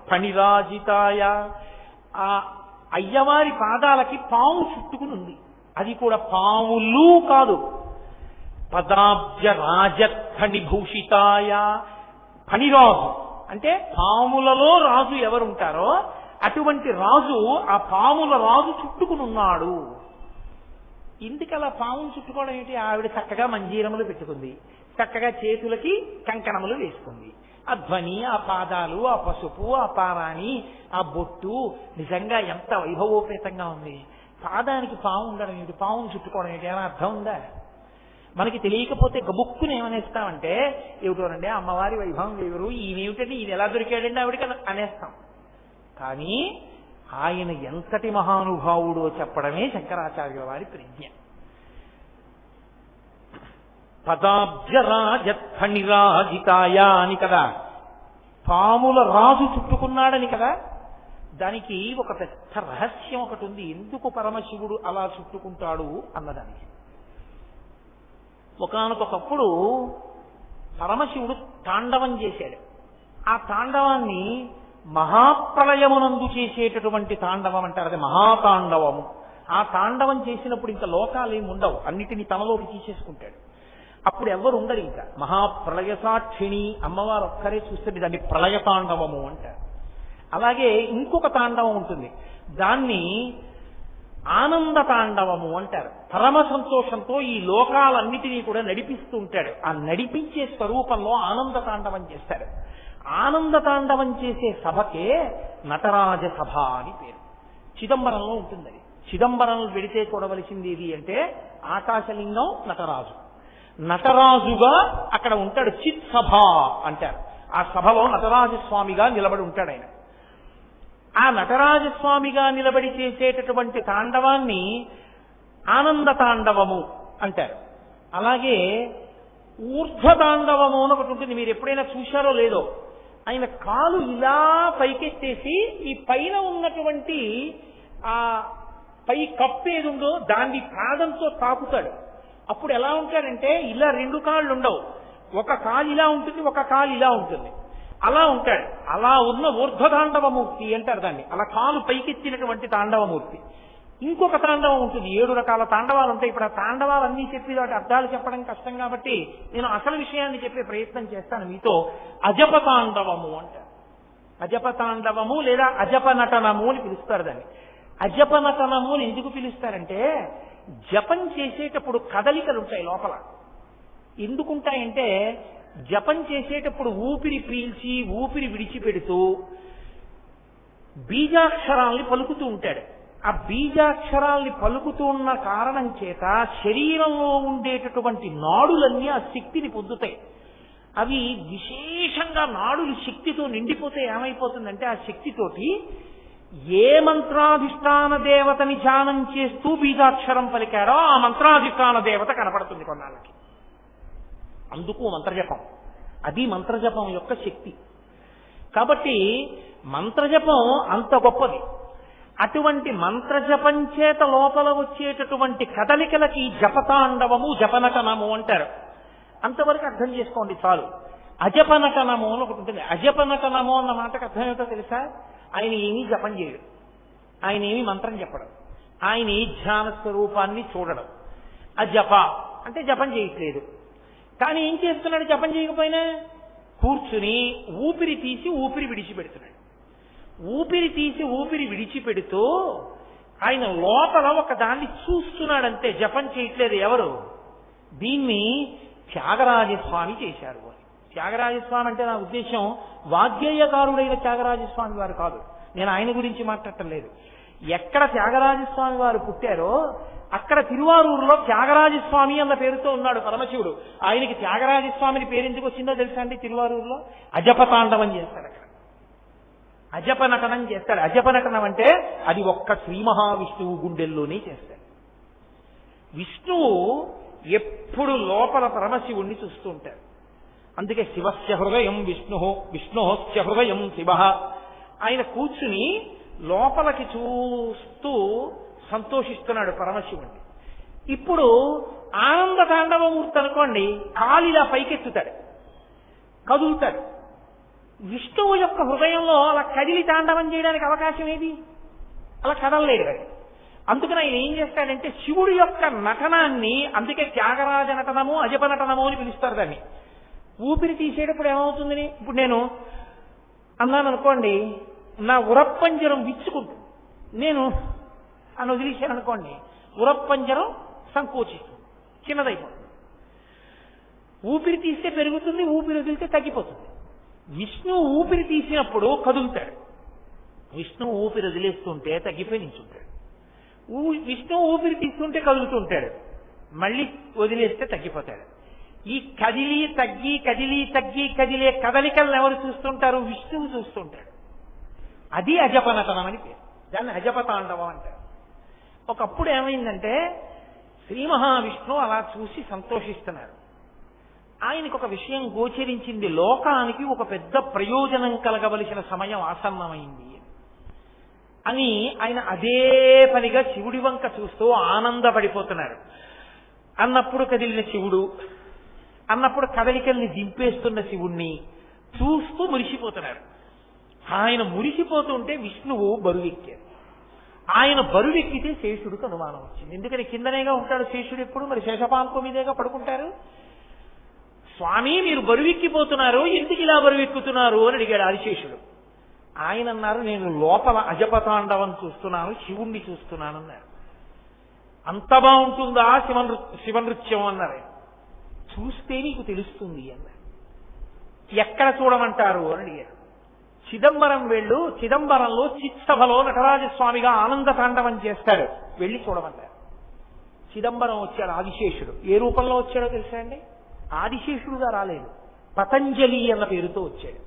ఫణిరాజితాయ. ఆ అయ్యవారి పాదాలకి పాము చుట్టుకుని ఉంది. అది కూడా పాములు కాదు, పదాబ్జరాజ ఫణిభూషితాయ. ఫణిరాజు అంటే పాములలో రాజు ఎవరుంటారో అటువంటి రాజు, ఆ పాముల రాజు చుట్టుకుని ఉన్నాడు. ఇందుకలా పామును చుట్టుకోవడం ఏంటి? ఆవిడ చక్కగా మంజీరములు పెట్టుకుంది, చక్కగా చేతులకి కంకణములు వేసుకుంది. ఆ ధ్వని, ఆ పాదాలు, ఆ పసుపు, ఆ పారాణి, ఆ బొట్టు నిజంగా ఎంత వైభవోపేతంగా ఉంది. పాదానికి పాము ఉండడం ఏంటి? పామును చుట్టుకోవడం ఏంటి? ఏమైనా అర్థం ఉందా? మనకి తెలియకపోతే గబుక్కుని ఏమనేస్తామంటే, ఏమిటోనండి అమ్మవారి వైభవం ఎవరు, ఈయనేమిటండి, ఈయన ఎలా దొరికాడండి ఆవిడికి అనేస్తాం. కానీ ఆయన ఎంతటి మహానుభావుడో చెప్పడమే శంకరాచార్యుల వారి ప్రజ్ఞ. పదాబ్జరాజత్ఫణిరాజితాయ అని కదా, పాముల రాజు చుట్టుకున్నాడని కదా. దానికి ఒక పెద్ద రహస్యం ఒకటి ఉంది, ఎందుకు పరమశివుడు అలా చుట్టుకుంటాడు అన్నదానికి. ఒకానొకప్పుడు పరమశివుడు తాండవం చేశాడు. ఆ తాండవాన్ని మహాప్రళయమునందు చేసేటటువంటి తాండవం అంటారు, అది మహాతాండవము. ఆ తాండవం చేసినప్పుడు ఇంకా లోకాలు ఏమి ఉండవు, అన్నిటినీ తనలోకి తీసేసుకుంటాడు. అప్పుడు ఎవరు ఉండరు. ఇంకా మహాప్రళయ సాక్షిణి అమ్మవారు ఒక్కరే చూస్తే దాన్ని ప్రళయ తాండవము అంటారు. అలాగే ఇంకొక తాండవం ఉంటుంది, దాన్ని ఆనంద తాండవము అంటారు. పరమ సంతోషంతో ఈ లోకాలన్నిటినీ కూడా నడిపిస్తూ ఉంటాడు. ఆ నడిపించే స్వరూపంలో ఆనంద తాండవం చేస్తారు. ఆనంద తాండవం చేసే సభకే నటరాజ సభ అని పేరు. చిదంబరంలో ఉంటుంది అది. చిదంబరం వెడితే చూడవలసింది ఏది అంటే ఆకాశలింగం నటరాజు. నటరాజుగా అక్కడ ఉంటాడు. చిత్ సభ అంటారు. ఆ సభలో నటరాజస్వామిగా నిలబడి ఉంటాడు ఆయన. ఆ నటరాజస్వామిగా నిలబడి చేసేటటువంటి తాండవాన్ని ఆనంద తాండవము అంటారు. అలాగే ఊర్ధ్వ తాండవము అని ఒకటి ఉంటుంది, మీరు ఎప్పుడైనా చూశారో లేదో. ఆయన కాలు ఇలా పైకెత్తేసి ఈ పైన ఉన్నటువంటి ఆ పై కప్పు ఏదుందో దాన్ని పాదంతో తాకుతాడు. అప్పుడు ఎలా ఉంటాడంటే ఇలా రెండు కాళ్ళు ఉండవు, ఒక కాలు ఇలా ఉంటుంది, ఒక కాలు ఇలా ఉంటుంది, అలా ఉంటాడు. అలా ఉన్న ఊర్ధ్వ తాండవమూర్తి అంటారు దాన్ని. అలా కాలు పైకెత్తినటువంటి తాండవమూర్తి. ఇంకొక తాండవం ఉంటుంది, 7 రకాల తాండవాలు ఉంటాయి. ఇప్పుడు ఆ తాండవాలన్నీ చెప్పి వాటి అర్థాలు చెప్పడం కష్టం కాబట్టి నేను అసలు విషయాన్ని చెప్పే ప్రయత్నం చేస్తాను మీతో. అజప తాండవము అంటారు. అజప తాండవము లేదా అజప నటనము అని పిలుస్తారు దాన్ని. అజప నటనము అని ఎందుకు పిలుస్తారంటే జపం చేసేటప్పుడు కదలికలు ఉంటాయి లోపల. ఎందుకుంటాయంటే జపం చేసేటప్పుడు ఊపిరి పీల్చి ఊపిరి విడిచిపెడుతూ బీజాక్షరాల్ని పలుకుతూ ఉంటాడు. ఆ బీజాక్షరాల్ని పలుకుతూ ఉన్న కారణం చేత శరీరంలో ఉండేటటువంటి నాడులన్నీ ఆ శక్తిని పొందుతాయి. అవి విశేషంగా నాడులు శక్తితో నిండిపోతే ఏమైపోతుందంటే ఆ శక్తితోటి ఏ మంత్రాధిష్టాన దేవతని ధ్యానం చేస్తూ బీజాక్షరం పలికారో ఆ మంత్రాధిష్టాన దేవత కనపడుతుంది కొన్నాళ్ళకి. అందుకు మంత్రజపం, అది మంత్రజపం యొక్క శక్తి. కాబట్టి మంత్రజపం అంత గొప్పది. అటువంటి మంత్రజపం చేత లోపల వచ్చేటటువంటి కదలికలకి జపతాండవము జపనటనము అంటారు. అంతవరకు అర్థం చేసుకోండి చాలు. అజపనటనము అని ఒకటి ఉంటుంది. అజపనటనము అన్న మాటకు అర్థం ఏమిటో తెలుసా? ఆయన ఏమీ జపం చేయడు, ఆయన ఏమీ మంత్రం చెప్పడం, ఆయన ఈ ధ్యాన స్వరూపాన్ని చూడడం. అజప అంటే జపం చేయట్లేదు. కానీ ఏం చేస్తున్నాడు? జపం చేయకపోయినా కూర్చుని ఊపిరి తీసి ఊపిరి విడిచిపెడుతున్నాడు. ఊపిరి తీసి ఊపిరి విడిచిపెడుతూ ఆయన లోపల ఒక దాన్ని చూస్తున్నాడంతే, జపం చేయట్లేదు. ఎవరు? దీన్ని త్యాగరాజస్వామి చేశారు. త్యాగరాజస్వామి అంటే నా ఉద్దేశం వాగ్గేయకారుడైన త్యాగరాజస్వామి వారు కాదు, నేను ఆయన గురించి మాట్లాడటం లేదు. ఎక్కడ త్యాగరాజస్వామి వారు పుట్టారో అక్కడ తిరువారూరులో త్యాగరాజస్వామి అన్న పేరుతో ఉన్నాడు పరమశివుడు. ఆయనకి త్యాగరాజస్వామిని పేరు ఎందుకు వచ్చిందో తెలుసా అండి? తిరువారూరులో అజపతాండవం చేస్తాడు, అక్కడ అజపనటనం చేస్తాడు. అజపనటనం అంటే అది ఒక్క శ్రీ మహావిష్ణువు గుండెల్లోనే చేస్తాడు. విష్ణువు ఎప్పుడు లోపల పరమశివుణ్ణి చూస్తూ ఉంటాడు. అందుకే శివస్య హృదయం విష్ణు, విష్ణోస్య హృదయం శివ. ఆయన కూర్చుని లోపలికి చూస్తూ సంతోషిస్తున్నాడు పరమశివుణ్ణి. ఇప్పుడు ఆనంద తాండవమూర్తి అనుకోండి, కాలిలా పైకెత్తుతాడు, కదులుతాడు. విష్ణువు యొక్క హృదయంలో అలా కదిలి తాండవం చేయడానికి అవకాశం ఏది? అలా కదలలేడు అది. అందుకని ఆయన ఏం చేస్తాడంటే శివుడి యొక్క నటనాన్ని, అందుకే త్యాగరాజ నటనము అజప నటనము అని పిలుస్తారు దాన్ని. ఊపిరి తీసేటప్పుడు ఏమవుతుందని, ఇప్పుడు నేను అన్నాను అనుకోండి, నా ఉరప్పంజరం విచ్చుకుంటుంది, నేను అని వదిలేశాను అనుకోండి, ఉరప్పంజరం సంకోచిస్తుంది, చిన్నదైపోతుంది. ఊపిరి తీస్తే పెరుగుతుంది, ఊపిరి వదిలితే తగ్గిపోతుంది. విష్ణువు ఊపిరి తీసినప్పుడు కదులుతాడు, విష్ణువు ఊపిరి వదిలేస్తుంటే తగ్గిపోయి నించుంటాడు. విష్ణువు ఊపిరి తీసుకుంటే కదులుతుంటాడు, మళ్ళీ వదిలేస్తే తగ్గిపోతాడు. ఈ కదిలి తగ్గి కదిలి తగ్గి కదిలే కదలికలను ఎవరు చూస్తుంటారు? విష్ణువు చూస్తుంటాడు. అది అజపనటనం అని పేరు, దాన్ని అజపతాండవం అంటారు. ఒకప్పుడు ఏమైందంటే శ్రీ మహావిష్ణువు అలా చూసి సంతోషిస్తున్నారు. ఆయనకు ఒక విషయం గోచరించింది, లోకానికి ఒక పెద్ద ప్రయోజనం కలగవలసిన సమయం ఆసన్నమైంది అని ఆయన అదే పనిగా శివుడి వంక చూస్తూ ఆనందపడిపోతున్నారు. అన్నప్పుడు కదిలిన శివుడు, అన్నప్పుడు కదలికల్ని దింపేస్తున్న శివుణ్ణి చూస్తూ మురిసిపోతున్నారు. ఆయన మురిసిపోతుంటే విష్ణువు బరువెక్కారు. ఆయన బరువెక్కితే శేషుడికి అనుమానం వచ్చింది. ఎందుకని కిందనేగా ఉంటాడు శేషుడు ఎప్పుడు, మరి శేషపాంకు మీదేగా పడుకుంటారు. స్వామి మీరు బరువెక్కిపోతున్నారు, ఎందుకు ఇలా బరువెక్కుతున్నారు అని అడిగాడు ఆదిశేషుడు. ఆయన అన్నారు, నేను లోపల అజపతాండవం చూస్తున్నాను, శివుణ్ణి చూస్తున్నాను అన్నారు. అంత బాగుంటుందా శివనృత్యం అన్నారు. చూస్తే నీకు తెలుస్తుంది అన్నారు. ఎక్కడ చూడమంటారు అని అడిగారు. చిదంబరం వెళ్ళు, చిదంబరంలో చిత్సభలో నటరాజస్వామిగా ఆనంద తాండవం చేస్తాడు, వెళ్ళి చూడమన్నారు. చిదంబరం వచ్చాడు ఆదిశేషుడు. ఏ రూపంలో వచ్చాడో తెలుసా అండి? ఆదిశేషుడుగా రాలేదు, పతంజలి అన్న పేరుతో వచ్చాడు.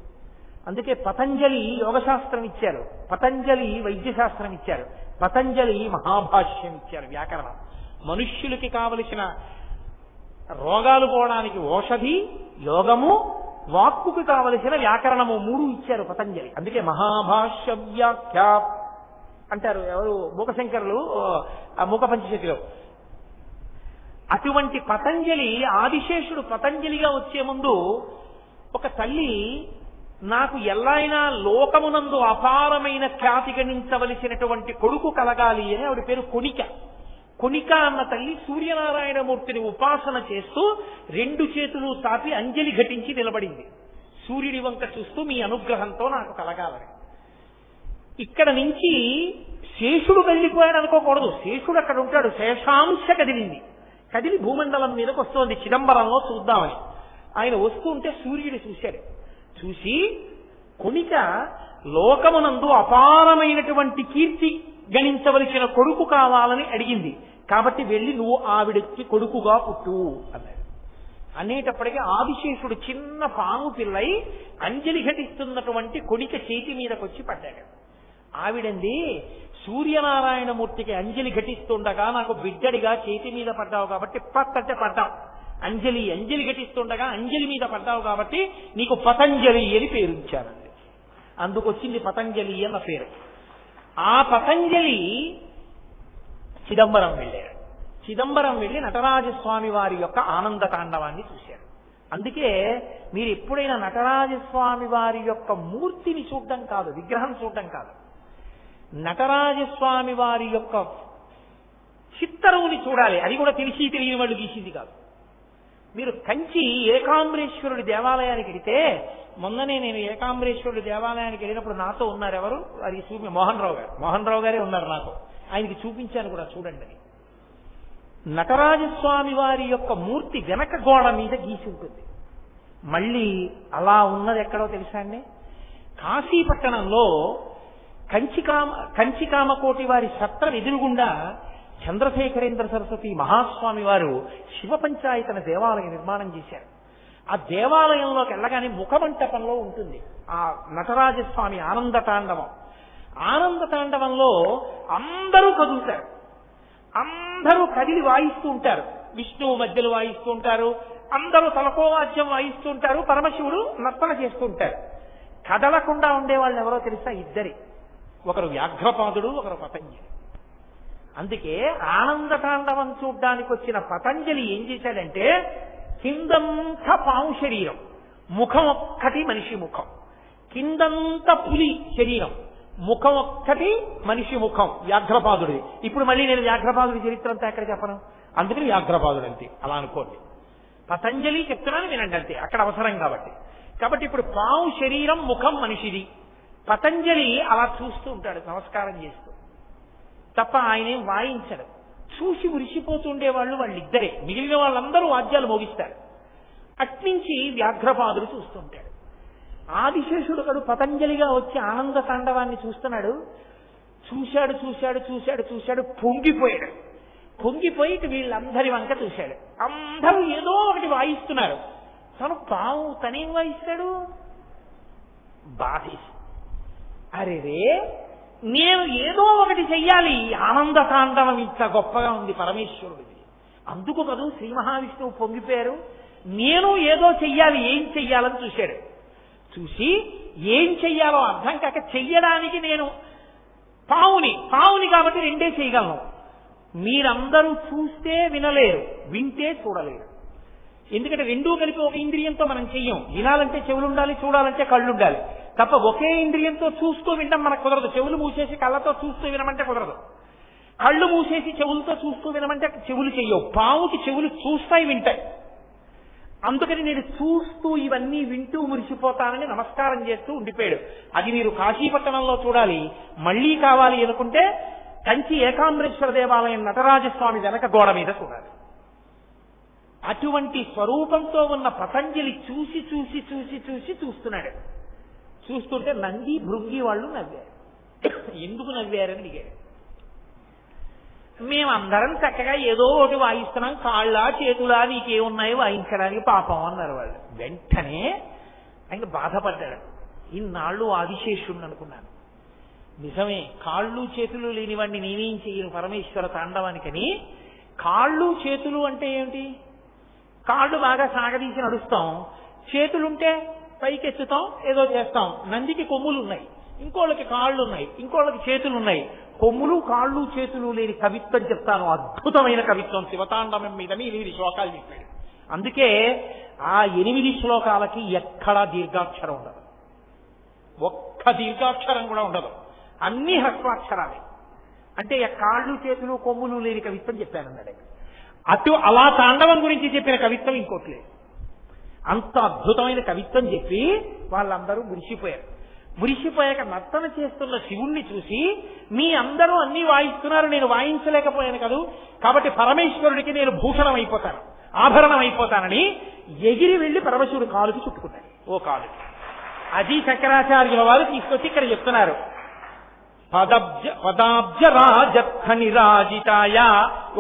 అందుకే పతంజలి యోగశాస్త్రం ఇచ్చారు, పతంజలి వైద్యశాస్త్రం ఇచ్చారు, పతంజలి మహాభాష్యం ఇచ్చారు, వ్యాకరణం. మనుష్యులకి కావలసిన రోగాలు పోవడానికి ఔషధి, యోగము, వాక్కుకి కావలసిన వ్యాకరణము, మూడు ఇచ్చారు పతంజలి. అందుకే మహాభాష్య వ్యాఖ్య అంటారు ఎవరు, మూకశంకరులు మూక పంచశతిలో. అటువంటి పతంజలి, ఆదిశేషుడు పతంజలిగా వచ్చే ముందు ఒక తల్లి, నాకు ఎల్లైనా లోకమునందు అపారమైన ఖ్యాతి గణించవలసినటువంటి కొడుకు కలగాలి అని ఆవిడ పేరు కొనిక. కొనిక అన్న తల్లి సూర్యనారాయణమూర్తిని ఉపాసన చేస్తూ రెండు చేతులు తాపి అంజలి ఘటించి నిలబడింది, సూర్యుడి వంక చూస్తూ మీ అనుగ్రహంతో నాకు కలగాలని. ఇక్కడ నుంచి శేషుడు కదిలిపోయాడు అనుకోకూడదు, శేషుడు అక్కడ ఉంటాడు. శేషాంశ కదిలింది, కదిలి భూమండలం మీదకి వస్తోంది చిదంబరంలో చూద్దామని. ఆయన వస్తూ ఉంటే సూర్యుడు చూశాడు. చూసి కొనిక లోకమునందు అపారమైనటువంటి కీర్తి గణించవలసిన కొడుకు కావాలని అడిగింది. కాబట్టి వెళ్ళి నువ్వు ఆవిడకి కొడుకుగా పుట్టు అన్నాడు. అనేటప్పటికీ ఆదిశేషుడు చిన్న పాము పిల్లై అంజలి ఘటిస్తున్నటువంటి కొనిక చేతి మీదకి వచ్చి పడ్డాడు. ఆవిడంది, సూర్యనారాయణమూర్తికి అంజలి ఘటిస్తుండగా నాకు బిడ్డడిగా చేతి మీద పడ్డావు కాబట్టి పత్తంటే పడ్డావు, అంజలి అంజలి ఘటిస్తుండగా అంజలి మీద పడ్డావు కాబట్టి నీకు పతంజలి అని పేరు ఇచ్చానండి. అందుకొచ్చింది పతంజలి అన్న పేరు. ఆ పతంజలి చిదంబరం వెళ్ళారు. చిదంబరం వెళ్ళి నటరాజస్వామి వారి యొక్క ఆనంద తాండవాన్ని చూశారు. అందుకే మీరు ఎప్పుడైనా నటరాజస్వామి వారి యొక్క మూర్తిని చూడడం కాదు, విగ్రహం చూడడం కాదు, నటరాజస్వామి వారి యొక్క చిత్తరువుని చూడాలి. అది కూడా తెలిసి తెలియని వాళ్ళు గీసింది కాదు. మీరు కంచి ఏకాంబరేశ్వరుడి దేవాలయానికి వెళితే, మొన్ననే నేను ఏకాంబరేశ్వరుడి దేవాలయానికి వెళ్ళినప్పుడు నాతో ఉన్నారు ఎవరు, అది మోహన్ రావు గారే ఉన్నారు నాతో. ఆయనకి చూపించాను కూడా, చూడండి అని. నటరాజస్వామి వారి యొక్క మూర్తి వెనక గోడ మీద గీసి ఉంటుంది. మళ్ళీ అలా ఉన్నది ఎక్కడో తెలుసా అండి? కాశీపట్టణంలో కంచికామకోటి వారి సత్రం ఎదురుగుండా చంద్రశేఖరేంద్ర సరస్వతి మహాస్వామి వారు శివ పంచాయతన దేవాలయ నిర్మాణం చేశారు. ఆ దేవాలయంలోకి వెళ్ళగానే ముఖమంటపంలో ఉంటుంది ఆ నటరాజస్వామి ఆనంద తాండవం. ఆనంద తాండవంలో అందరూ కదులుతారు, అందరూ కదిలి వాయిస్తూ ఉంటారు. విష్ణువు మధ్యలో వాయిస్తూ ఉంటారు, అందరూ తలకో వాద్యం వాయిస్తూ ఉంటారు, పరమశివుడు నర్తన చేస్తూ ఉంటారు. కదలకుండా ఉండేవాళ్ళు ఎవరో తెలుసా? ఇద్దరి. ఒకరు వ్యాఘ్రపాదుడు, ఒకరు పతంజలి. అందుకే ఆనంద తాండవం చూడ్డానికి వచ్చిన పతంజలి ఏం చేశాడంటే, కిందంతా పాము శరీరం, ముఖం ఒక్కటి మనిషి ముఖం, కిందంతా పులి శరీరం, ముఖం ఒక్కటి మనిషి ముఖం వ్యాఘ్రపాదుడి. ఇప్పుడు మళ్ళీ నేను వ్యాఘ్రపాదుడి చరిత్ర అంతా ఎక్కడ చెప్పను, అందుకని వ్యాఘ్రపాదుడు అంతే అలా అనుకోండి. పతంజలి చెప్తున్నాను వినండి అంతే, అక్కడ అవసరం కాబట్టి. కాబట్టి ఇప్పుడు పాము శరీరం, ముఖం మనిషిది. పతంజలి అలా చూస్తూ ఉంటాడు నమస్కారం చేస్తూ, తప్ప ఆయనేం వాయించడు. చూసి మురిసిపోతుండేవాళ్ళు వాళ్ళిద్దరే, మిగిలిన వాళ్ళందరూ వాద్యాలు మోగిస్తారు. అట్నుంచి వ్యాఘ్రపాదుడు చూస్తుంటాడు. ఆదిశేషుడు కడు పతంజలిగా వచ్చి ఆనంద తాండవాన్ని చూస్తున్నాడు. చూశాడు చూశాడు చూశాడు చూశాడు పొంగిపోయాడు. పొంగిపోయి వీళ్ళందరి వంక చూశాడు. అందరూ ఏదో ఒకటి వాయిస్తున్నారు, తను పాము తనేం వాయిస్తాడు? బాధేసి, అరే రే నేను ఏదో ఒకటి చెయ్యాలి, ఆనంద తాండవం ఇంత గొప్పగా ఉంది పరమేశ్వరుడిది, అందుకు కదూ శ్రీ మహావిష్ణువు పొంగిపోయారు. నేను ఏదో చెయ్యాలి, ఏం చెయ్యాలని చూశాడు. చూసి ఏం చెయ్యాలో అర్థం కాక, చెయ్యడానికి నేను పావుని కాబట్టి రెండే చేయగలను. మీరందరూ చూస్తే వినలేరు, వింటే చూడలేరు. ఎందుకంటే రెండూ కలిపి ఒక ఇంద్రియంతో మనం చెయ్యం. వినాలంటే చెవులు ఉండాలి, చూడాలంటే కళ్ళు ఉండాలి. తప్ప ఒకే ఇంద్రియంతో చూస్తూ వినడం మనకు కుదరదు. చెవులు మూసేసి కళ్ళతో చూస్తూ వినమంటే కుదరదు, కళ్ళు మూసేసి చెవులతో చూస్తూ వినమంటే చెవులు చెయ్యవు. పావుకి చెవులు చూస్తాయి, వింటాయి. అందుకని నేను చూస్తూ ఇవన్నీ వింటూ మురిసిపోతానని నమస్కారం చేస్తూ ఉండిపోయాడు. అది మీరు కాశీపట్టణంలో చూడాలి. మళ్లీ కావాలి అనుకుంటే కంచి ఏకాంబరేశ్వర దేవాలయం నటరాజస్వామి వెనక గోడ మీద చూడాలి. అటువంటి స్వరూపంతో ఉన్న పతంజలి చూసి చూసి చూసి చూసి చూస్తున్నాడు. చూస్తుంటే నంది భృంగి వాళ్ళు నవ్వారు. ఎందుకు నవ్వారని అడిగాడు. మేమందరం చక్కగా ఏదో ఒకటి వాయిస్తున్నాం, కాళ్ళ చేతులా నీకేమున్నాయో వాయించడానికి పాపం అన్నారు వాళ్ళు. వెంటనే ఆయన బాధపడ్డాడు. ఇన్నాళ్ళు ఆదిశేషుణ్ణి అనుకున్నాను, నిజమే కాళ్ళు చేతులు లేనివాడిని నేనేం చెయ్యను పరమేశ్వర తాండవానికని. కాళ్ళు చేతులు అంటే ఏమిటి? కాళ్ళు బాగా సాగదీసి నడుస్తాం, చేతులుంటే పైకెత్తుతాం, ఏదో చేస్తాం. నందికి కొమ్ములు ఉన్నాయి, ఇంకోళ్ళకి కాళ్ళు ఉన్నాయి, ఇంకోళ్ళకి చేతులు ఉన్నాయి. కొమ్ములు కాళ్ళు చేతులు లేని కవిత్వం చెప్తాను, అద్భుతమైన కవిత్వం శివతాండవం మీద 8 శ్లోకాలు చెప్పాడు. అందుకే ఆ 8 శ్లోకాలకి ఎక్కడా దీర్ఘాక్షరం ఉండదు, ఒక్క దీర్ఘాక్షరం కూడా ఉండదు, అన్ని హ్రస్వాక్షరాలే. అంటే కాళ్ళు చేతులు కొమ్ములు లేని కవిత్వం చెప్పానన్నాడు. అలా తాండవం గురించి చెప్పిన కవిత్వం ఇంకోటి లేదు. అంత అద్భుతమైన కవిత్వం చెప్పి వాళ్ళందరూ మురిసిపోయారు. మురిసిపోయాక నర్తన చేస్తున్న శివుణ్ణి చూసి, మీ అందరూ అన్ని వాయిస్తున్నారు, నేను వాయించలేకపోయాను కదూ, కాబట్టి పరమేశ్వరుడికి నేను భూషణం అయిపోతాను, ఆభరణం అయిపోతానని ఎగిరి వెళ్లి పరమశివుడి కాలుకి చుట్టుకున్నాడు. ఓ కాలు అది శంకరాచార్యుల వారు తీసుకొచ్చి ఇక్కడ చెప్తున్నారు. పదాబ్జ రాజనిరాజితాయ,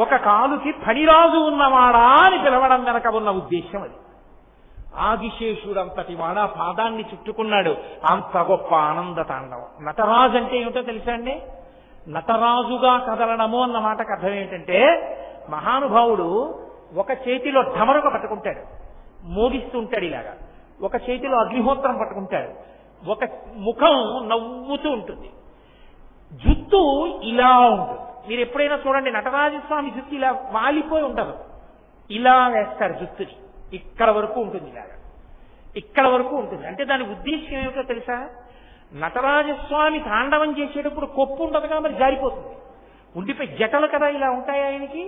ఒక కాలుకి ఫణిరాజు ఉన్నవాడా అని పిలవడం వెనక ఉన్న ఉద్దేశం అది. ఆదిశేషుడంతటి వాడ పాదాన్ని చుట్టుకున్నాడు. అంత గొప్ప ఆనంద తాండవం. నటరాజు అంటే ఏమిటో తెలుసా అండి? నటరాజుగా కదలడము అన్న మాటకు అర్థం ఏంటంటే, మహానుభావుడు ఒక చేతిలో ఢమరుక పట్టుకుంటాడు, మోగిస్తుంటాడు ఇలాగా, ఒక చేతిలో అగ్నిహోత్రం పట్టుకుంటాడు, ఒక ముఖం నవ్వుతూ ఉంటుంది, జుత్తు ఇలా ఉంటుంది. మీరు ఎప్పుడైనా చూడండి, నటరాజస్వామి జుత్తు ఇలా వాలిపోయి ఉండదు, ఇలా వేస్తారు జుత్తుని, ఇక్కడ వరకు ఉంటుంది, ఇలాగా ఇక్కడ వరకు ఉంటుంది. అంటే దాని ఉద్దేశం ఏమిటో తెలుసా? నటరాజస్వామి తాండవం చేసేటప్పుడు కొప్పు ఉండదుగా, మరి జారిపోతుంది, ఉండిపోయి జటలు కదా ఇలా ఉంటాయి ఆయనకి.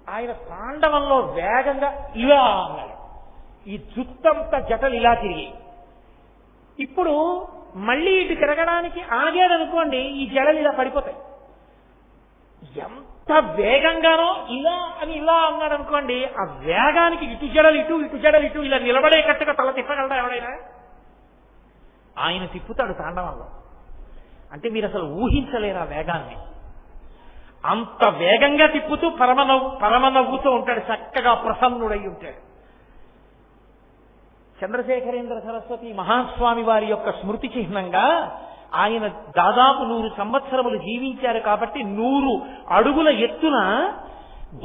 ఆయన తాండవంలో వేగంగా ఇలా అన్నాడు, ఈ జుత్తంతా జటలు ఇలా తిరిగి. ఇప్పుడు మళ్ళీ ఇటు తిరగడానికి ఆగాడనుకోండి, ఈ జడలు ఇలా పడిపోతాయి. ఎంత వేగంగానో ఇలా అని ఇలా అన్నాడు అనుకోండి, ఆ వేగానికి ఇటు జడలు ఇటు, ఇటు జడలు ఇటు, ఇలా నిలబడేటట్టుగా తల తిప్పగలడా ఎవడైనా? ఆయన తిప్పుతాడు తాండవంలో. అంటే మీరు అసలు ఊహించలేరు ఆ వేగాన్ని. అంత వేగంగా తిప్పుతూ పరమనవ్వుతూ ఉంటాడు, చక్కగా ప్రసన్నుడై ఉంటాడు. చంద్రశేఖరేంద్ర సరస్వతి మహాస్వామి వారి యొక్క స్మృతి చిహ్నంగా ఆయన దాదాపు 100 సంవత్సరములు జీవించారు. కాబట్టి 100 అడుగుల ఎత్తున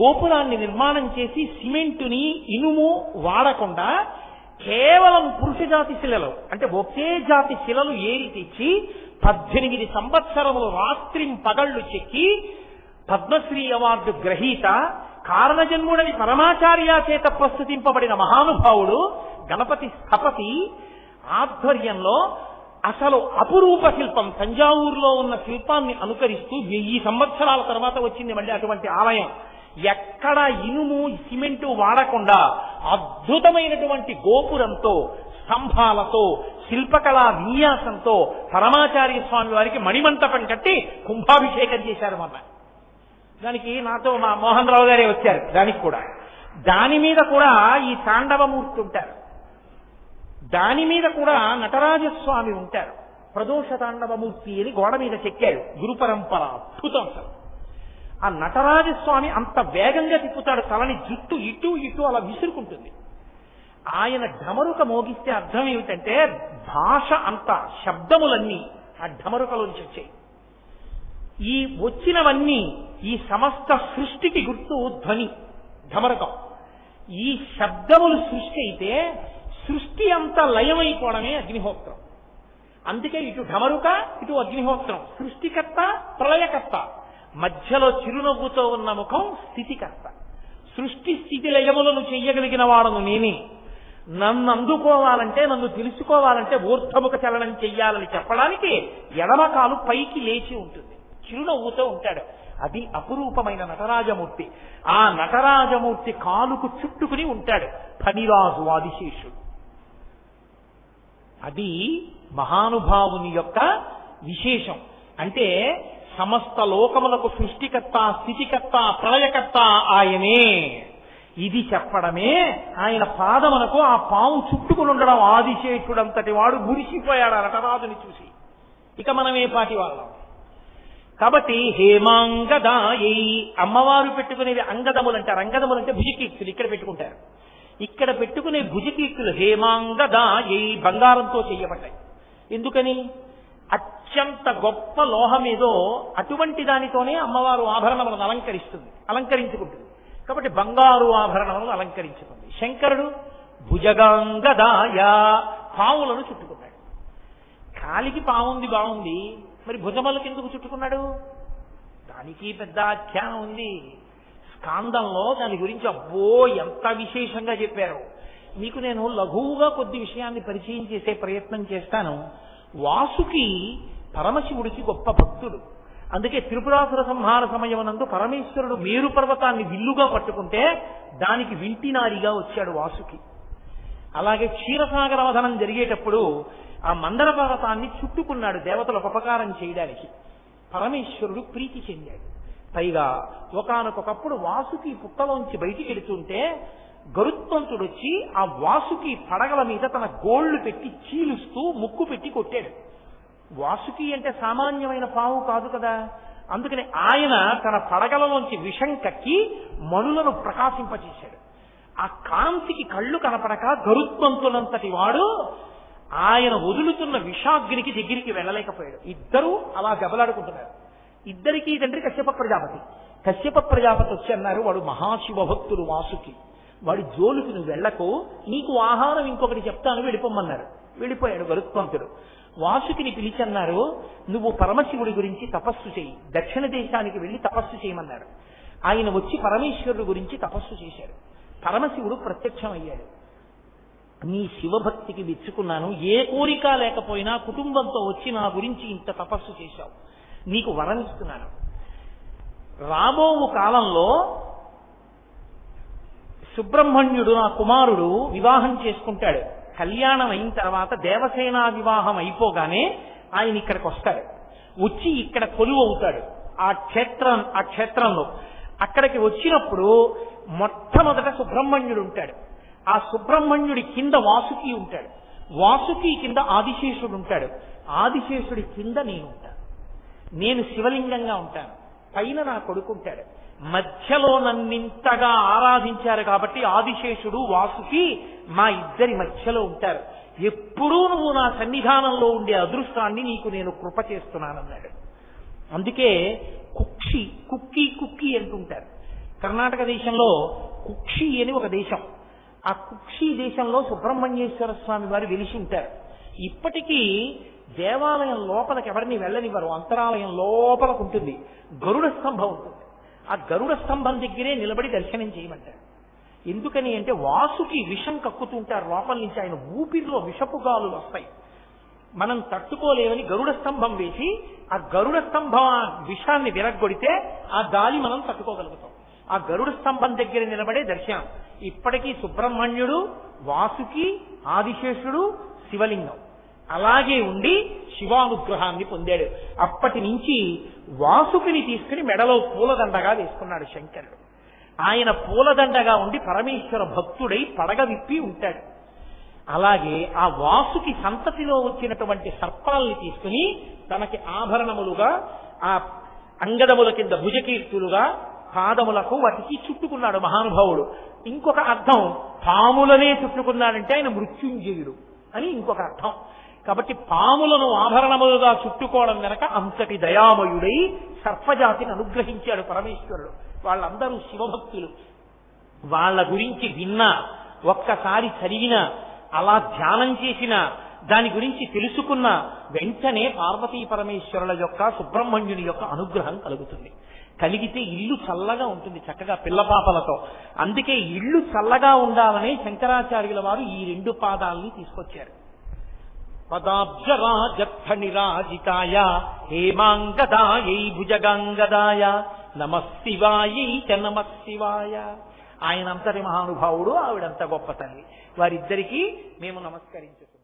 గోపురాన్ని నిర్మాణం చేసి సిమెంటుని ఇనుము వాడకుండా కేవలం పురుష జాతి శిలలు, అంటే ఒకే జాతి శిలలు ఏరి తెచ్చి 18 సంవత్సరములు రాత్రిం పగళ్లు చెక్కి పద్మశ్రీ అవార్డు గ్రహీత కారణజన్ముడని పరమాచార్య చేత ప్రస్తుతింపబడిన మహానుభావుడు గణపతి స్థపతి ఆధ్వర్యంలో అసలు అపురూప శిల్పం తంజావూరులో ఉన్న శిల్పాన్ని అనుకరిస్తూ 1000 సంవత్సరాల తర్వాత వచ్చింది మళ్ళీ అటువంటి ఆలయం. ఎక్కడ ఇనుము సిమెంటు వాడకుండా అద్భుతమైనటువంటి గోపురంతో స్తంభాలతో శిల్పకళా విన్యాసంతో పరమాచార్య స్వామి వారికి మణిమంటపం కట్టి కుంభాభిషేకం చేశారు. మొన్న దానికి నాతో మా మోహన్ రావు గారే వచ్చారు. దానికి కూడా దాని మీద కూడా ఈ తాండవమూర్తి ఉంటారు, దాని మీద కూడా నటరాజస్వామి ఉంటారు. ప్రదోష తాండవమూర్తి అని గోడ మీద చెక్కారు. గురు పరంపర అద్భుతం. అసలు ఆ నటరాజస్వామి అంత వేగంగా తిప్పుతాడు, తలని జుట్టు ఇటు ఇటు అలా విసురుకుంటుంది. ఆయన ఢమరుక మోగిస్తే అర్థం ఏమిటంటే భాష అంత శబ్దములన్నీ ఆ ఢమరుకలోంచి వచ్చాయి. ఈ వచ్చినవన్నీ ఈ సమస్త సృష్టికి గుర్తు ధ్వని, ఢమరుకం. ఈ శబ్దములు సృష్టి అయితే సృష్టి అంతా లయమైపోవడమే అగ్నిహోత్రం. అందుకే ఇటు ఢమరుక ఇటు అగ్నిహోత్రం. సృష్టికర్త ప్రళయకర్త, మధ్యలో చిరునవ్వుతో ఉన్న ముఖం స్థితికర్త. సృష్టి స్థితి లయములను చెయ్యగలిగిన వాడను నేనే. నన్ను అందుకోవాలంటే, నన్ను తెలుసుకోవాలంటే ఊర్ధముఖ చలనం చెయ్యాలని చెప్పడానికి ఎడమకాలు పైకి లేచి ఉంటుంది, చిరునవ్వుతో ఉంటాడు. అది అపురూపమైన నటరాజమూర్తి. ఆ నటరాజమూర్తి కాలుకు చుట్టుకుని ఉంటాడు ఫణిరాజు ఆదిశేషుడు. అది మహానుభావుని యొక్క విశేషం. అంటే సమస్త లోకములకు సృష్టికర్త, స్థితికర్త, ప్రళయకర్త ఆయనే. ఇది చెప్పడమే ఆయన పాదమునకు ఆ పాము చుట్టుకుని ఉండడం. ఆదిశేషుడంతటి వాడు మురిసిపోయాడు ఆ నటరాజుని చూసి. ఇక మనమే పాటి వాళ్ళం. కాబట్టి హేమాంగదాయై అమ్మవారు పెట్టుకునేవి అంగదములు అంటారు. అంగదములు అంటే భుజకీర్తులు ఇక్కడ పెట్టుకుంటారు. ఇక్కడ పెట్టుకునే భుజకీర్తులు హేమాంగదాయై బంగారంతో చేయబడ్డాయి. ఎందుకని? అత్యంత గొప్ప లోహమేదో అటువంటి దానితోనే అమ్మవారు ఆభరణములను అలంకరించుకుంటుంది. కాబట్టి బంగారు ఆభరణములను అలంకరించుకుంది. శంకరుడు భుజగాంగదాయ పావులను చుట్టుకున్నాడు. కాలికి పావుంది బాగుంది, మరి భుజములకు ఎందుకు చుట్టుకున్నాడు? దానికి పెద్ద ఆఖ్యానం ఉంది స్కాందంలో. దాని గురించి అబ్బో ఎంత విశేషంగా చెప్పారు. మీకు నేను లఘువుగా కొద్ది విషయాన్ని పరిచయం చేసే ప్రయత్నం చేస్తాను. వాసుకి పరమశివుడికి గొప్ప భక్తుడు. అందుకే త్రిపురాసుర సంహార సమయమునందు పరమేశ్వరుడు మేరు పర్వతాన్ని విల్లుగా పట్టుకుంటే దానికి వింటినారిగా వచ్చాడు వాసుకి. అలాగే క్షీరసాగర వదనం జరిగేటప్పుడు ఆ మందర పర్వతాన్ని చుట్టుకున్నాడు దేవతలకు ఉపకారం చేయడానికి. పరమేశ్వరుడు ప్రీతి చెందాడు. పైగా ఒకానొకప్పుడు వాసుకి పుట్టలోంచి బయటికి వెడుతుంటే గరుత్మంతుడు వచ్చి ఆ వాసుకి పడగల మీద తన గోళ్లు పెట్టి చీలుస్తూ ముక్కు పెట్టి కొట్టాడు. వాసుకి అంటే సామాన్యమైన పావు కాదు కదా. అందుకని ఆయన తన పడగలలోంచి విషం కక్కి మనులను ప్రకాశింపచేశాడు. ఆ కాంతికి కళ్ళు కనపడక గరుత్మంతులంతటి వాడు ఆయన వదులుతున్న విషాగ్నికి దగ్గరికి వెళ్ళలేకపోయాడు. ఇద్దరూ అలా దెబ్బలాడుకుంటున్నారు. ఇద్దరికీ తండ్రి కశ్యప ప్రజాపతి. కశ్యప ప్రజాపతి వచ్చి అన్నారు, వాడు మహాశివభక్తుడు వాసుకి, వాడి జోలుకి నువ్వు వెళ్ళకు, నీకు ఆహారం ఇంకొకటి చెప్తాను వెళ్ళిపోమన్నారు. వెళ్ళిపోయాడు గరుత్మంతుడు. వాసుకిని పిలిచన్నారు, నువ్వు పరమశివుడి గురించి తపస్సు చేయి, దక్షిణ దేశానికి వెళ్ళి తపస్సు చేయమన్నారు. ఆయన వచ్చి పరమేశ్వరుడు గురించి తపస్సు చేశాడు. పరమశివుడు ప్రత్యక్షమయ్యాడు. నీ శివభక్తికి మెచ్చుకున్నాను, ఏ కోరిక లేకపోయినా కుటుంబంతో వచ్చి నా గురించి ఇంత తపస్సు చేశావు, నీకు వరం ఇస్తున్నాను. రాబో కాలంలో సుబ్రహ్మణ్యుడు నా కుమారుడు వివాహం చేసుకుంటాడు. కళ్యాణం అయిన తర్వాత దేవసేనా వివాహం అయిపోగానే ఆయన ఇక్కడికి వస్తాడు. వచ్చి ఇక్కడ కొలువు అవుతాడు ఆ క్షేత్రంలో. అక్కడికి వచ్చినప్పుడు మొట్టమొదట సుబ్రహ్మణ్యుడు ఉంటాడు. ఆ సుబ్రహ్మణ్యుడి కింద వాసుకి ఉంటాడు. వాసుకి కింద ఆదిశేషుడు ఉంటాడు. ఆదిశేషుడి కింద నేను ఉంటాను. నేను శివలింగంగా ఉంటాను. పైన నా కొడుకుంటాడు. మధ్యలో నన్నింతగా ఆరాధించారు కాబట్టి ఆదిశేషుడు వాసుకి మా ఇద్దరి మధ్యలో ఉంటారు. ఎప్పుడూ నువ్వు నా సన్నిధానంలో ఉండే అదృష్టాన్ని నీకు నేను కృప చేస్తున్నానన్నాడు. అందుకే కుక్కి అంటుంటారు. కర్ణాటక దేశంలో కుక్షి అని ఒక దేశం. ఆ కుక్షి దేశంలో సుబ్రహ్మణ్యేశ్వర స్వామి వారు వెలిసి ఉంటారు. ఇప్పటికీ దేవాలయం లోపలికి ఎవరిని వెళ్ళనివ్వరు, అంతరాలయం లోపలకు ఉంటుంది, గరుడ స్తంభం ఉంటుంది. ఆ గరుడ స్తంభం దగ్గరే నిలబడి దర్శనం చేయమంటారు. ఎందుకని అంటే వాసుకి విషం కక్కుతుంటారు లోపల నుంచి, ఆయన ఊపిరిలో విషపు గాలులు వస్తాయి, మనం తట్టుకోలేమని గరుడ స్తంభం వేసి ఆ గరుడ స్తంభం ఆ విషాన్ని విరగ్గొడితే ఆ గాలి మనం తట్టుకోగలుగుతాం. ఆ గరుడ స్తంభం దగ్గర నిలబడే దర్శనం. ఇప్పటికీ సుబ్రహ్మణ్యుడు, వాసుకి, ఆదిశేషుడు, శివలింగం అలాగే ఉండి శివానుగ్రహాన్ని పొందాడు. అప్పటి నుంచి వాసుకిని తీసుకుని మెడలో పూలదండగా వేసుకున్నాడు శంకరుడు. ఆయన పూలదండగా ఉండి పరమేశ్వర భక్తుడై పడగ విప్పి ఉంటాడు. అలాగే ఆ వాసుకి సంతతిలో వచ్చినటువంటి సర్పాల్ని తీసుకుని తనకి ఆభరణములుగా, ఆ అంగదముల కింద భుజకీర్తులుగా పాదములకు వాటికి చుట్టుకున్నాడు మహానుభావుడు. ఇంకొక అర్థం పాములనే చుట్టుకున్నాడంటే ఆయన మృత్యుంజయుడు అని ఇంకొక అర్థం. కాబట్టి పాములను ఆభరణములుగా చుట్టుకోవడం వెనక అంతటి దయామయుడై సర్పజాతిని అనుగ్రహించాడు పరమేశ్వరుడు. వాళ్ళందరూ శివభక్తులు. వాళ్ళ గురించి విన్నా, ఒక్కసారి చదివినా, అలా ధ్యానం చేసిన, దాని గురించి తెలుసుకున్న వెంటనే పార్వతీ పరమేశ్వరుల యొక్క, సుబ్రహ్మణ్యుని యొక్క అనుగ్రహం కలుగుతుంది. కలిగితే ఇల్లు చల్లగా ఉంటుంది చక్కగా పిల్లపాపలతో. అందుకే ఇల్లు చల్లగా ఉండాలని శంకరాచార్యుల వారు ఈ 2 పాదాలని తీసుకొచ్చారు. పదాబ్జరాజర్థనిరాజితాయ హేమాంగదాయై భుజగాంగదాయ నమఃశివాయై చ నమఃశివాయ. ఆయన అంతటి మహానుభావుడు, ఆవిడంత గొప్ప తల్లి. వారిద్దరికీ మేము నమస్కరించుకుంటాం.